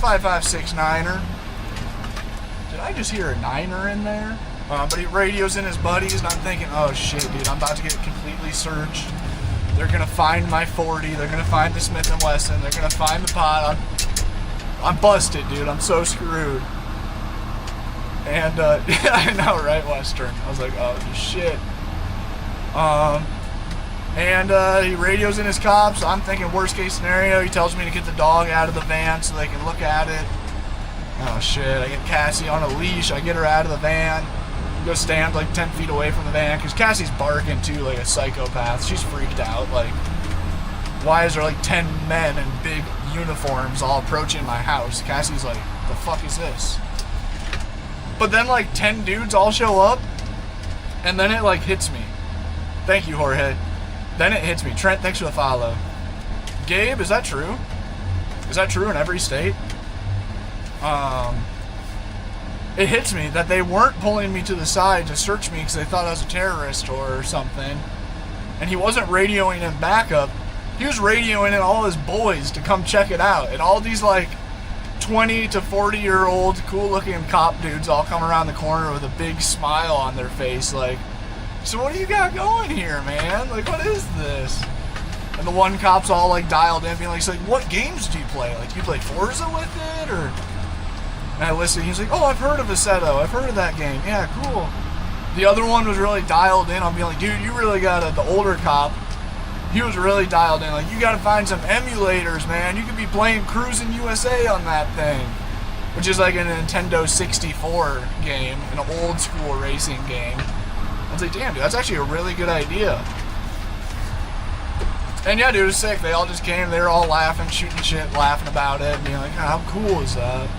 5569er. Did I just hear a 9er in there? But he radios in his buddies and I'm thinking, oh shit, dude, I'm about to get completely searched. They're gonna find my 40, they're gonna find the Smith & Wesson, they're gonna find the pot. I'm busted, dude, I'm so screwed. And, yeah, I know, right, Western. I was like, oh shit. And he radios in his cops. I'm thinking worst case scenario. He tells me to get the dog out of the van so they can look at it. Oh shit, I get Cassie on a leash. I get her out of the van. Go stand like 10 feet away from the van because Cassie's barking too like a psychopath. She's freaked out. Like, why is there like 10 men in big uniforms all approaching my house? Cassie's like, the fuck is this? But then like 10 dudes all show up and then it like hits me. Thank you, Jorge. Then it hits me. Trent, thanks for the follow. Gabe, is that true? Is that true in every state? It hits me that they weren't pulling me to the side to search me because they thought I was a terrorist or something. And he wasn't radioing in backup. He was radioing in all his boys to come check it out. And all these like 20 to 40-year-old cool-looking cop dudes all come around the corner with a big smile on their face like, so what do you got going here, man? Like, what is this? And the one cop's all, like, dialed in, being like, what games do you play? Like, do you play Forza with it, or? And I listen, he's like, oh, I've heard of Assetto. I've heard of that game. Yeah, cool. The other one was really dialed in on being like, dude, you really gotta, the older cop, he was really dialed in. Like, you gotta find some emulators, man. You could be playing Cruis'n USA on that thing. Which is like a Nintendo 64 game, an old school racing game. I was like, damn, dude, that's actually a really good idea. And yeah, dude, it was sick. They all just came, they were all laughing, shooting shit, laughing about it, and being like, how cool is that?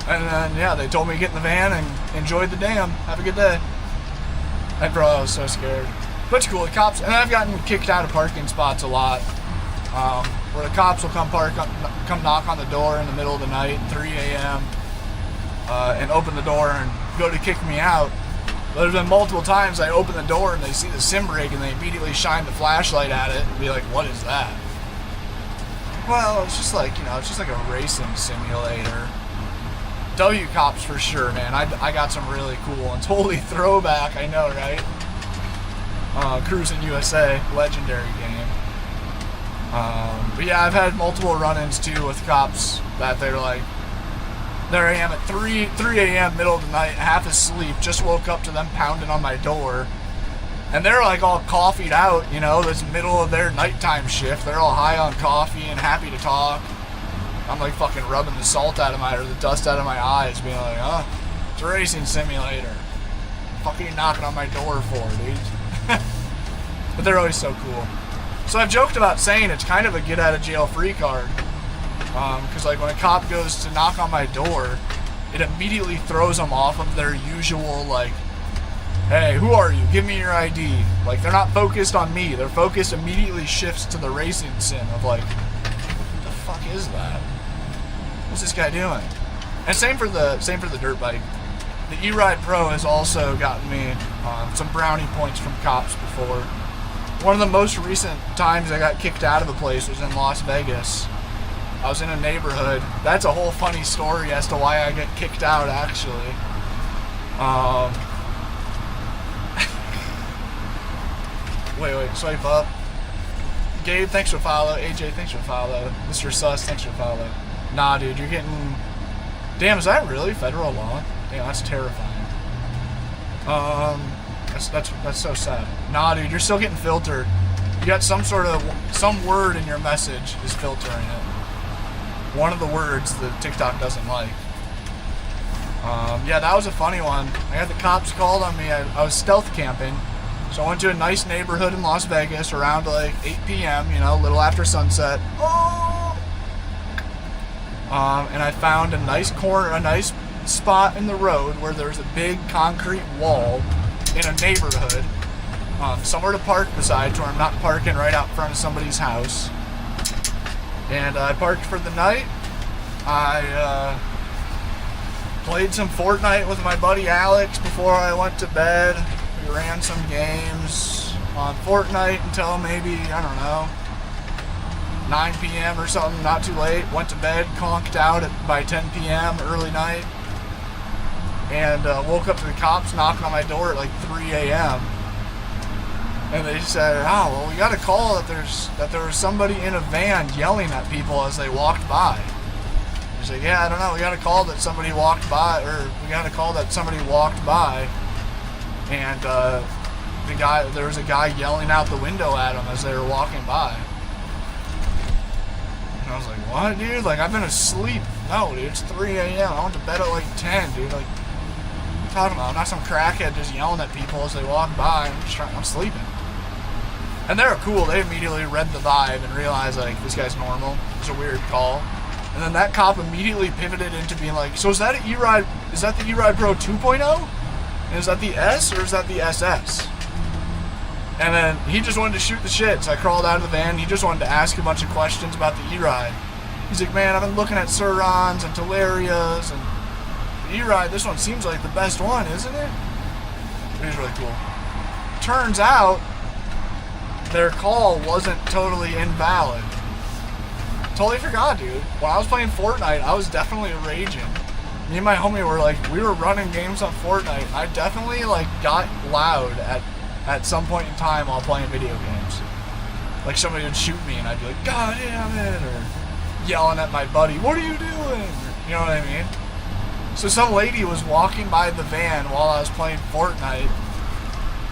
And then, yeah, they told me to get in the van and enjoyed the dam. Have a good day. And bro, I was so scared. But it's cool, the cops, and I've gotten kicked out of parking spots a lot. Where the cops will come knock on the door in the middle of the night, 3 a.m., and open the door and go to kick me out. But there's been multiple times I open the door and they see the sim rig and they immediately shine the flashlight at it and be like, what is that? Well, it's just like, you know, it's just like a racing simulator. W Cops for sure, man. I got some really cool ones. Holy throwback, I know, right? Cruis'n USA, legendary game. But yeah, I've had multiple run-ins too with cops that they're like, there I am at 3 a.m. middle of the night, half asleep, just woke up to them pounding on my door. And they're like all coffeeed out, you know, this middle of their nighttime shift. They're all high on coffee and happy to talk. I'm like fucking rubbing the salt out of the dust out of my eyes, being like, oh, it's a racing simulator. Fucking knocking on my door for, dude. But they're always so cool. So I've joked about saying it's kind of a get out of jail free card. Because like when a cop goes to knock on my door, it immediately throws them off of their usual like, hey, who are you? Give me your ID. Like, they're not focused on me. Their focus immediately shifts to the racing sim of like, what the fuck is that? What's this guy doing? And same for the dirt bike. The E-Ride Pro has also gotten me some brownie points from cops before. One of the most recent times I got kicked out of a place was in Las Vegas. I was in a neighborhood. That's a whole funny story as to why I get kicked out, actually. Wait, swipe up. Gabe, thanks for follow. AJ, thanks for follow. Mr. Sus, thanks for follow. Nah, dude, you're getting... Damn, is that really federal law? Damn, that's terrifying. That's so sad. Nah, dude, you're still getting filtered. You got some word in your message is filtering it. One of the words that TikTok doesn't like. Yeah, that was a funny one. I got the cops called on me. I was stealth camping. So I went to a nice neighborhood in Las Vegas around like 8 p.m., you know, a little after sunset. Oh! And I found a nice spot in the road where there's a big concrete wall in a neighborhood. Somewhere to park beside, where I'm not parking right out front of somebody's house. And I parked for the night. I played some Fortnite with my buddy Alex before I went to bed. We ran some games on Fortnite until maybe, I don't know, 9 p.m. or something, not too late. Went to bed, conked out by 10 p.m., early night. And woke up to the cops knocking on my door at like 3 a.m. And they said, oh, well, we got a call that there was somebody in a van yelling at people as they walked by. He's like, yeah, I don't know, we got a call that somebody walked by, and there was a guy yelling out the window at him as they were walking by. And I was like, what, dude? Like, I've been asleep. No, dude, it's 3 a.m. I went to bed at like 10, dude. Like, what are you talking about? I'm not some crackhead just yelling at people as they walk by. I'm sleeping. And they were cool. They immediately read the vibe and realized, like, this guy's normal. It's a weird call. And then that cop immediately pivoted into being like, so is that the E-Ride Pro 2.0? And is that the S or is that the SS? And then he just wanted to shoot the shit. So I crawled out of the van. He just wanted to ask a bunch of questions about the E-Ride. He's like, man, I've been looking at Surons and Talarias and the E-Ride. This one seems like the best one, isn't it? It was really cool. Turns out their call wasn't totally invalid. Totally forgot, dude. When I was playing Fortnite, I was definitely raging. Me and my homie we were running games on Fortnite. I definitely got loud at some point in time while playing video games. Like somebody would shoot me and I'd be like, God damn it, or yelling at my buddy, what are you doing? You know what I mean? So some lady was walking by the van while I was playing Fortnite,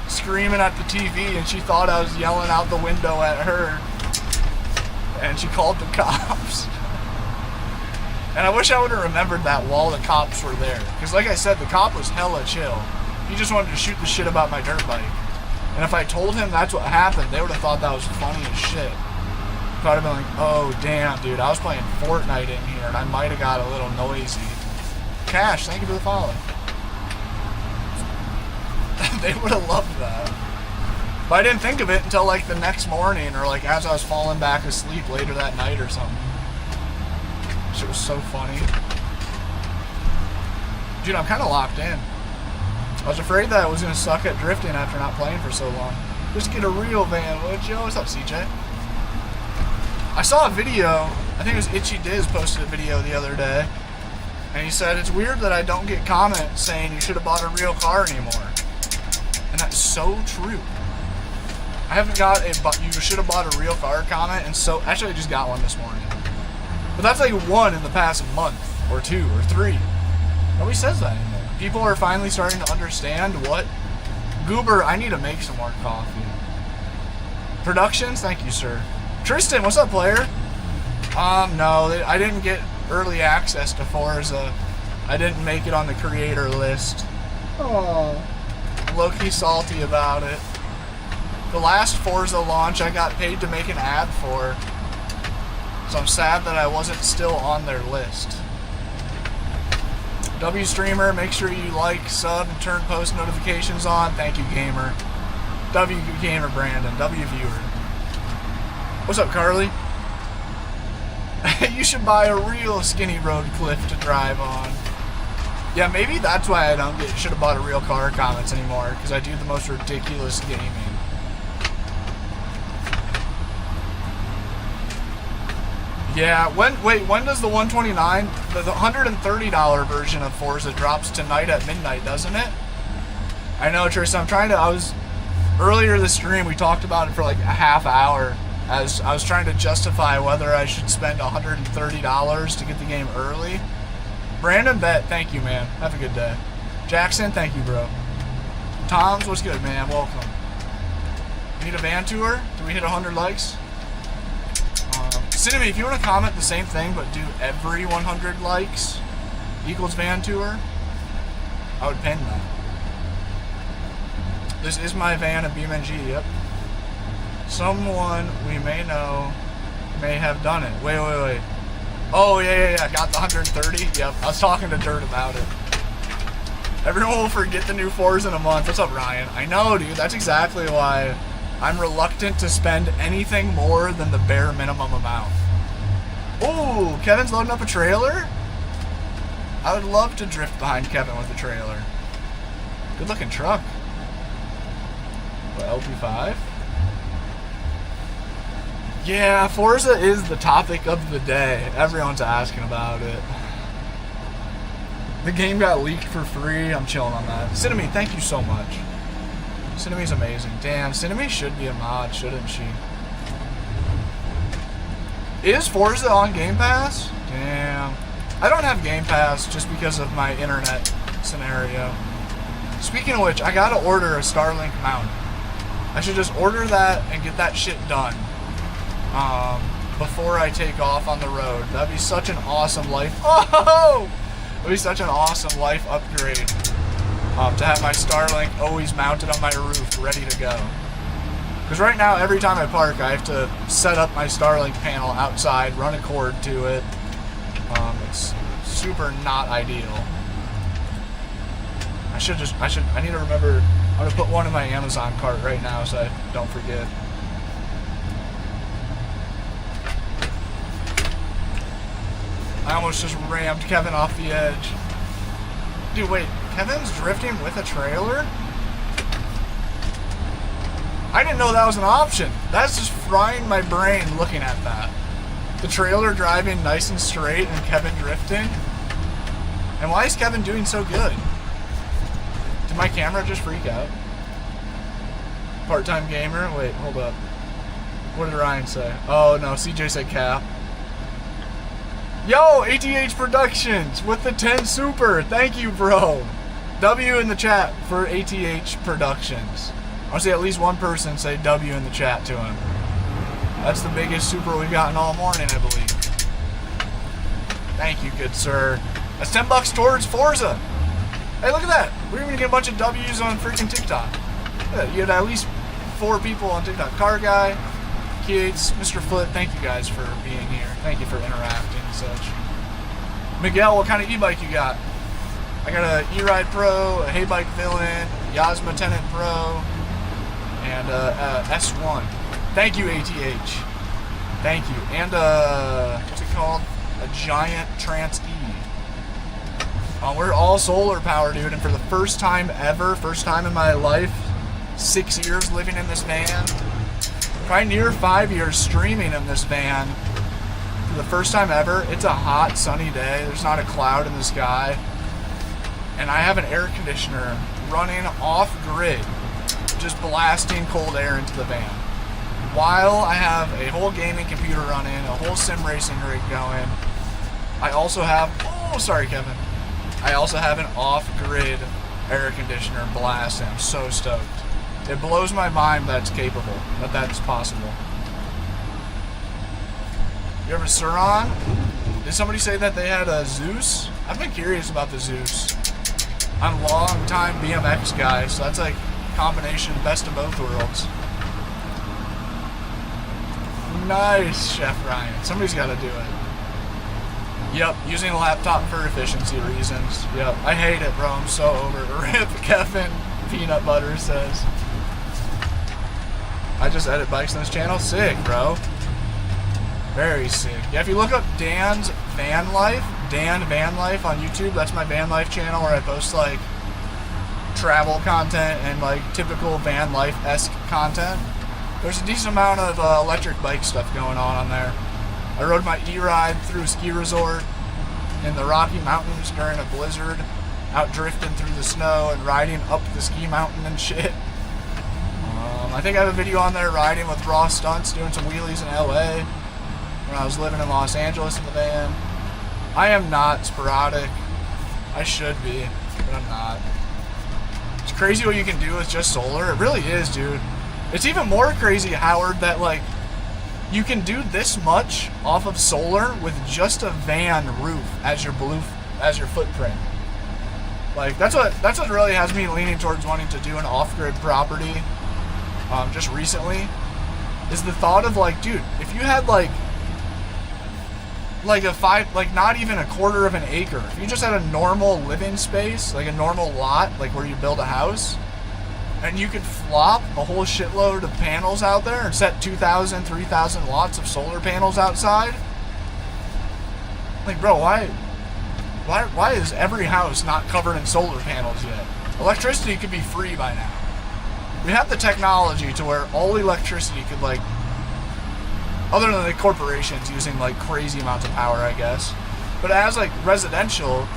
screaming at the TV, and she thought I was yelling out the window at her. And she called the cops. And I wish I would have remembered that while the cops were there. Because like I said, the cop was hella chill. He just wanted to shoot the shit about my dirt bike. And if I told him that's what happened, they would have thought that was funny as shit. If I'd have been like, oh damn, dude, I was playing Fortnite in here and I might have got a little noisy. Cash, thank you for the follow. They would have loved that. But I didn't think of it until the next morning or as I was falling back asleep later that night or something. Shit was so funny. Dude, I'm kind of locked in. I was afraid that I was going to suck at drifting after not playing for so long. Just get a real van, would you? What's up, CJ? I saw a video, I think it was Itchy Diz posted a video the other day, and he said, it's weird that I don't get comments saying you should have bought a real car anymore. And that's so true. I haven't got a you should have bought a real car comment, and so actually I just got one this morning. But that's like one in the past month or 2 or 3. Nobody says that anymore. People are finally starting to understand what Goober. I need to make some more coffee. Productions, thank you, sir. Tristan, what's up, player? No, I didn't get early access to Forza. I didn't make it on the creator list. Oh, low-key salty about it. The last Forza launch I got paid to make an ad for, so I'm sad that I wasn't still on their list. W streamer, make sure you like, sub, and turn post notifications on. Thank you, gamer. W gamer Brandon. W viewer. What's up, Carly? You should buy a real skinny road cliff to drive on. Yeah, maybe that's why I don't should have bought a real car comments anymore, because I do the most ridiculous gaming. Yeah, when does the $129, the $130 version of Forza drops tonight at midnight, doesn't it? I know, Tristan, earlier this stream we talked about it for like a half hour, as I was trying to justify whether I should spend $130 to get the game early. Brandon Bet, thank you, man. Have a good day. Jackson, thank you, bro. Tom's, what's good, man? Welcome. Need a van tour? Do we hit 100 likes? Cinema, if you want to comment the same thing, but do every 100 likes equals van tour, I would pin that. This is my van at BeamNG, yep. Someone we may know may have done it. Wait. Oh, yeah. Got the 130? Yep, I was talking to Dirt about it. Everyone will forget the new Forza in a month. What's up, Ryan? I know, dude. That's exactly why I'm reluctant to spend anything more than the bare minimum amount. Oh, Kevin's loading up a trailer? I would love to drift behind Kevin with a trailer. Good looking truck. What, LP5? Yeah, Forza is the topic of the day. Everyone's asking about it. The game got leaked for free. I'm chilling on that. Cinemy, thank you so much. Cinemy's amazing. Damn, Cinemy should be a mod, shouldn't she? Is Forza on Game Pass? Damn. I don't have Game Pass just because of my internet scenario. Speaking of which, I gotta order a Starlink mount. I should just order that and get that shit done before I take off on the road. That'd be such an awesome life. Oh! That'd be such an awesome life upgrade. To have my Starlink always mounted on my roof, ready to go. Because right now, every time I park, I have to set up my Starlink panel outside, run a cord to it. It's super not ideal. I need to remember, I'm going to put one in my Amazon cart right now so I don't forget. I almost just rammed Kevin off the edge. Dude, wait. Kevin's drifting with a trailer? I didn't know that was an option. That's just frying my brain looking at that. The trailer driving nice and straight and Kevin drifting. And why is Kevin doing so good? Did my camera just freak out? Part-time gamer? Wait, hold up. What did Ryan say? Oh no, CJ said cap. Yo, ATH Productions with the 10 super. Thank you, bro. W in the chat for ATH Productions. I want to see at least one person say W in the chat to him. That's the biggest super we've gotten all morning, I believe. Thank you, good sir. That's $10 towards Forza. Hey, look at that. We're going to get a bunch of W's on freaking TikTok. Yeah, you had at least 4 people on TikTok. Car Guy, Kids, Mr. Foot, thank you guys for being here. Thank you for interacting and such. Miguel, what kind of e-bike you got? I got a E-Ride Pro, a Haybike Villain, Yasma Tenant Pro, and S1. Thank you, ATH. Thank you. And, what's it called? A Giant Trans E. We're all solar power, dude, and for the first time ever, first time in my life, 6 years living in this van, probably near 5 years streaming in this van, for the first time ever, it's a hot, sunny day, there's not a cloud in the sky, and I have an air conditioner running off-grid just blasting cold air into the van. While I have a whole gaming computer running, a whole sim racing rig going, I also have, oh, sorry, Kevin. I also have an off-grid air conditioner blasting. I'm so stoked. It blows my mind that it's capable, that that's possible. You ever Suron? Did somebody say that they had a Zeus? I've been curious about the Zeus. I'm a long-time BMX guy, so that's like a combination best of both worlds. Nice, Chef Ryan. Somebody's got to do it. Yep, using a laptop for efficiency reasons. Yep, I hate it, bro. I'm so over it. Rip, Kevin, Peanut Butter says. I just edit bikes on this channel. Sick, bro. Very sick. Yeah, if you look up Dan's Van Life, Dan Van Life on YouTube, that's my van life channel where I post like travel content and like typical van life-esque content. There's a decent amount of electric bike stuff going on there. I rode my e-ride through a ski resort in the Rocky Mountains during a blizzard, out drifting through the snow and riding up the ski mountain and shit. I think I have a video on there riding with raw stunts, doing some wheelies in LA when I was living in Los Angeles in the van. I am not sporadic. I should be, but I'm not. It's crazy what you can do with just solar. It really is, dude. It's even more crazy, Howard, that like you can do this much off of solar with just a van roof as your footprint. Like that's what really has me leaning towards wanting to do an off-grid property. Just recently, is the thought of like, dude, if you had like not even a quarter of an acre, if you just had a normal living space, like a normal lot, like where you build a house, and you could flop a whole shitload of panels out there and set 2,000, 3,000 watts of solar panels outside, like, bro, why is every house not covered in solar panels yet? Electricity could be free by now. We have the technology to where all electricity could, like, other than the corporations using like crazy amounts of power, I guess, but as like residential,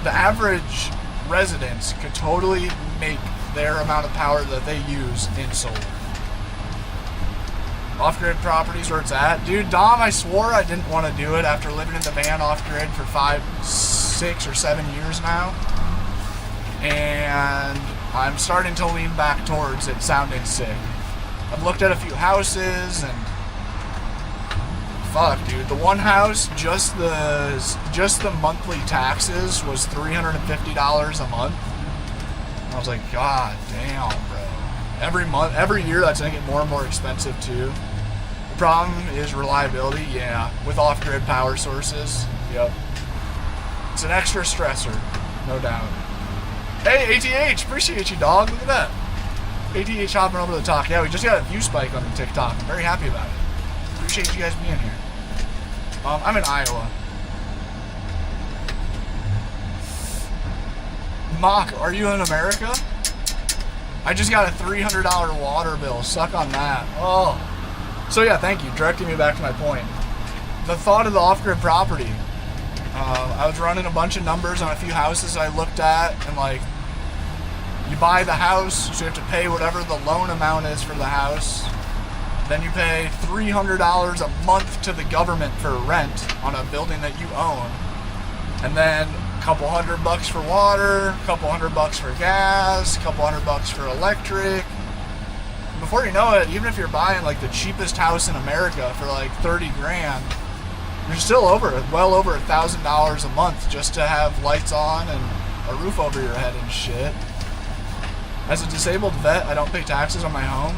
the average residents could totally make their amount of power that they use in solar. Off-grid properties where it's at. Dude, Dom, I swore I didn't want to do it after living in the van off-grid for 5, 6, or 7 years now, and I'm starting to lean back towards it sounding sick. I've looked at a few houses and fuck, dude. The one house, just the monthly taxes was $350 a month. And I was like, God damn, bro. Every year that's gonna get more and more expensive too. The problem is reliability, yeah, with off-grid power sources. Yep. It's an extra stressor, no doubt. Hey, ATH, appreciate you, dog. Look at that. ATH hopping over the top. Yeah, we just got a view spike on the TikTok. I'm very happy about it. Appreciate you guys being here. I'm in Iowa. Mock, are you in America? I just got a $300 water bill. Suck on that. Oh. So yeah, thank you. Directing me back to my point. The thought of the off-grid property. I was running a bunch of numbers on a few houses I looked at, and like, you buy the house, so you have to pay whatever the loan amount is for the house. Then you pay $300 a month to the government for rent on a building that you own. And then a couple $100 for water, a couple $100 for gas, a couple $100 for electric. And before you know it, even if you're buying like the cheapest house in America for like 30 grand, you're still well over $1,000 a month just to have lights on and a roof over your head and shit. As a disabled vet, I don't pay taxes on my home.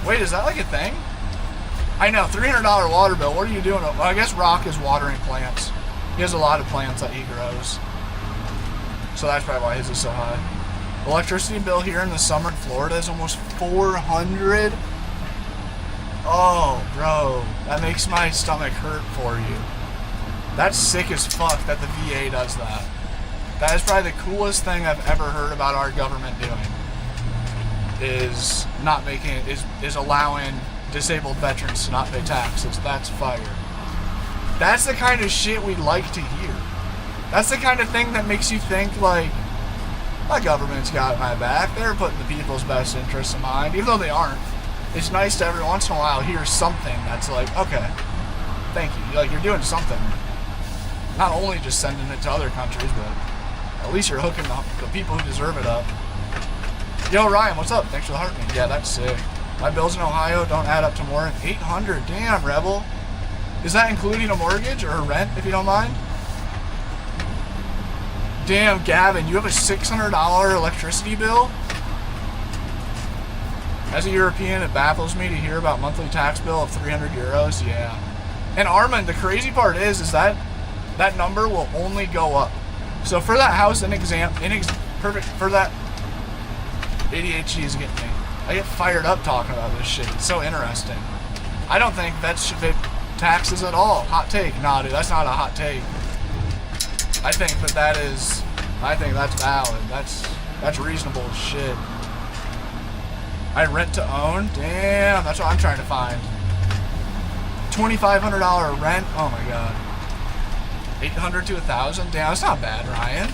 Wait, is that like a thing? I know, $300 water bill. What are you doing? Well, I guess Rock is watering plants. He has a lot of plants that he grows. So that's probably why his is so high. Electricity bill here in the summer in Florida is almost $400. Oh, bro. That makes my stomach hurt for you. That's sick as fuck that the VA does that. That is probably the coolest thing I've ever heard about our government doing. Is allowing disabled veterans to not pay taxes. That's fire. That's the kind of shit we like to hear. That's the kind of thing that makes you think like, my government's got my back. They're putting the people's best interests in mind, even though they aren't. It's nice to every once in a while hear something that's like, okay, thank you. Like, you're doing something. Not only just sending it to other countries, but at least you're hooking the people who deserve it up. Yo, Ryan, what's up? Thanks for the heartbeat. Yeah, that's sick. My bills in Ohio don't add up to more than $800. Damn, Rebel. Is that including a mortgage or a rent, if you don't mind? Damn, Gavin, you have a $600 electricity bill? As a European, it baffles me to hear about monthly tax bill of 300 euros. Yeah. And Armin, the crazy part is that that number will only go up. So for that house, perfect, for that, ADHD is getting me. I get fired up talking about this shit. It's so interesting. I don't think vets should pay taxes at all. Hot take. Nah, dude, that's not a hot take. I think that's valid. That's reasonable as shit. I rent to own? Damn, that's what I'm trying to find. $2,500 rent? Oh my god. 800 to 1,000? Damn, that's not bad, Ryan.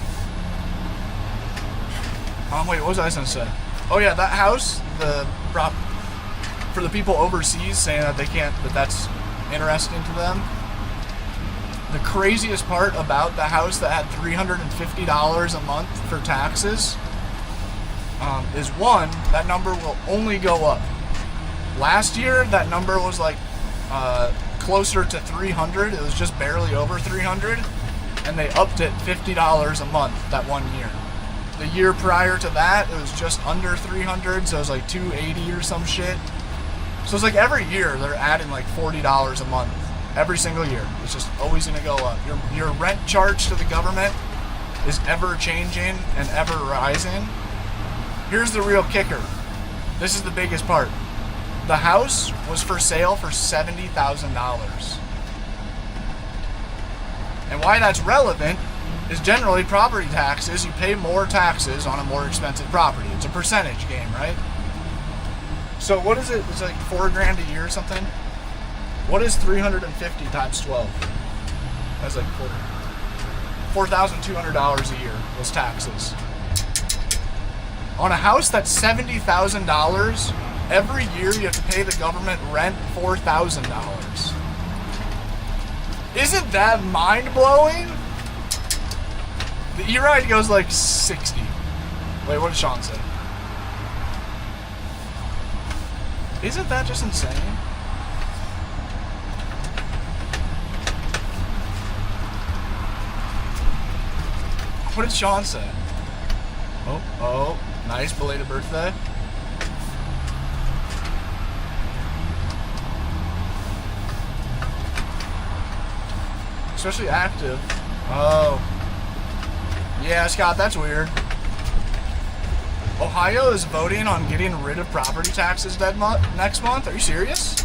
Wait, what was I gonna say? Oh yeah, that house, for the people overseas saying that they can't, that's interesting to them. The craziest part about the house that had $350 a month for taxes is one, that number will only go up. Last year, that number was like closer to 300. It was just barely over 300, and they upped it $50 a month that one year. The year prior to that, it was just under 300, so it was like 280 or some shit. So it's like every year they're adding like $40 a month. Every single year. It's just always going to go up. Your rent charge to the government is ever changing and ever rising. Here's the real kicker. This is the biggest part. The house was for sale for $70,000. And why that's relevant is generally property taxes. You pay more taxes on a more expensive property. It's a percentage game, right? So what is it? It's like $4,000 a year or something? What is 350 times 12? That's like $4,200 a year was taxes. On a house that's $70,000, every year you have to pay the government rent $4,000. Isn't that mind-blowing? The E-Ride goes like 60. Wait, what did Sean say? Isn't that just insane? What did Sean say? Oh, nice belated birthday. Especially active. Oh. Yeah, Scott, that's weird. Ohio is voting on getting rid of property taxes next month. Are you serious?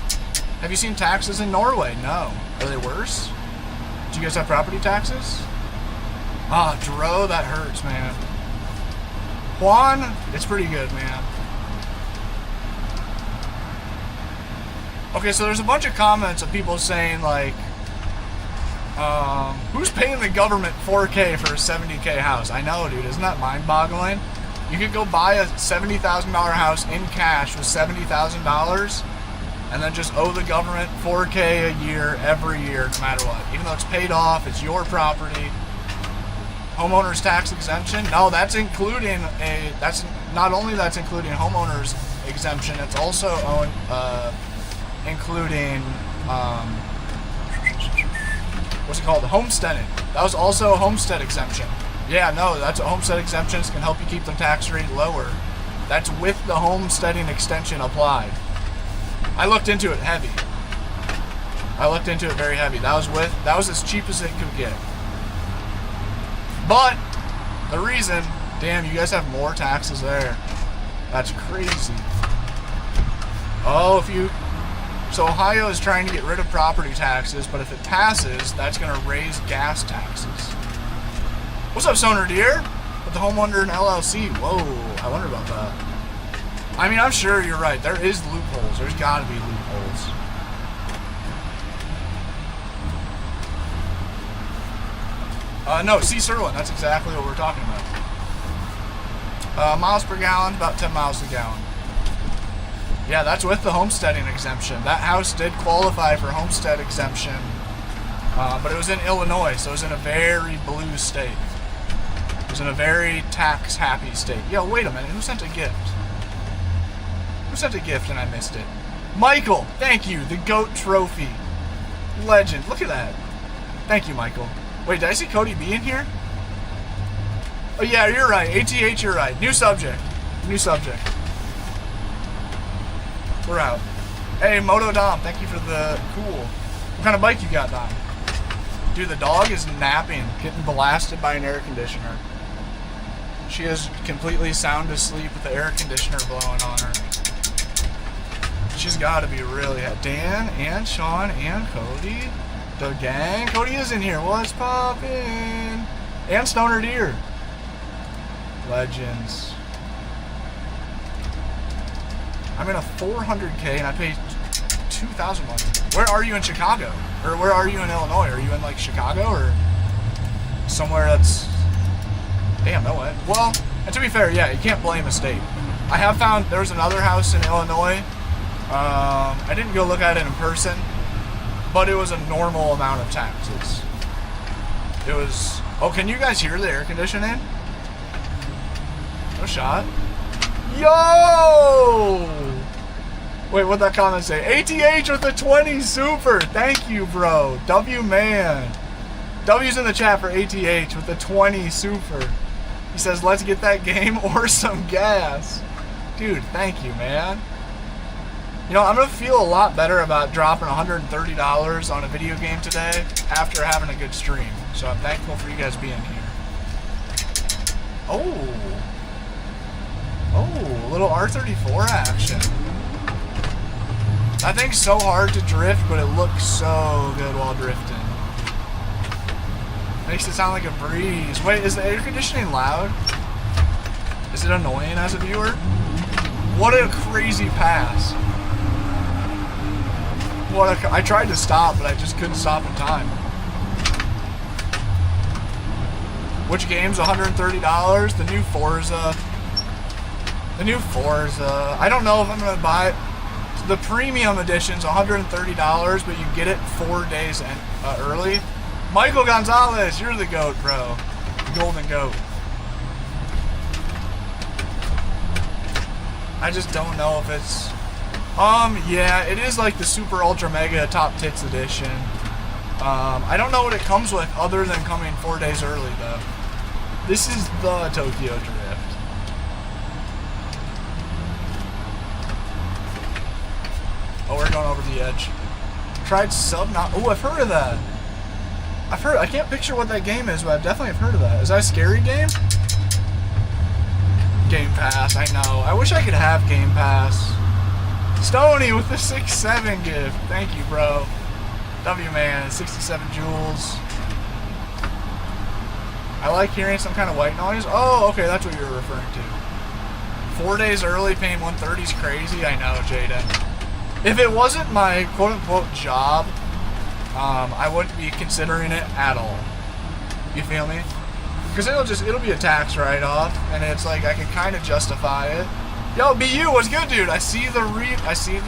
Have you seen taxes in Norway? No. Are they worse? Do you guys have property taxes? Ah, Dro, that hurts, man. Juan, it's pretty good, man. Okay, so there's a bunch of comments of people saying, like, who's paying the government $4K for a $70K house? I know, dude. Isn't that mind-boggling? You could go buy a $70,000 house in cash with $70,000 and then just owe the government $4K a year every year, no matter what. Even though it's paid off, it's your property. Homeowners tax exemption? No, that's including not only that's including homeowners exemption, it's also including what's it called? Homesteading. That was also a homestead exemption. Yeah, no, that's homestead exemptions can help you keep the tax rate lower. That's with the homesteading extension applied. I looked into it heavy. I looked into it very heavy. That was as cheap as it could get. But the reason, damn, you guys have more taxes there. That's crazy. Oh, so Ohio is trying to get rid of property taxes, but if it passes, that's going to raise gas taxes. What's up, Sonar Deer? With the homeowner and LLC. Whoa, I wonder about that. I mean, I'm sure you're right. There is loopholes. There's got to be loopholes. No, C. Sirlin. That's exactly what we're talking about. Miles per gallon, about 10 miles a gallon. Yeah, that's with the homesteading exemption. That house did qualify for homestead exemption, but it was in Illinois, so it was in a very blue state. It was in a very tax-happy state. Yo, wait a minute, who sent a gift? Who sent a gift and I missed it? Michael, thank you, the GOAT trophy. Legend, look at that. Thank you, Michael. Wait, did I see Cody B in here? Oh yeah, you're right, ATH, you're right. New subject, new subject. We're out. Hey, Moto Dom, thank you for the cool. What kind of bike you got, Dom? Dude, the dog is napping, getting blasted by an air conditioner. She is completely sound asleep with the air conditioner blowing on her. She's got to be really... Dan and Sean and Cody. The gang. Cody is in here. What's poppin'? And Stoner Deer. Legends. I'm in a 400K and I paid $2,000. Where are you in Chicago? Or where are you in Illinois? Are you in like Chicago or somewhere that's... Damn, no way. Well, and to be fair, yeah, you can't blame a state. I have found there's another house in Illinois. I didn't go look at it in person, but it was a normal amount of taxes. It was... Oh, can you guys hear the air conditioning? No shot. Yo! Wait, what'd that comment say? ATH with the 20 super. Thank you, bro. W man. W's in the chat for ATH with the 20 super. He says, let's get that game or some gas. Dude, thank you, man. You know, I'm going to feel a lot better about dropping $130 on a video game today after having a good stream. So I'm thankful for you guys being here. Oh. Oh, a little R34 action. That thing's so hard to drift, but it looks so good while drifting. Makes it sound like a breeze. Wait, is the air conditioning loud? Is it annoying as a viewer? What a crazy pass. I tried to stop, but I just couldn't stop in time. Which game's $130? The new Forza. The new Forza. I don't know if I'm going to buy it. The premium edition's $130, but you get it 4 days early. Michael Gonzalez, you're the GOAT, bro. The golden GOAT. I just don't know if it's... yeah, it is like the Super Ultra Mega Top Tits edition. I don't know what it comes with other than coming 4 days early, though. This is the Tokyo Drift. Oh, we're going over the edge. Tried Subnautica. Oh, I've heard of that. I can't picture what that game is, but I definitely have heard of that. Is that a scary game? Game Pass, I know. I wish I could have Game Pass. Stony with the 6-7 gift. Thank you, bro. W-Man, 67 joules. I like hearing some kind of white noise. Oh, okay, that's what you were referring to. 4 days early, paying 130 is crazy. I know, Jaden. If it wasn't my quote-unquote job, I wouldn't be considering it at all. You feel me? Because it'll be a tax write-off, and it's like I can kind of justify it. Yo, BU, what's good, dude? I see the rebrand. I see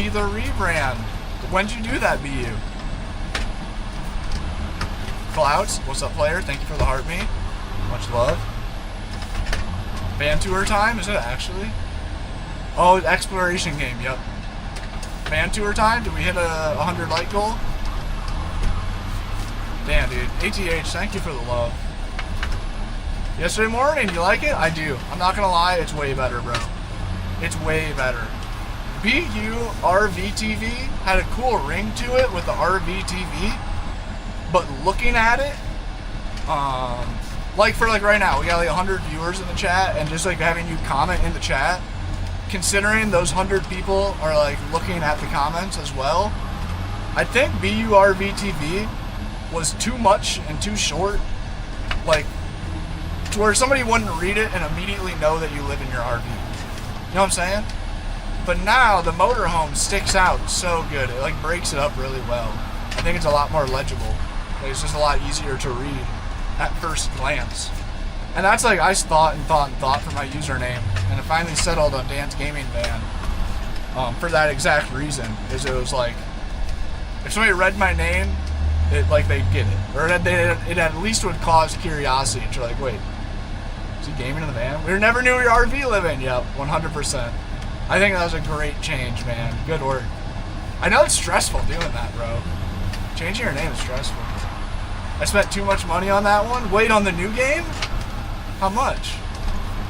the rebrand. When'd you do that, BU? Clouds, what's up, player? Thank you for the heart me. Much love. Van tour time? Is it actually? Oh, exploration game. Yep. Van tour time? Did we hit a 100 like goal? Damn, dude. ATH, thank you for the love. Yesterday morning, you like it? I do. I'm not gonna lie, it's way better, bro. It's way better. BU RVTV had a cool ring to it with the RVTV, but looking at it, like for like right now, we got like 100 viewers in the chat, and just like having you comment in the chat, considering those 100 people are like looking at the comments as well, I think BU RVTV was too much and too short, like to where somebody wouldn't read it and immediately know that you live in your RV. You know what I'm saying? But now the motorhome sticks out so good. It like breaks it up really well. I think it's a lot more legible. Like, it's just a lot easier to read at first glance. And that's like, I thought for my username, and it finally settled on Dan's Gaming Van. For that exact reason, is it was like, if somebody read my name, it like they'd get it, or it at least would cause curiosity. And you're like, wait, is he gaming in the van? We never knew your RV living. Yep, 100%. I think that was a great change, man. Good work. I know it's stressful doing that, bro. Changing your name is stressful. I spent too much money on that one. Wait, on the new game? How much?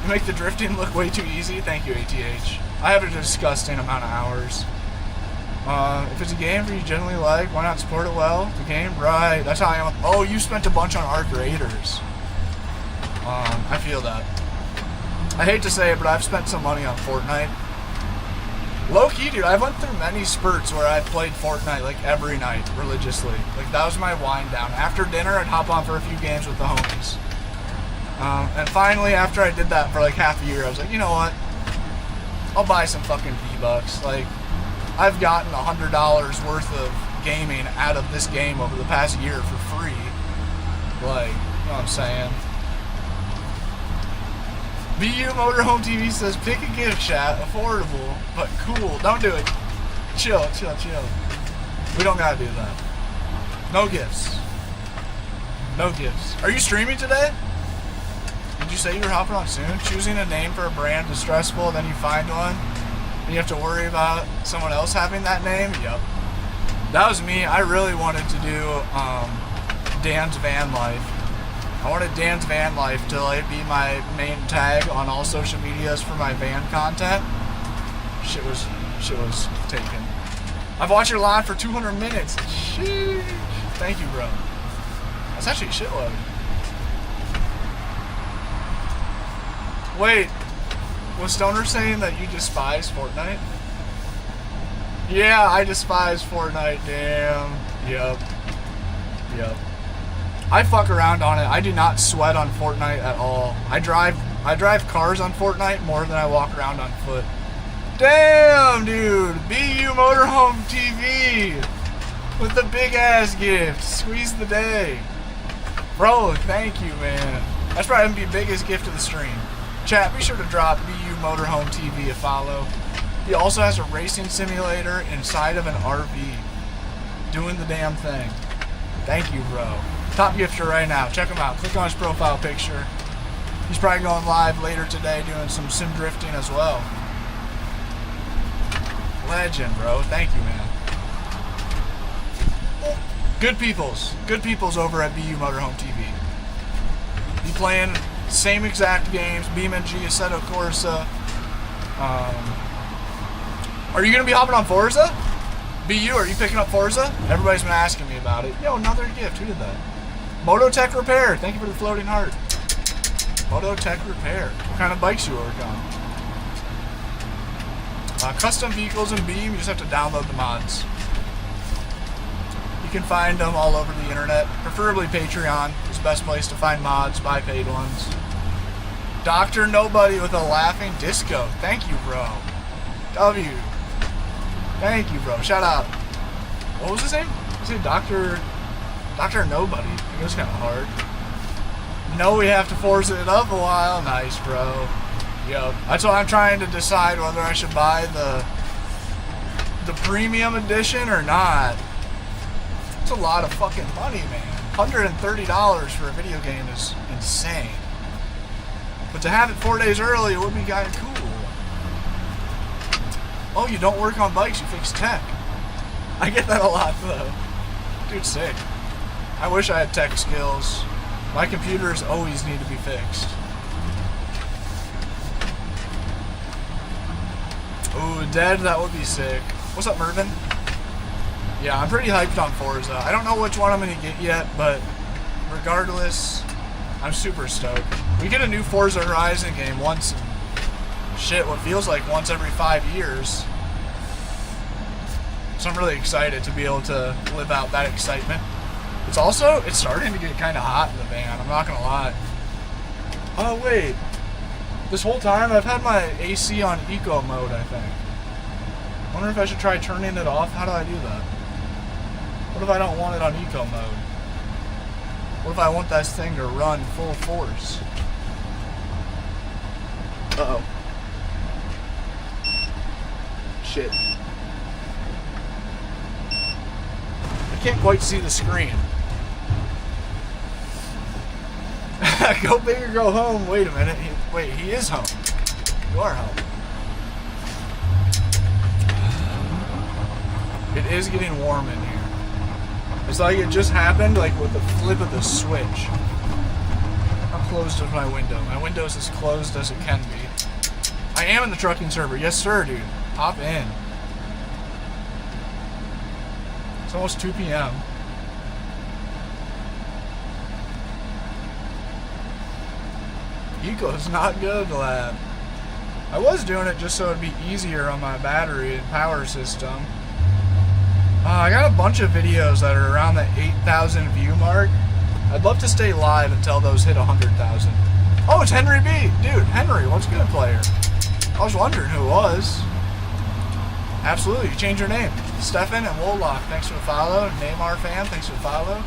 You make the drifting look way too easy. Thank you, ATH. I have a disgusting amount of hours. If it's a game that you generally like, why not support it well? The game? Right. That's how I am. Oh, you spent a bunch on Arc Raiders. I feel that. I hate to say it, but I've spent some money on Fortnite. Low-key, dude, I went through many spurts where I played Fortnite, like, every night, religiously. Like, that was my wind down. After dinner, I'd hop on for a few games with the homies. And finally, after I did that for, like, half a year, I was like, you know what? I'll buy some fucking V-Bucks. Like, I've gotten $100 worth of gaming out of this game over the past year for free. Like, you know what I'm saying? BU Motorhome TV says, pick a gift, chat. Affordable, but cool. Don't do it. Chill. We don't gotta do that. No gifts. No gifts. Are you streaming today? Did you say you were hopping on soon? Choosing a name for a brand is stressful, then you find one, and you have to worry about someone else having that name? Yep. That was me. I really wanted to do Dan's Van Life. I wanted Dan's Van Life to like be my main tag on all social medias for my van content. Shit was taken. I've watched your live for 200 minutes. Sheesh. Thank you, bro. That's actually a shitload. Wait, was Stoner saying that you despise Fortnite? Yeah, I despise Fortnite. Damn. Yep. I fuck around on it. I do not sweat on Fortnite at all. I drive cars on Fortnite more than I walk around on foot. Damn, dude. BU Motorhome TV with the big ass gift. Squeeze the day. Bro, thank you, man. That's probably gonna be the biggest gift of the stream. Chat, be sure to drop BU Motorhome TV a follow. He also has a racing simulator inside of an RV. Doing the damn thing. Thank you, bro. Top gifter right now. Check him out. Click on his profile picture. He's probably going live later today doing some sim drifting as well. Legend, bro. Thank you, man. Good peoples over at BU Motorhome TV. Be playing same exact games. BeamNG, Assetto Corsa. Are you going to be hopping on Forza? BU, are you picking up Forza? Everybody's been asking me about it. Yo, another gift. Who did that? Mototech Repair. Thank you for the floating heart. Mototech Repair. What kind of bikes you work on? Custom vehicles in Beam, you just have to download the mods. You can find them all over the internet. Preferably Patreon is the best place to find mods, buy paid ones. Dr. Nobody with a laughing disco. Thank you, bro. W. Thank you, bro. Shout out. What was his name? Was it Dr. Nobody? It was kind of hard. No, we have to force it up a while. Nice, bro. Yep. That's why I'm trying to decide whether I should buy the premium edition or not. It's a lot of fucking money, man. $130 for a video game is insane. But to have it 4 days early, it would be kind of cool. Oh, you don't work on bikes, you fix tech. I get that a lot, though. Dude, sick. I wish I had tech skills. My computers always need to be fixed. Ooh, dead, that would be sick. What's up, Mervin? Yeah, I'm pretty hyped on Forza. I don't know which one I'm going to get yet, but regardless, I'm super stoked. We get a new Forza Horizon game once, shit, what feels like once every 5 years. So I'm really excited to be able to live out that excitement. It's starting to get kind of hot in the van, I'm not going to lie. Oh, wait. This whole time I've had my AC on eco mode, I think. I wonder if I should try turning it off. How do I do that? What if I don't want it on eco mode? What if I want that thing to run full force? Uh-oh. Shit. I can't quite see the screen. Go big or go home. Wait a minute. Wait, he is home. You are home. It is getting warm in here. It's like it just happened, like with the flip of the switch. How closed is my window? My window's as closed as it can be. I am in the trucking server. Yes, sir, dude. Hop in. It's almost 2 p.m. Eco's not good, lad. I was doing it just so it'd be easier on my battery and power system. I got a bunch of videos that are around the 8,000 view mark. I'd love to stay live until those hit 100,000. Oh, it's Henry B. Dude, Henry, what's good, player? I was wondering who it was. Absolutely, you changed your name. Stefan and Wolock, thanks for the follow. Neymar fan, thanks for the follow.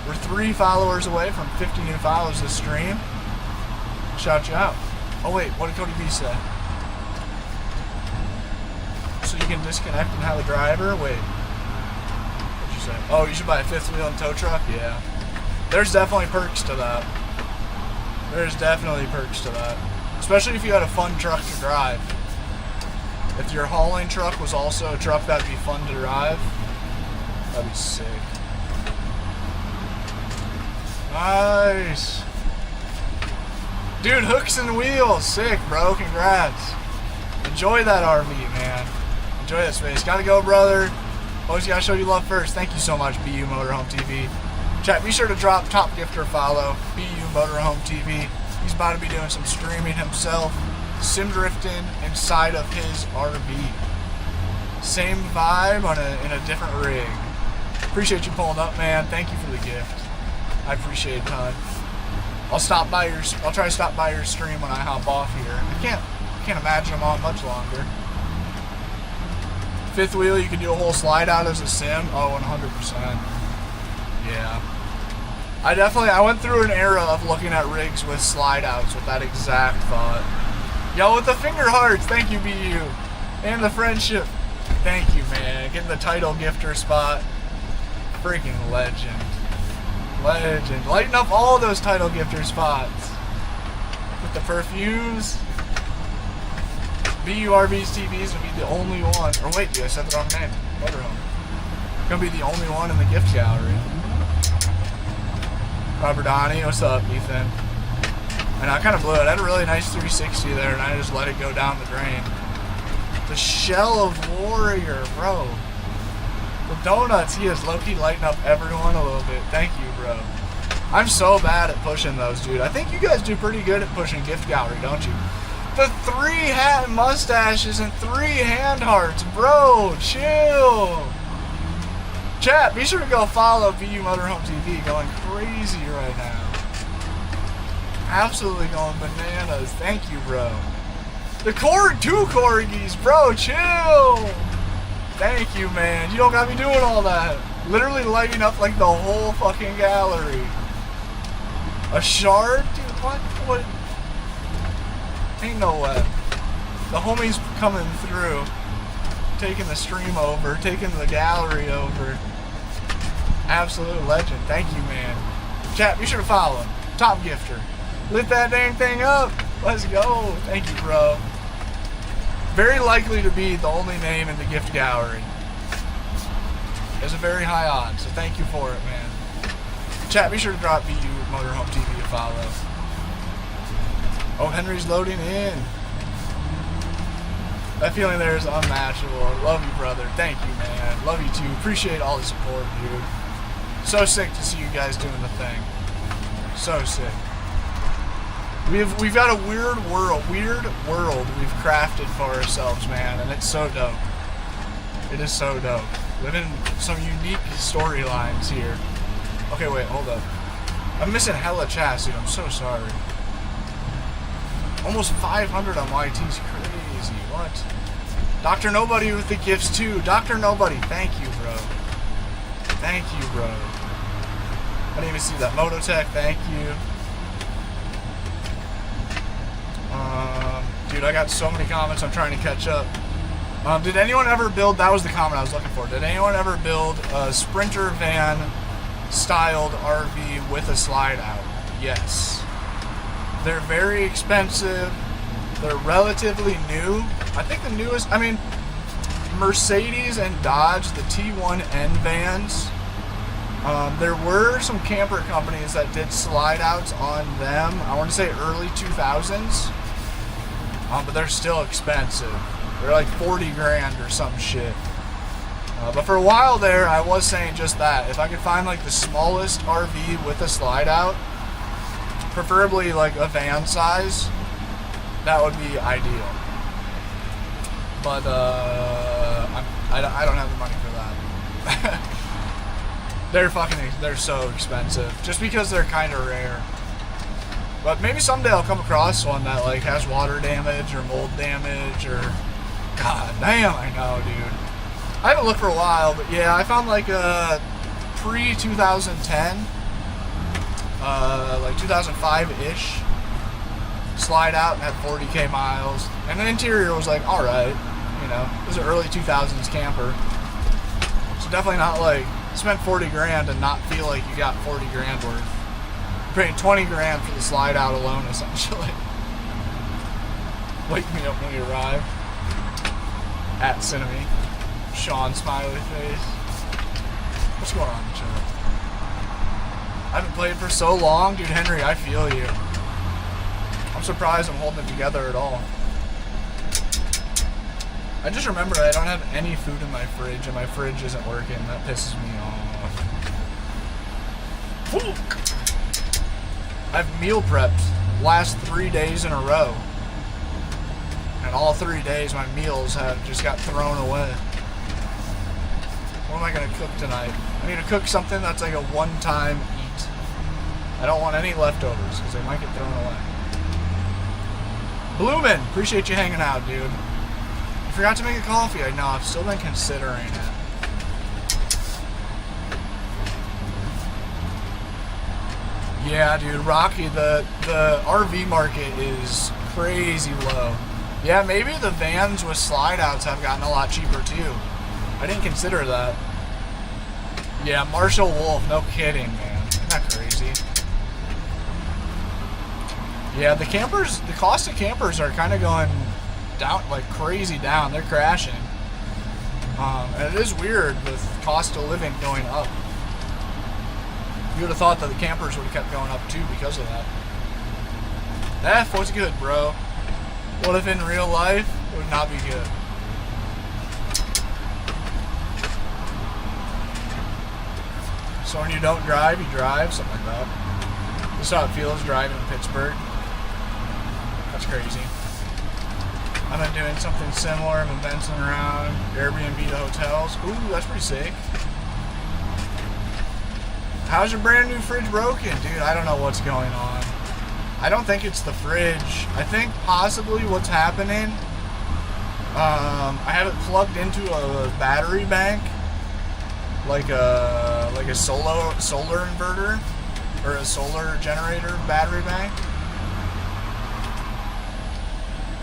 We're 3 followers away from 50 new follows this stream. Shout you out. Oh wait, what did Cody B say? So you can disconnect and have a driver? Wait. What'd you say? Oh, you should buy a 5th wheel and tow truck? Yeah. There's definitely perks to that. There's definitely perks to that. Especially if you had a fun truck to drive. If your hauling truck was also a truck that'd be fun to drive, that'd be sick. Nice. Dude, hooks and wheels. Sick, bro. Congrats. Enjoy that RV, man. Enjoy that space. Gotta go, brother. Always gotta show you love first. Thank you so much, BU Motorhome TV. Chat, be sure to drop top gifter follow, BU Motorhome TV. He's about to be doing some streaming himself. Sim drifting inside of his RV. Same vibe on in a different rig. Appreciate you pulling up, man. Thank you for the gift. I appreciate it, ton. I'll try to stop by your stream when I hop off here. I can't imagine I'm on much longer. 5th wheel, you can do a whole slide out as a sim. Oh, 100%. Yeah. I went through an era of looking at rigs with slide outs with that exact thought. Yo, with the finger hearts, thank you, BU. And the friendship. Thank you, man. Getting the title gifter spot. Freaking legend. Legend. Lighten up all those title gifter spots. With the perfumes. BURB's TVs will be the only one. Or wait, dude, I said the wrong name. Motorhome. Gonna be the only one in the gift gallery. Robert Donnie, what's up, Ethan? And I kind of blew it. I had a really nice 360 there, and I just let it go down the drain. The Shell of Warrior, bro. The donuts, he is low-key lighting up everyone a little bit. Thank you, bro. I'm so bad at pushing those, dude. I think you guys do pretty good at pushing gift gallery, don't you? The 3 hat mustaches and 3 hand hearts, bro. Chill. Chat, be sure to go follow BU Motorhome TV. Going crazy right now. Absolutely going bananas. Thank you, bro. The 2 corgis, bro. Chill. Thank you, man. You don't got me doing all that. Literally lighting up like the whole fucking gallery. A shard? Dude, what? Ain't no way. The homie's coming through. Taking the stream over. Taking the gallery over. Absolute legend. Thank you, man. Chat, be sure to follow him. Top gifter. Lit that dang thing up. Let's go. Thank you, bro. Very likely to be the only name in the gift gallery. There's a very high odds, so thank you for it, man. Chat, be sure to drop BU Motorhome TV a follow. Oh, Henry's loading in. That feeling there is unmatchable. Love you, brother. Thank you, man. Love you too. Appreciate all the support, dude. So sick to see you guys doing the thing. So sick. We've got a weird world we've crafted for ourselves, man, and it's so dope. It is so dope. Living some unique storylines here. Okay, wait, hold up. I'm missing hella chats, dude. I'm so sorry. Almost 500 on YT's crazy. What? Dr. Nobody with the gifts too. Dr. Nobody, thank you, bro. Thank you, bro. I didn't even see that. Mototech, thank you. Dude, I got so many comments, I'm trying to catch up. Did anyone ever build, that was the comment I was looking for, did anyone ever build a Sprinter van styled RV with a slide out? Yes. They're very expensive. They're relatively new. I think the newest, I mean, Mercedes and Dodge, the T1N vans, there were some camper companies that did slide outs on them, I want to say early 2000s, but they're still expensive. They're like 40 grand or some shit. But for a while there, I was saying just that. If I could find like the smallest RV with a slide out, preferably like a van size, that would be ideal. But I don't have the money for that. They're so expensive just because they're kind of rare. But maybe someday I'll come across one that like has water damage or mold damage or, god damn, I know, dude. I haven't looked for a while, but yeah, I found like a pre-2010, like 2005-ish slide out and had 40k miles, and the interior was like alright, you know, it was an early 2000s camper, so definitely not like spend 40 grand and not feel like you got 40 grand worth. You're paying 20 grand for the slide out alone, essentially. Wake me up when you arrive. At Cinemy. Sean smiley face. What's going on, chat? I haven't played for so long, dude. Henry, I feel you. I'm surprised I'm holding it together at all. I just remembered I don't have any food in my fridge, and my fridge isn't working. That pisses me off. I've meal prepped last 3 days in a row, and all 3 days my meals have just got thrown away. What am I going to cook tonight? I need to cook something that's like a one-time eat. I don't want any leftovers because they might get thrown away. Bloomin', appreciate you hanging out, dude. I forgot to make a coffee. I know, I've still been considering it. Yeah, dude, Rocky, the RV market is crazy low. Yeah, maybe the vans with slide outs have gotten a lot cheaper too. I didn't consider that. Yeah, Marshall Wolf, no kidding, man. Isn't that crazy? Yeah, the cost of campers are kind of going down, like crazy down. They're crashing. And it is weird with cost of living going up. You would have thought that the campers would have kept going up too because of that. That was good, bro. What if in real life it would not be good? So when you don't drive, you drive, something like that. This is how it feels driving in Pittsburgh. That's crazy. I've been doing something similar. I've been bouncing around Airbnb to hotels. Ooh, that's pretty sick. How's your brand new fridge broken? Dude, I don't know what's going on. I don't think it's the fridge. I think possibly what's happening, I have it plugged into a battery bank, like a solar inverter or a solar generator battery bank.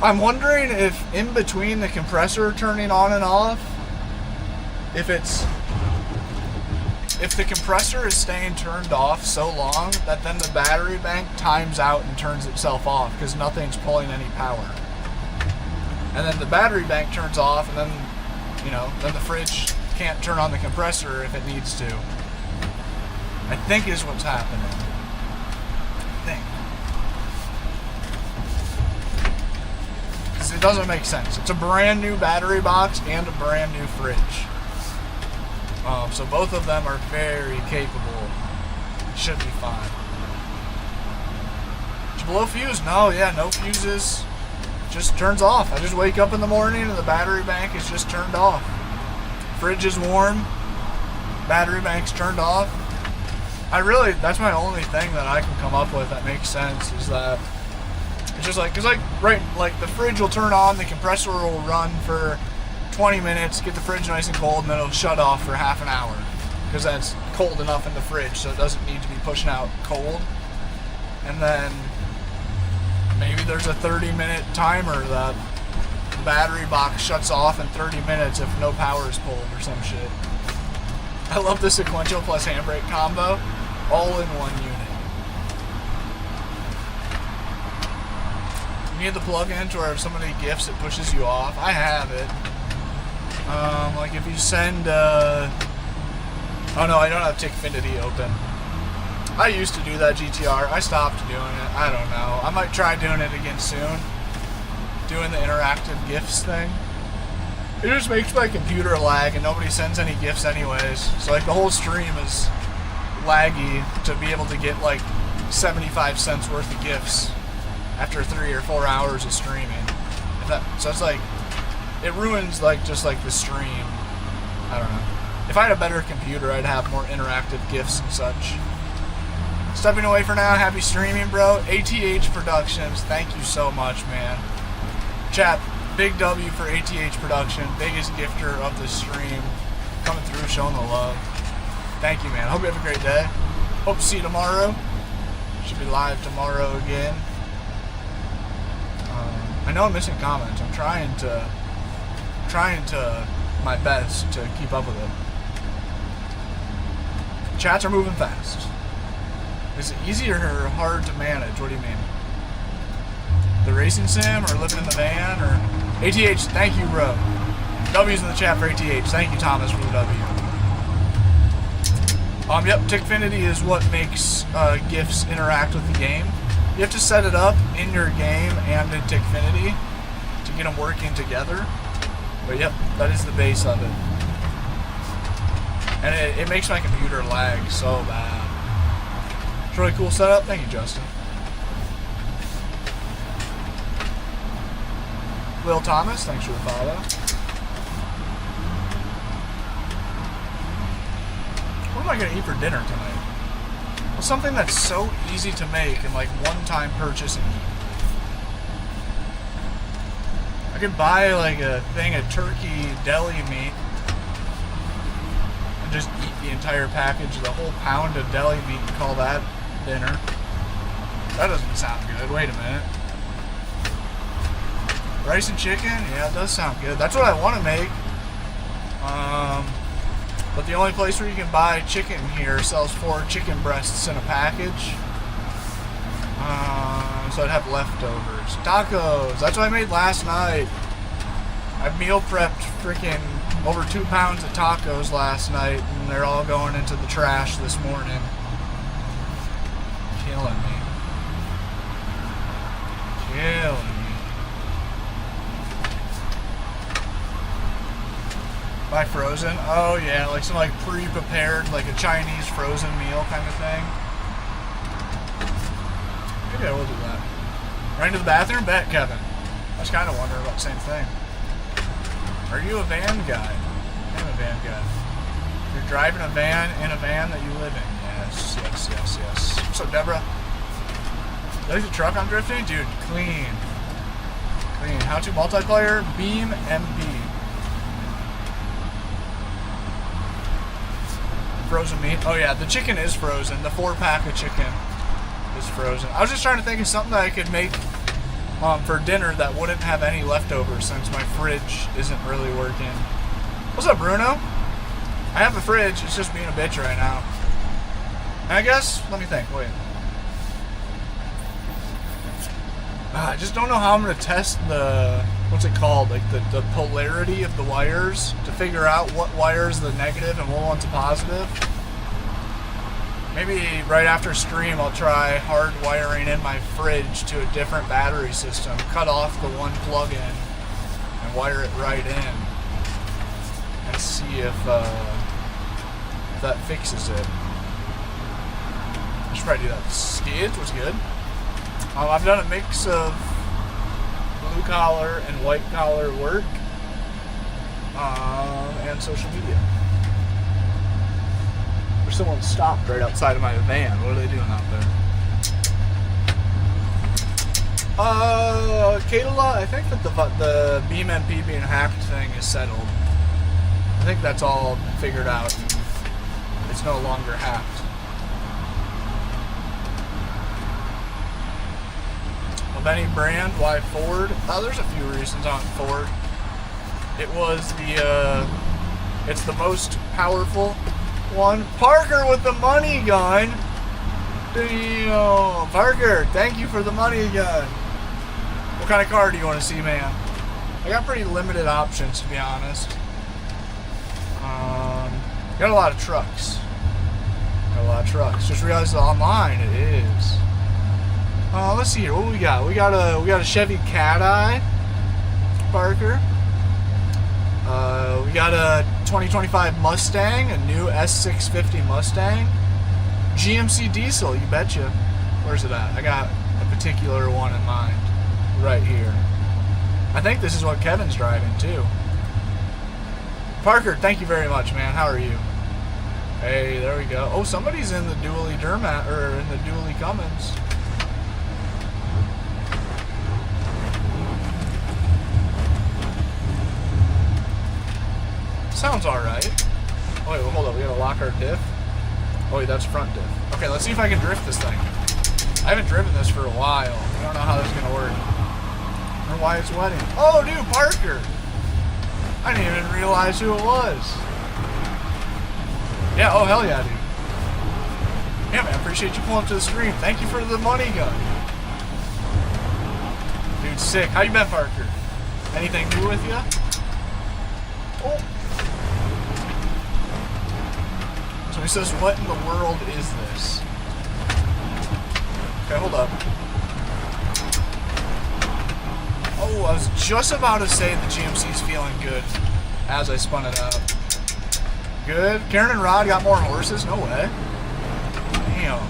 I'm wondering if in between the compressor turning on and off, if the compressor is staying turned off so long that then the battery bank times out and turns itself off because nothing's pulling any power. And then the battery bank turns off and then, you know, then the fridge can't turn on the compressor if it needs to. I think is what's happening. I think. Because it doesn't make sense. It's a brand new battery box and a brand new fridge. So both of them are very capable. Should be fine. Did you blow fuse? No, yeah, no fuses. Just turns off. I just wake up in the morning and the battery bank is just turned off. Fridge is warm. Battery bank's turned off. That's my only thing that I can come up with that makes sense is that it's just like, cause like the fridge will turn on, the compressor will run for 20 minutes, get the fridge nice and cold, and then it'll shut off for half an hour because that's cold enough in the fridge so it doesn't need to be pushing out cold. And then Maybe there's a 30-minute timer that the battery box shuts off in 30 minutes if no power is pulled or some shit. I love the sequential plus handbrake combo, all in one unit. You need the plug-in to where somebody gifts it pushes you off. I have it. Like if you send, oh no, I don't have Tickfinity open. I used to do that GTR. I stopped doing it. I don't know. I might try doing it again soon. Doing the interactive GIFs thing. It just makes my computer lag and nobody sends any GIFs anyways. So like the whole stream is laggy to be able to get like 75 cents worth of GIFs after 3 or 4 hours of streaming. So it's like, it ruins like just like the stream. I don't know. If I had a better computer, I'd have more interactive GIFs and such. Stepping away for now. Happy streaming, bro. ATH Productions, thank you so much, man. Chat, big W for ATH Production, biggest gifter of the stream. Coming through, showing the love. Thank you, man. Hope you have a great day. Hope to see you tomorrow. Should be live tomorrow again. I know I'm missing comments. I'm trying to my best to keep up with it. Chats are moving fast. Is it easy or hard to manage? What do you mean? The racing sim or living in the van or ATH? Thank you, bro. W's in the chat for ATH. Thank you, Thomas, for the W. Yep, Tickfinity is what makes GIFs interact with the game. You have to set it up in your game and in Tickfinity to get them working together. But yep, that is the base of it. And it makes my computer lag so bad. It's a really cool setup. Thank you, Justin. Will Thomas, thanks for the follow. What am I going to eat for dinner tonight? Well, something that's so easy to make and like one-time purchase and eat. I could buy like a thing of turkey deli meat and just eat the entire package, the whole pound of deli meat, and call that dinner. That doesn't sound good. Wait a minute. Rice and chicken? Yeah, it does sound good. That's what I want to make. But the only place where you can buy chicken here sells 4 chicken breasts in a package. So I'd have leftovers. Tacos! That's what I made last night. I meal prepped freaking over 2 pounds of tacos last night, and they're all going into the trash this morning. Killing me. Killing me. Buy frozen? Oh yeah, like some like pre-prepared, like a Chinese frozen meal kind of thing. Maybe I will do that. Right into the bathroom? Bet, Kevin. I was kind of wondering about the same thing. Are you a van guy? I'm a van guy. You're driving a van in a van that you live in. Yes, yes, yes, yes. What's up, Deborah? You like the truck I'm drifting? Dude, clean. Clean. How to multiplayer? BeamNG. Frozen meat. Oh yeah, the chicken is frozen. The 4-pack of chicken is frozen. I was just trying to think of something that I could make for dinner that wouldn't have any leftovers since my fridge isn't really working. What's up, Bruno? I have a fridge. It's just being a bitch right now. And I guess, let me think. Wait. I just don't know how I'm going to test the, what's it called, like the polarity of the wires to figure out what wire is the negative and what one's a positive. Maybe right after stream I'll try hard wiring in my fridge to a different battery system, cut off the one plug-in and wire it right in and see if that fixes it. I should probably do that. Skids was good. I've done a mix of blue collar and white collar work and social media. There's someone stopped right outside of my van. What are they doing out there? Kayla, I think that the BeamNG being hacked thing is settled. I think that's all figured out. It's no longer hacked. of any brand. Why Ford? Oh, there's a few reasons on Ford. It was it's the most powerful one. Parker with the money gun. Damn. Parker, thank you for the money gun. What kind of car do you want to see, man? I got pretty limited options, to be honest. Got a lot of trucks. Just realized online it is. Let's see here. What we got? We got a Chevy Cat Eye, Parker. We got a 2025 Mustang, a new S650 Mustang. GMC diesel, you betcha. Where's it at? I got a particular one in mind. Right here. I think this is what Kevin's driving too. Parker, thank you very much, man. How are you? Hey, there we go. Oh, somebody's in the dually Durmat, or in the dually Cummins. Sounds alright. Oh, wait, well, hold up. We gotta lock our diff. Oh, wait, that's front diff. Okay, let's see if I can drift this thing. I haven't driven this for a while. I don't know how this is gonna work. I don't know why it's wetting. Oh, dude, Parker! I didn't even realize who it was. Yeah, oh, hell yeah, dude. Yeah, man, appreciate you pulling up to the stream. Thank you for the money gun. Dude, sick. How you been, Parker? Anything new with you? Oh. So he says, what in the world is this? Okay, hold up. Oh, I was just about to say the GMC's feeling good as I spun it out. Good. Karen and Rod got more horses? No way. Damn.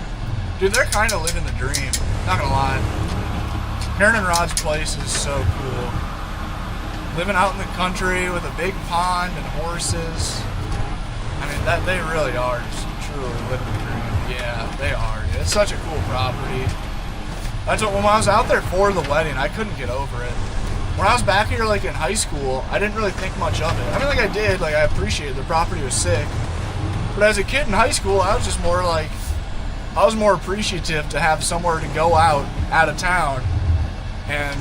Dude, they're kind of living the dream. Not gonna lie. Karen and Rod's place is so cool. Living out in the country with a big pond and horses. I mean, that they really are just truly living the dream. Yeah, they are. It's such a cool property. That's what, when I was out there for the wedding, I couldn't get over it. When I was back here, like, in high school, I didn't really think much of it. I mean, like, I did. Like, I appreciated the property was sick. But as a kid in high school, I was just more, like, I was more appreciative to have somewhere to go out of town and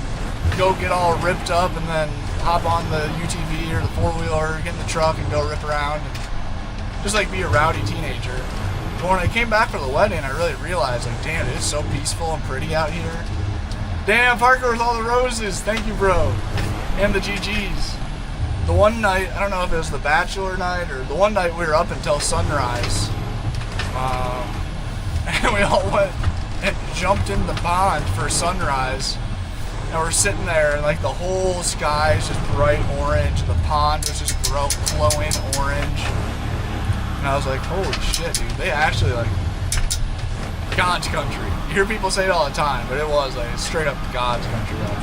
go get all ripped up and then hop on the UTV or the four-wheeler, get in the truck and go rip around and just, like, be a rowdy teenager. But when I came back for the wedding, I really realized, like, damn, it is so peaceful and pretty out here. Damn, Parker with all the roses. Thank you, bro. And the GGs. The one night, I don't know if it was the bachelor night or the one night we were up until sunrise. And we all went and jumped in the pond for sunrise. And we're sitting there and like the whole sky is just bright orange. And the pond was just glowing orange. And I was like, holy shit, dude. They actually like God's country. You hear people say it all the time, but it was like straight up God's country out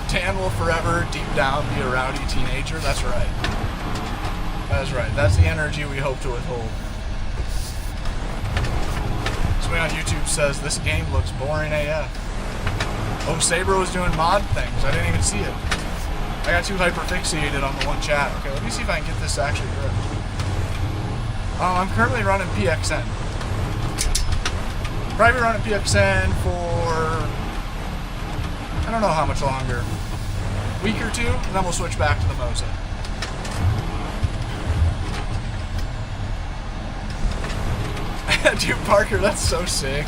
there. Dan will forever, deep down, be a rowdy teenager. That's right. That's right. That's the energy we hope to withhold. Somebody on YouTube says this game looks boring AF. Oh, Saber was doing mod things. I didn't even see it. I got too hyper-fixated on the one chat. Okay, let me see if I can get this to actually grip. I'm currently running PXN. Probably running PXN for I don't know how much longer. Week or two, and then we'll switch back to the Moza. Dude, Parker, that's so sick.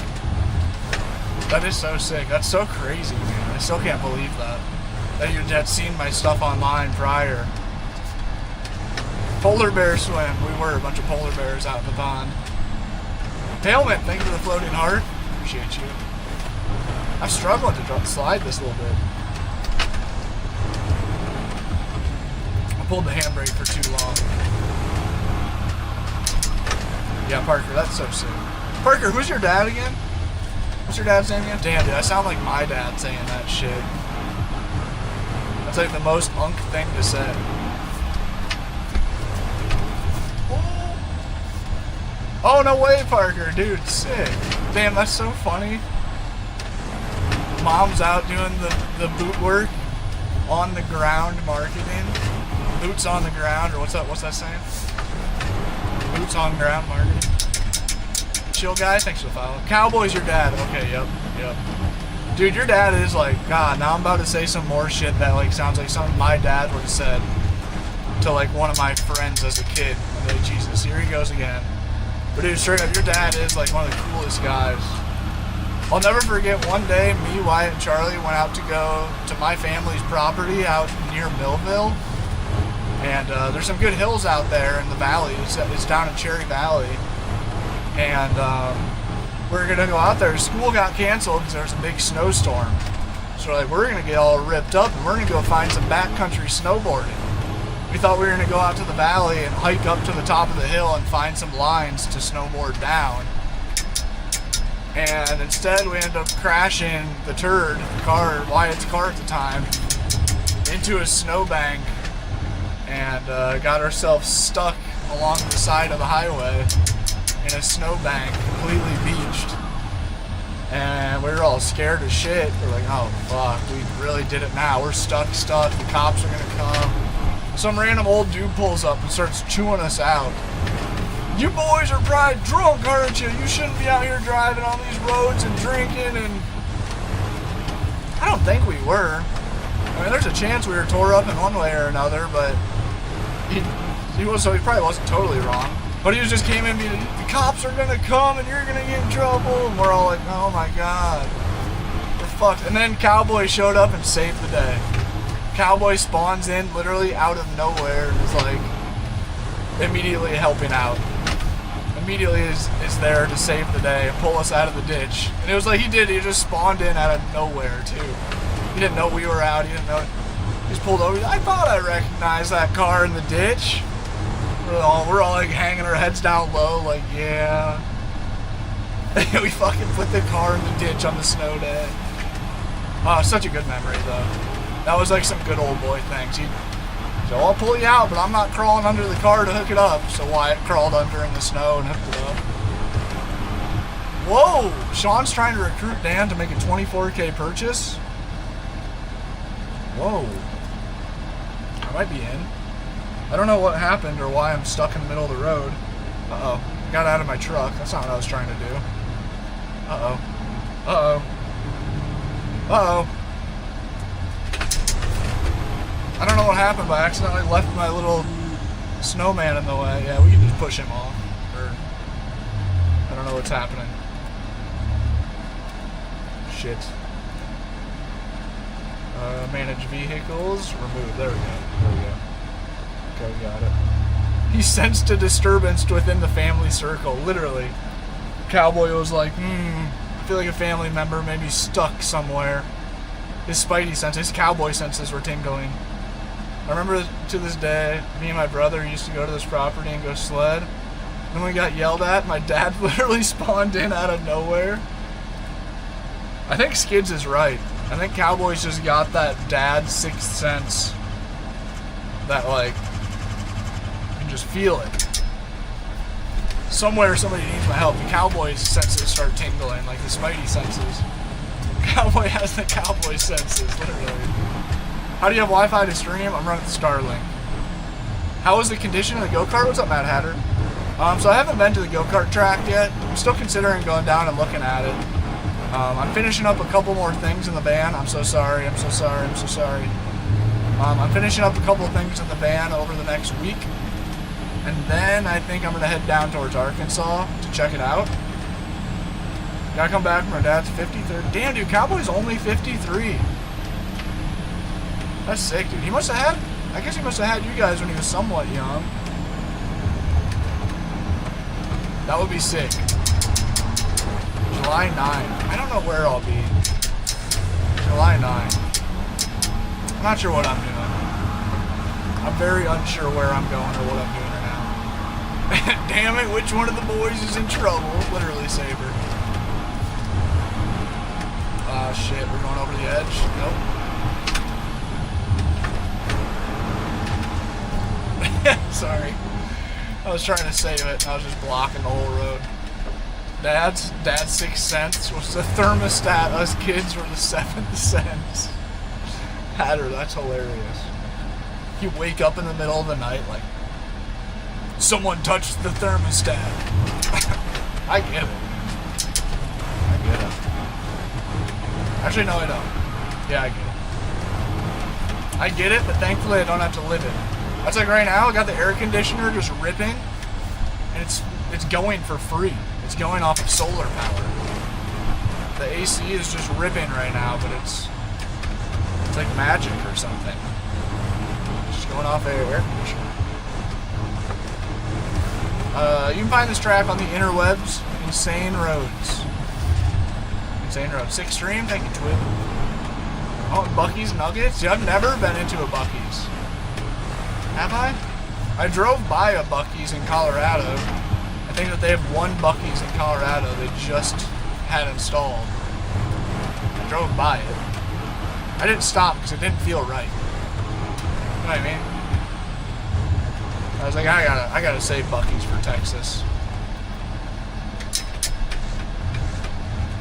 That is so sick. That's so crazy, man. I still can't believe that. That you had seen my stuff online prior. Polar bear swim. We were a bunch of polar bears out in the pond. Tailman, thank you for the floating heart. Appreciate you. I'm struggling to slide this a little bit. I pulled the handbrake for too long. Yeah, Parker, that's so sick. Parker, who's your dad again? What's your dad's name again? Damn, dude, I sound like my dad saying that shit. That's like the most unk thing to say. Oh, no way, Parker. Dude, sick. Damn, that's so funny. Mom's out doing the boot work on the ground marketing. Boots on the ground, or what's that saying? Boots on ground marketing. Chill guy, thanks for the follow. Cowboy's your dad. Okay, yep. Dude, your dad is like, God, now I'm about to say some more shit that like sounds like something my dad would have said to like one of my friends as a kid. I'm like, Jesus, here he goes again. But dude, straight up, your dad is like one of the coolest guys. I'll never forget one day, me, Wyatt, and Charlie went out to go to my family's property out near Millville. And there's some good hills out there in the valley. It's down in Cherry Valley. And we're going to go out there. School got canceled because there was a big snowstorm. So we're like, we're going to get all ripped up and we're going to go find some backcountry snowboarding. We thought we were going to go out to the valley and hike up to the top of the hill and find some lines to snowboard down. And instead we ended up crashing the car, Wyatt's car at the time, into a snowbank and got ourselves stuck along the side of the highway in a snowbank, completely beached. And we were all scared as shit. We're like, oh fuck, we really did it now. We're stuck, the cops are gonna come. Some random old dude pulls up and starts chewing us out. You boys are probably drunk, aren't you? You shouldn't be out here driving on these roads and drinking. And I don't think we were. I mean, there's a chance we were tore up in one way or another, but he probably wasn't totally wrong. But he just came in and being, the cops are gonna come and you're gonna get in trouble. And we're all like, oh my God, we're fucked. And then Cowboy showed up and saved the day. Cowboy spawns in literally out of nowhere and is like immediately helping out. Immediately is there to save the day and pull us out of the ditch. And it was like he just spawned in out of nowhere too. He didn't know we were out, he didn't know. He just pulled over. I thought I recognized that car in the ditch. We're all like hanging our heads down low, like, yeah. We fucking put the car in the ditch on the snow day. Oh, such a good memory though. That was like some good old boy things. So I'll pull you out, but I'm not crawling under the car to hook it up. So Wyatt crawled under in the snow and hooked it up. Whoa! Sean's trying to recruit Dan to make a 24K purchase. Whoa. I might be in. I don't know what happened or why I'm stuck in the middle of the road. Uh-oh. I got out of my truck. That's not what I was trying to do. Uh-oh. Uh-oh. Uh-oh. I don't know what happened, but I accidentally left my little snowman in the way. Yeah, we can just push him off. Or I don't know what's happening. Shit. Manage vehicles. Remove. There we go. Okay, we got it. He sensed a disturbance within the family circle. Literally. Cowboy was like, I feel like a family member may be stuck somewhere. His spidey senses, his cowboy senses were tingling. I remember to this day, me and my brother used to go to this property and go sled. And when we got yelled at, my dad literally spawned in out of nowhere. I think Skids is right. I think Cowboys just got that dad sixth sense. That like, you can just feel it. Somewhere somebody needs my help. The Cowboys' senses start tingling, like the Spidey senses. Cowboy has the Cowboy senses, literally. How do you have Wi-Fi to stream? I'm running Starlink. How is the condition of the go-kart? What's up, Mad Hatter? So I haven't been to the go-kart track yet. I'm still considering going down and looking at it. I'm finishing up a couple more things in the van. I'm so sorry. I'm finishing up a couple of things in the van over the next week. And then I think I'm going to head down towards Arkansas to check it out. Gotta come back from our dad's 53rd. Damn, dude, Cowboy's only 53. That's sick, dude. I guess he must have had you guys when he was somewhat young. That would be sick. July 9. I don't know where I'll be. July 9. I'm not sure what I'm doing. I'm very unsure where I'm going or what I'm doing right now. Damn it, which one of the boys is in trouble? Literally, Saber. Shit, we're going over the edge. Nope. Sorry. I was trying to save it and I was just blocking the whole road. Dad's sixth sense was the thermostat. Us kids were the seventh sense. Hatter, that's hilarious. You wake up in the middle of the night like, someone touched the thermostat. I get it. Actually, no, I don't. Yeah, I get it. I get it, but thankfully I don't have to live it. That's like right now, I got the air conditioner just ripping, and it's going for free. It's going off of solar power. The AC is just ripping right now, but it's like magic or something. Just going off air conditioner. You can find this track on the interwebs. Insane Roads. Insane Roads. Six Stream, thank you, Twib. Oh, Bucky's Nuggets? Yeah, I've never been into a Bucky's. Have I? I drove by a Bucky's in Colorado. I think that they have one Bucky's in Colorado they just had installed. I drove by it. I didn't stop because it didn't feel right. You know what I mean? I was like, I gotta save Bucky's for Texas.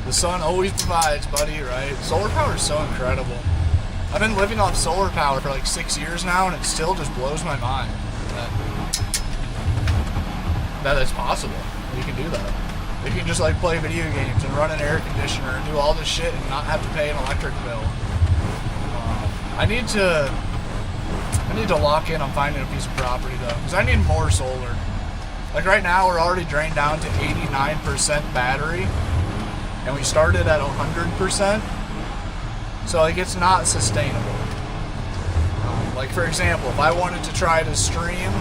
The sun always provides, buddy, right? Solar power is so incredible. I've been living off solar power for like 6 years now, and it still just blows my mind that it's possible. You can do that. You can just like play video games and run an air conditioner and do all this shit and not have to pay an electric bill. I need to lock in on finding a piece of property though, because I need more solar. Like right now, we're already drained down to 89% battery, and we started at 100%. So like it's not sustainable. Like for example, if I wanted to try to stream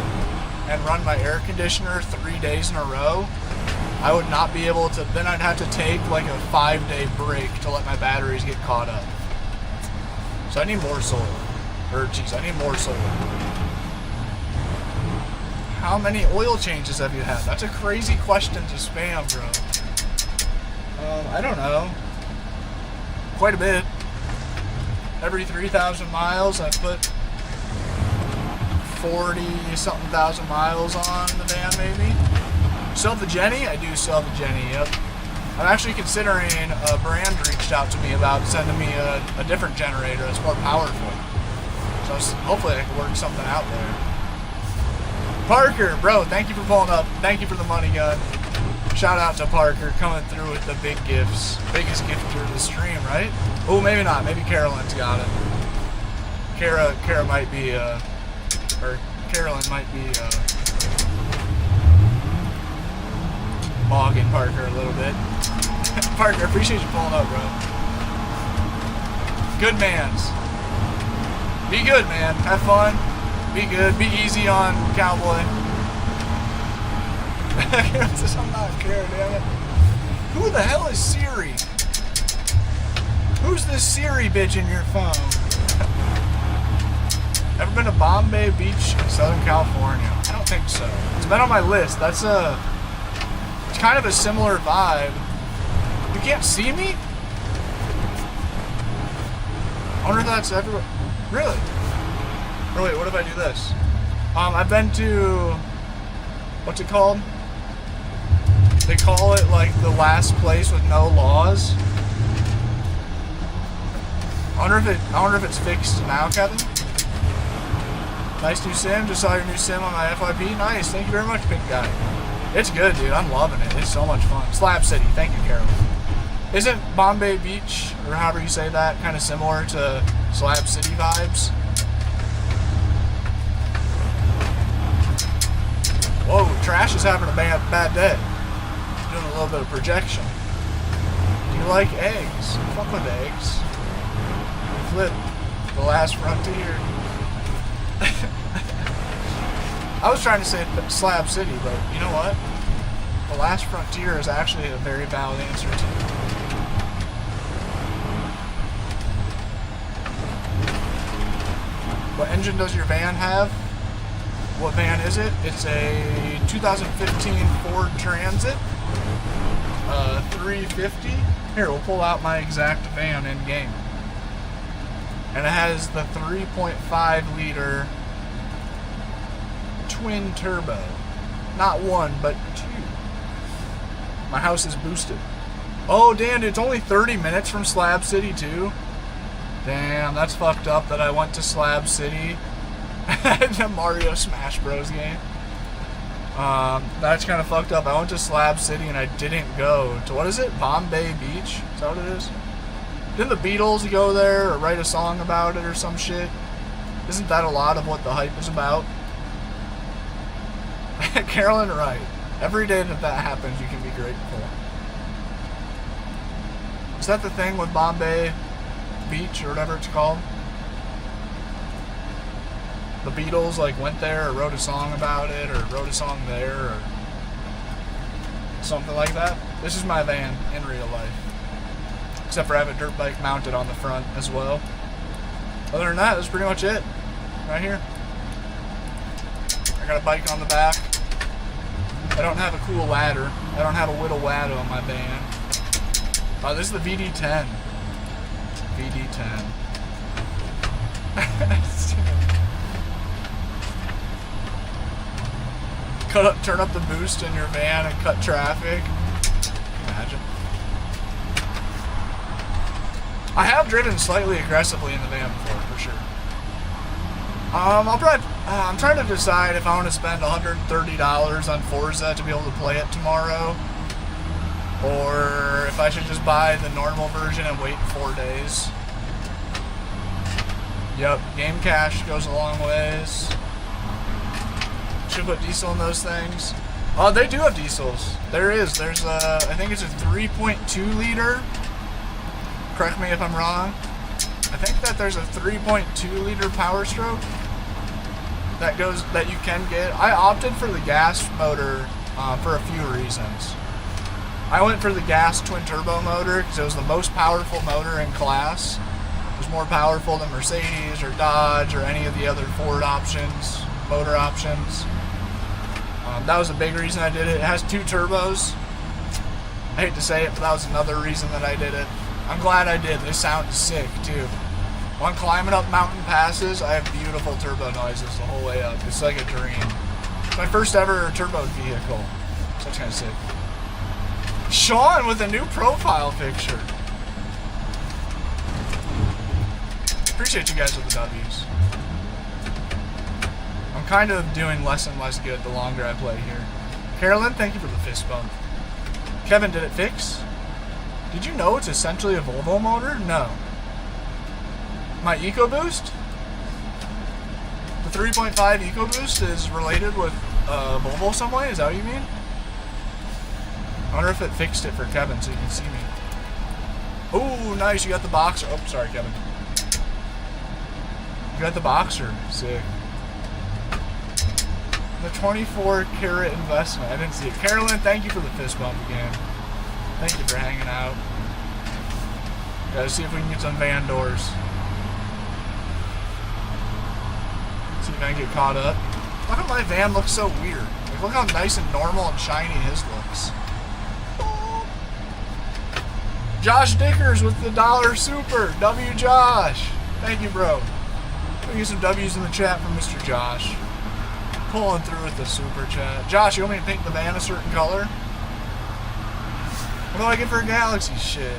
and run my air conditioner 3 days in a row, I would not be able to. Then I'd have to take like a 5-day break to let my batteries get caught up. So I need more solar. I need more solar. How many oil changes have you had? That's a crazy question to spam, bro. I don't know. Quite a bit. Every 3,000 miles, I put 40-something thousand miles on the van, maybe. Sell the Jenny? I do sell the Jenny, yep. I'm actually considering, a brand reached out to me about sending me a different generator that's more powerful. So hopefully I can work something out there. Parker, bro, thank you for pulling up. Thank you for the money gun. Shout out to Parker coming through with the big gifts. Biggest gifter of the stream, right? Oh, maybe not. Maybe Carolyn's got it. Kara might be, or Carolyn might be, mogging Parker a little bit. Parker, appreciate you pulling up, bro. Good mans. Be good, man. Have fun. Be good. Be easy on Cowboy. I'm not care, damn it. Who the hell is Siri? Who's this Siri bitch in your phone? Ever been to Bombay Beach in Southern California? I don't think so. It's been on my list. It's kind of a similar vibe. You can't see me? I wonder if that's everywhere. Really? Or wait, what if I do this? I've been to, what's it called? They call it like the last place with no laws. I wonder if it's fixed now, Kevin. Nice new sim. Just saw your new sim on my FYP. Nice. Thank you very much, Pink Guy. It's good, dude. I'm loving it. It's so much fun. Slab City. Thank you, Carol. Isn't Bombay Beach, or however you say that, kind of similar to Slab City vibes? Whoa, Trash is having a bad day. Doing a little bit of projection. Do you like eggs? Fuck with eggs. Flip. The Last Frontier. I was trying to say Slab City, but you know what? The Last Frontier is actually a very valid answer too. What engine does your van have? What van is it? It's a 2015 Ford Transit 350. Here, we'll pull out my exact van in game. And it has the 3.5 liter twin turbo. Not one, but two. My house is boosted. Oh, damn, it's only 30 minutes from Slab City, too. Damn, that's fucked up that I went to Slab City. The Mario Smash Bros. Game. That's kind of fucked up. I went to Slab City and I didn't go to, what is it? Bombay Beach? Is that what it is? Didn't the Beatles go there or write a song about it or some shit? Isn't that a lot of what the hype is about? Carolyn Wright. Every day that happens, you can be grateful. Is that the thing with Bombay Beach or whatever it's called? The Beatles like went there or wrote a song about it or wrote a song there or something like that. This is my van in real life. Except for I have a dirt bike mounted on the front as well. Other than that, that's pretty much it. Right here. I got a bike on the back. I don't have a cool ladder. I don't have a whittle ladder on my van. Oh, this is the VD10. VD10. Turn up the boost in your van and cut traffic. Imagine. I have driven slightly aggressively in the van before, for sure. I'm trying to decide if I want to spend $130 on Forza to be able to play it tomorrow, or if I should just buy the normal version and wait 4 days. Yep, game cash goes a long ways. Should put diesel in those things. Oh, they do have diesels. There's a, I think it's a 3.2 liter. Correct me if I'm wrong. I think that there's a 3.2 liter Power Stroke that you can get. I opted for the gas motor for a few reasons. I went for the gas twin turbo motor because it was the most powerful motor in class. It was more powerful than Mercedes or Dodge or any of the other Ford options, motor options. That was a big reason I did it. It has 2 turbos. I hate to say it, but that was another reason that I did it. I'm glad I did. They sound sick too. When climbing up mountain passes, I have beautiful turbo noises the whole way up. It's like a dream. It's my first ever turbo vehicle. So that's kind of sick. Sean with a new profile picture. Appreciate you guys with the W's. I'm kind of doing less and less good the longer I play here. Carolyn, thank you for the fist bump. Kevin, did it fix? Did you know it's essentially a Volvo motor? No. My EcoBoost? The 3.5 EcoBoost is related with Volvo some way? Is that what you mean? I wonder if it fixed it for Kevin so you can see me. Oh, nice. You got the boxer. Oh, sorry, Kevin. You got the boxer. Sick. The 24 karat investment. I didn't see it. Carolyn, thank you for the fist bump again. Thank you for hanging out. Gotta see if we can get some van doors. See if I can get caught up. Look how my van looks so weird. Like, look how nice and normal and shiny his looks. Josh Dickers with the $1 super. W Josh. Thank you, bro. We get some W's in the chat from Mr. Josh. Pulling through with the super chat. Josh, you want me to paint the van a certain color? What do I get for a Galaxy? Shit.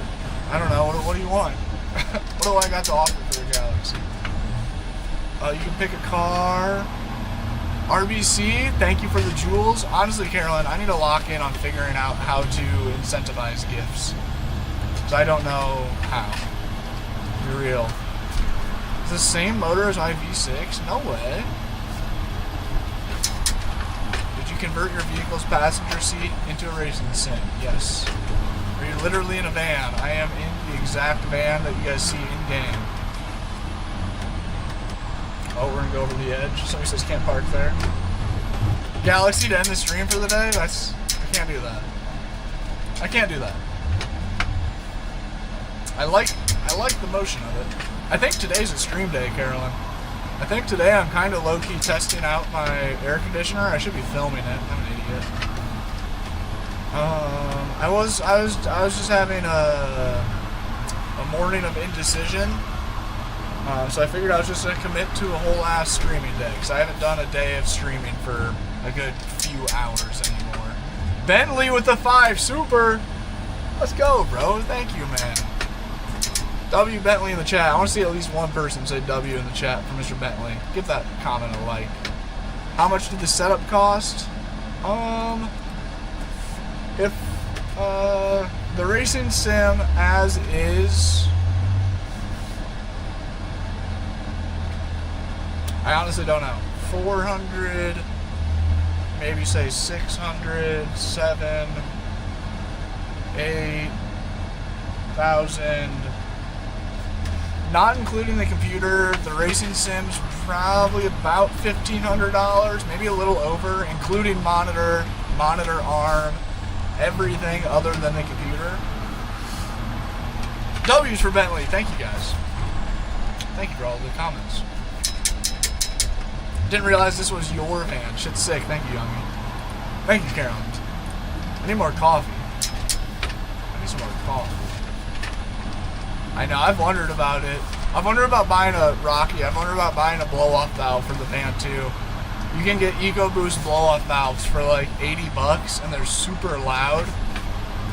I don't know. What do you want? What do I got to offer for a Galaxy? You can pick a car. RBC, thank you for the jewels. Honestly, Carolyn, I need to lock in on figuring out how to incentivize gifts. Because I don't know how. To be real. Is the same motor as my V6? No way. Did you convert your vehicle's passenger seat into a racing sim? Yes. Are you literally in a van? I am in the exact van that you guys see in game. Oh, we're gonna go over the edge. Somebody says can't park there. Galaxy to end the stream for the day? I can't do that. I can't do that. I like the motion of it. I think today's a stream day, Carolyn. I think today I'm kind of low-key testing out my air conditioner. I should be filming it. I'm an idiot. I was just having a morning of indecision. So I figured I was just going to commit to a whole ass streaming day, because I haven't done a day of streaming for a good few hours anymore. Bentley with the 5 super. Let's go, bro. Thank you, man. W Bentley in the chat. I want to see at least one person say W in the chat for Mr. Bentley. Give that comment a like. How much did the setup cost? If the racing sim as is I honestly don't know. 400, maybe say 600, 7, 8,000. Not including the computer, the racing sims, probably about $1,500, maybe a little over, including monitor arm, everything other than the computer. W's for Bentley. Thank you guys. Thank you for all the comments. Didn't realize this was your van. Shit's sick. Thank you, Youngie. Thank you, Carolyn. I need more coffee. I need some more coffee. I know, I've wondered about it. I've wondered about buying a Rocky. I've wondered about buying a blow-off valve for the van, too. You can get EcoBoost blow-off valves for like $80, and they're super loud.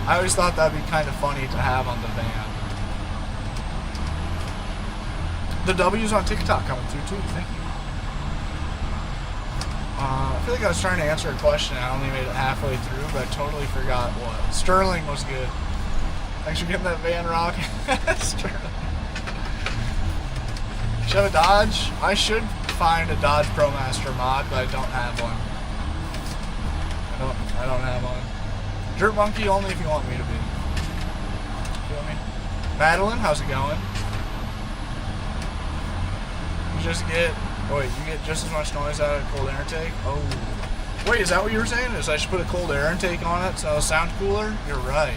I always thought that'd be kind of funny to have on the van. The W's on TikTok coming through, too. Thank you. I feel like I was trying to answer a question. I only made it halfway through, but I totally forgot what. Sterling was good. Thanks for getting that van rocking. Sterling. Should I have a Dodge? I should find a Dodge ProMaster mod, but I don't have one. I don't have one. Dirt Monkey only if you want me to be. Feel me? Madeline, how's it going? You just get... Oh wait, you get just as much noise out of a cold air intake? Oh. Wait, is that what you were saying? Is I should put a cold air intake on it so it'll sound cooler? You're right.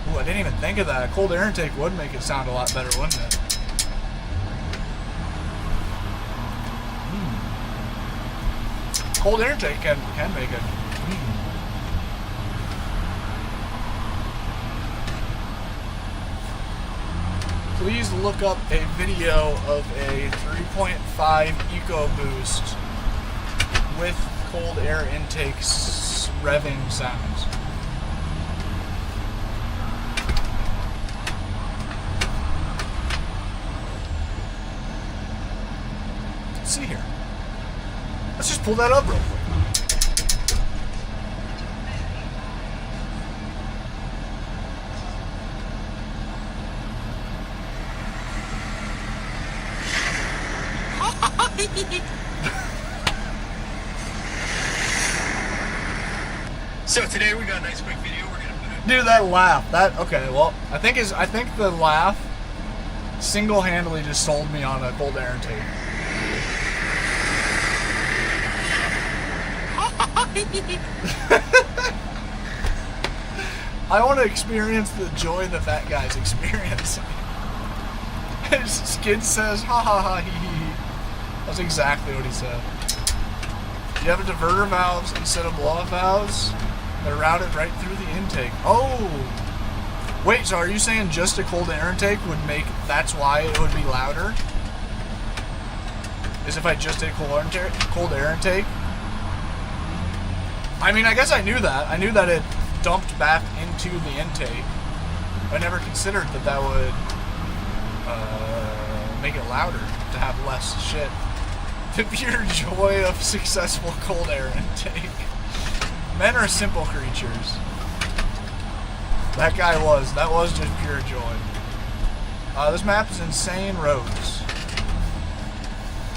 Ooh, I didn't even think of that. A cold air intake would make it sound a lot better, wouldn't it? Cold air intake can make it. Please look up a video of a 3.5 EcoBoost with cold air intakes revving sounds. Let's see here. Let's just pull that up real quick. So today we got a nice quick video. We're gonna put it. Dude, that laugh. Okay. Well, I think the laugh single-handedly just sold me on a cold air intake. I want to experience the joy that guy's experiencing. His skid says, ha ha ha hee hee. That's exactly what he said. You have a diverter valves instead of blow-off valves. They're routed right through the intake. Oh! Wait, so are you saying just a cold air intake would make... That's why it would be louder? Is if I just did cold air intake? I mean, I guess I knew that. I knew that it dumped back into the intake. I never considered that would make it louder to have less shit. The pure joy of successful cold air intake. Men are simple creatures. That was just pure joy. This map is insane roads.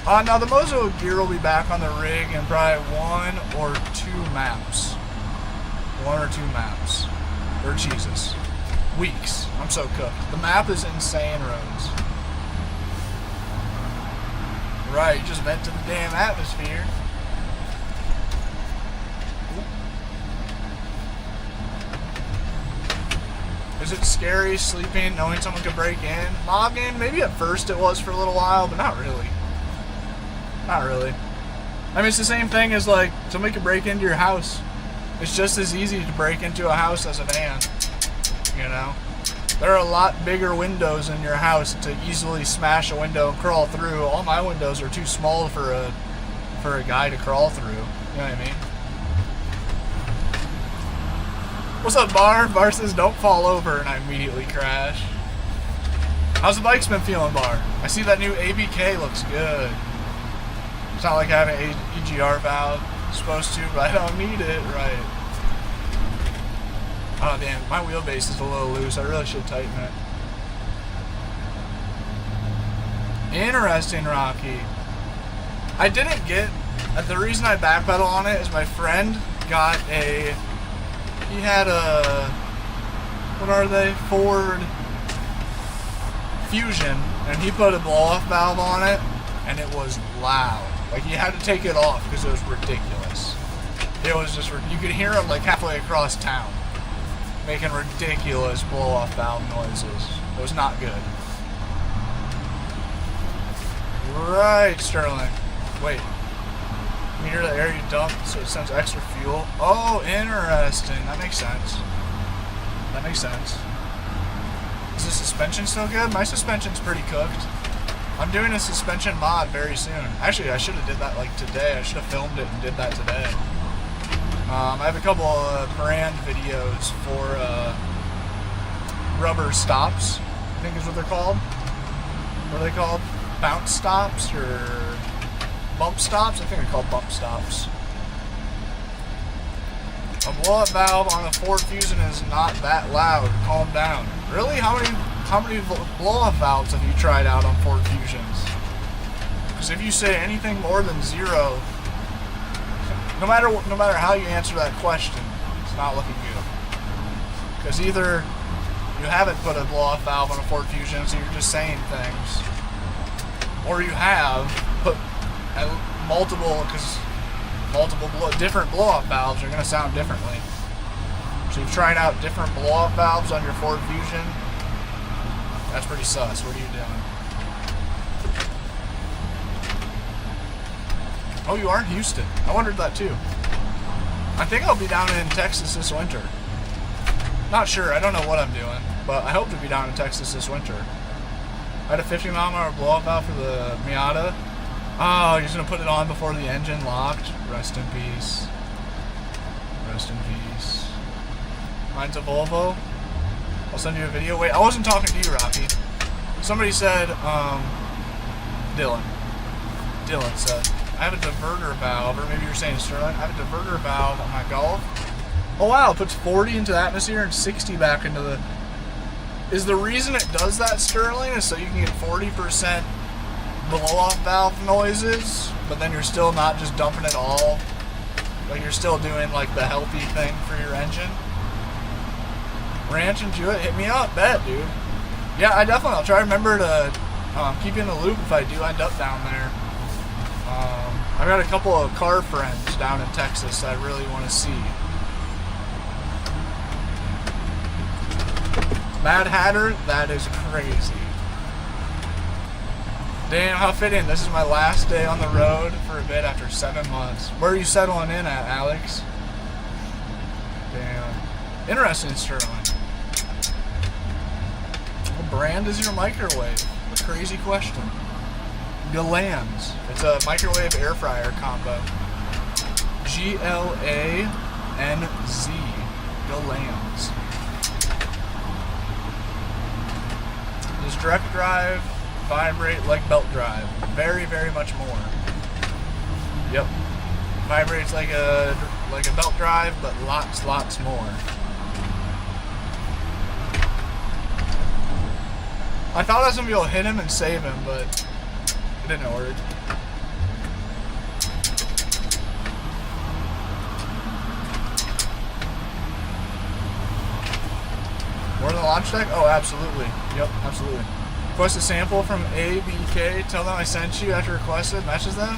Now the Mozo gear will be back on the rig in probably one or two maps. Or Jesus. Weeks. I'm so cooked. The map is insane roads. Right, you just vent to the damn atmosphere. Is it scary sleeping, knowing someone could break in? Logging? Maybe at first it was for a little while, but not really. Not really. I mean, it's the same thing as, like, somebody could break into your house. It's just as easy to break into a house as a van. You know? There are a lot bigger windows in your house to easily smash a window and crawl through. All my windows are too small for a guy to crawl through. You know what I mean? What's up, Bar? Bar says, don't fall over, and I immediately crash. How's the bike's been feeling, Bar? I see that new ABK looks good. It's not like having an EGR valve. I'm supposed to, but I don't need it. Right. Oh, damn. My wheelbase is a little loose. I really should tighten it. Interesting, Rocky. I didn't get. The reason I backpedal on it is my friend got a. He had a. What are they? Ford Fusion, and he put a blow-off valve on it, and it was loud. Like, he had to take it off because it was ridiculous. It was just, you could hear him like halfway across town, making ridiculous blow-off valve noises. It was not good. Right, Sterling. Wait. You hear the air you dump, so it sends extra fuel. Oh, interesting. That makes sense. That makes sense. Is the suspension still good? My suspension's pretty cooked. I'm doing a suspension mod very soon. Actually, I should have did that like today. I should have filmed it and did that today. I have a couple of brand videos for rubber stops, I think is what they're called. What are they called? Bounce stops or bump stops? I think they're called bump stops. A blow-up valve on a Ford Fusion is not that loud. Calm down. Really? How many blow-up valves have you tried out on Ford Fusions? Because if you say anything more than 0, no matter how you answer that question, it's not looking good. Because either you haven't put a blow-off valve on a Ford Fusion, so you're just saying things, or you have put multiple different blow-off valves are going to sound differently. So you've tried out different blow-off valves on your Ford Fusion. That's pretty sus. What are you doing? Oh, you are in Houston. I wondered that too. I think I'll be down in Texas this winter. Not sure. I don't know what I'm doing, but I hope to be down in Texas this winter. I had a 50-mile-an-hour blow-off valve for the Miata. Oh, you're just going to put it on before the engine locked? Rest in peace. Rest in peace. Mine's a Volvo. I'll send you a video. Wait, I wasn't talking to you, Rocky. Somebody said, Dylan said, I have a diverter valve, or maybe you're saying Sterling, I have a diverter valve on my Golf. Oh wow, it puts 40 into the atmosphere and 60 back into the... Is the reason it does that, Sterling, is so you can get 40% blow-off valve noises, but then you're still not just dumping it all? Like, you're still doing, like, the healthy thing for your engine? Ranch and Jewett, hit me up, bet, dude. Yeah, I'll try to remember to keep you in the loop if I do end up down there. I've got a couple of car friends down in Texas I really want to see. Mad Hatter, that is crazy. Damn, how fitting. This is my last day on the road for a bit after 7 months. Where are you settling in at, Alex? Damn. Interesting, Sterling. What brand is your microwave? A crazy question. Galanz. It's a microwave air fryer combo. G-L-A-N-Z. Galanz. Does direct drive vibrate like belt drive? Very, very much more. Yep. Vibrates like a belt drive, but lots more. I thought I was gonna be able to hit him and save him, but it didn't work. More than Logitech? Oh, absolutely. Yep, absolutely. Request a sample from ABK. Tell them I sent you after requested. Matches them?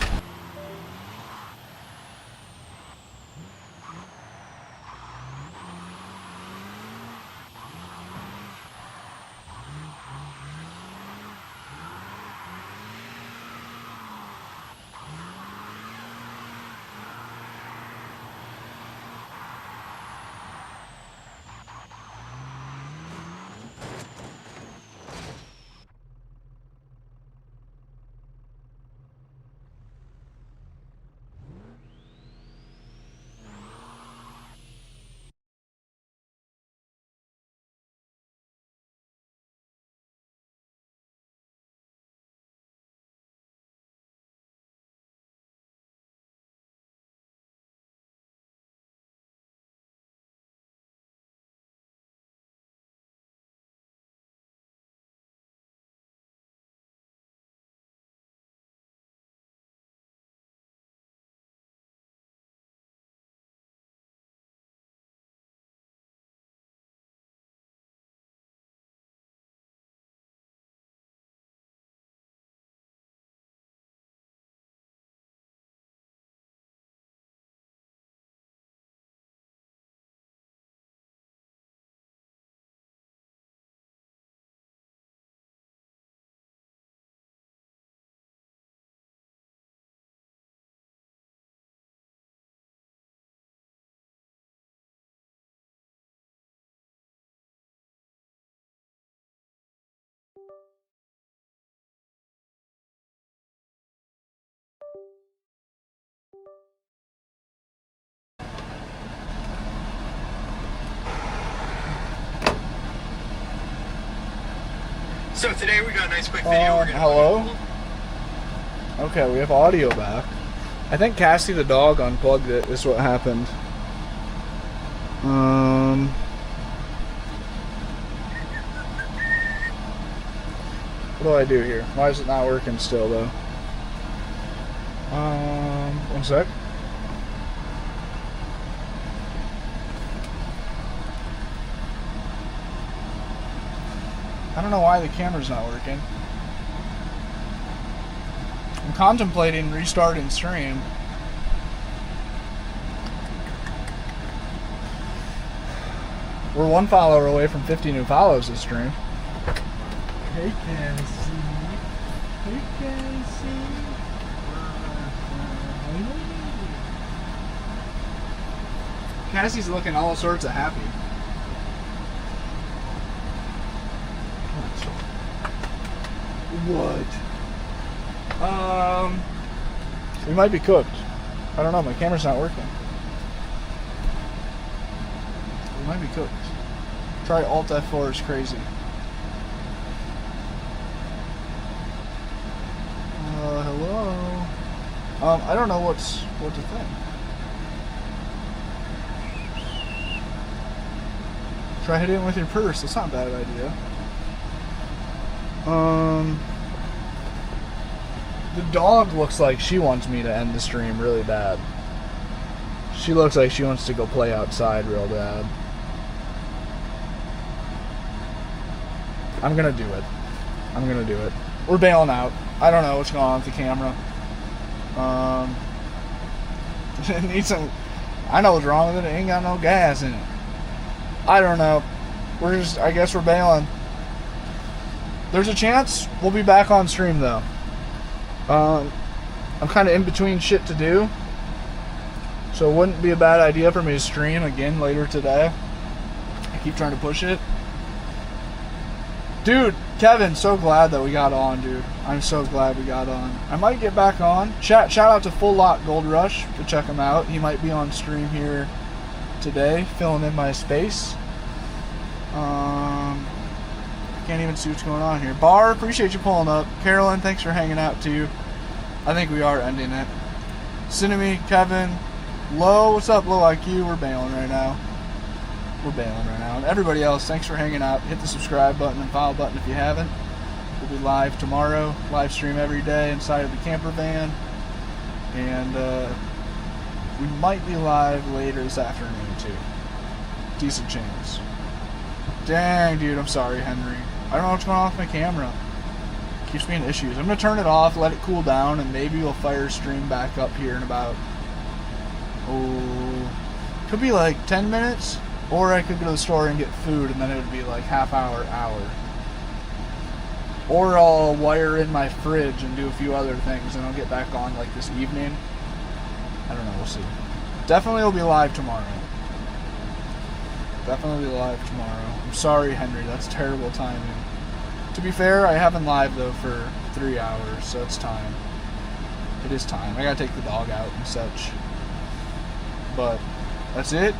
So today we got a nice quick video. We're gonna Hello? Okay, we have audio back. I think Cassie the dog unplugged it, is what happened. What do I do here? Why is it not working still, though? One sec. I don't know why the camera's not working. I'm contemplating restarting stream. We're 1 follower away from 50 new follows this stream. Hey, Cassie. Hey, Cassie. Cassie's looking all sorts of happy. What? We might be cooked. I don't know, my camera's not working. We might be cooked. Try Alt F4 is crazy. Hello? I don't know what to think. Try hitting it with your purse, that's not a bad idea. The dog looks like she wants me to end the stream really bad. She looks like she wants to go play outside real bad. I'm gonna do it. I'm gonna do it. We're bailing out. I don't know what's going on with the camera. It needs some... I know what's wrong with it. It ain't got no gas in it. I don't know. I guess we're bailing. There's a chance we'll be back on stream though. I'm kind of in between shit to do, so it wouldn't be a bad idea for me to stream again later today. I keep trying to push it. Dude, Kevin, so glad that we got on, dude. I'm so glad we got on. I might get back on. Shout out to Full Lock Gold Rush to check him out. He might be on stream here today, filling in my space. Can't even see what's going on here. Bar, appreciate you pulling up. Carolyn, thanks for hanging out too. I think we are ending it. Cinemy, Kevin, Low, what's up, Low IQ? We're bailing right now. We're bailing right now. And everybody else, thanks for hanging out. Hit the subscribe button and follow button if you haven't. We'll be live tomorrow. Live stream every day inside of the camper van. And we might be live later this afternoon too. Decent chance. Dang, dude, I'm sorry, Henry. I don't know what's going on with my camera. It keeps being issues. I'm going to turn it off, let it cool down, and maybe we'll fire stream back up here in about, could be like 10 minutes, or I could go to the store and get food, and then it would be like half hour. Or I'll wire in my fridge and do a few other things, and I'll get back on like this evening. I don't know, we'll see. Definitely will be live tomorrow. Definitely live tomorrow. I'm sorry, Henry. That's terrible timing. To be fair, I haven't live though for 3 hours, so it's time. It is time. I gotta take the dog out and such. But that's it.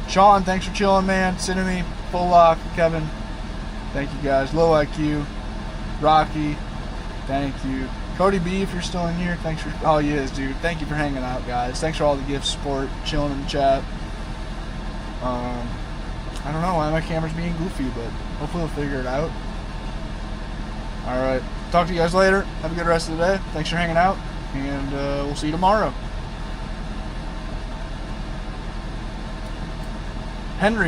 Sean, thanks for chilling, man. Cinemy, Full Lock, Kevin, thank you guys. Low IQ, Rocky, thank you. Cody B, if you're still in here, thanks for. Oh, he is, dude. Thank you for hanging out, guys. Thanks for all the gift support, chilling in the chat. I don't know why my camera's being goofy, but hopefully we'll figure it out. Alright, talk to you guys later. Have a good rest of the day. Thanks for hanging out, and we'll see you tomorrow. Henry.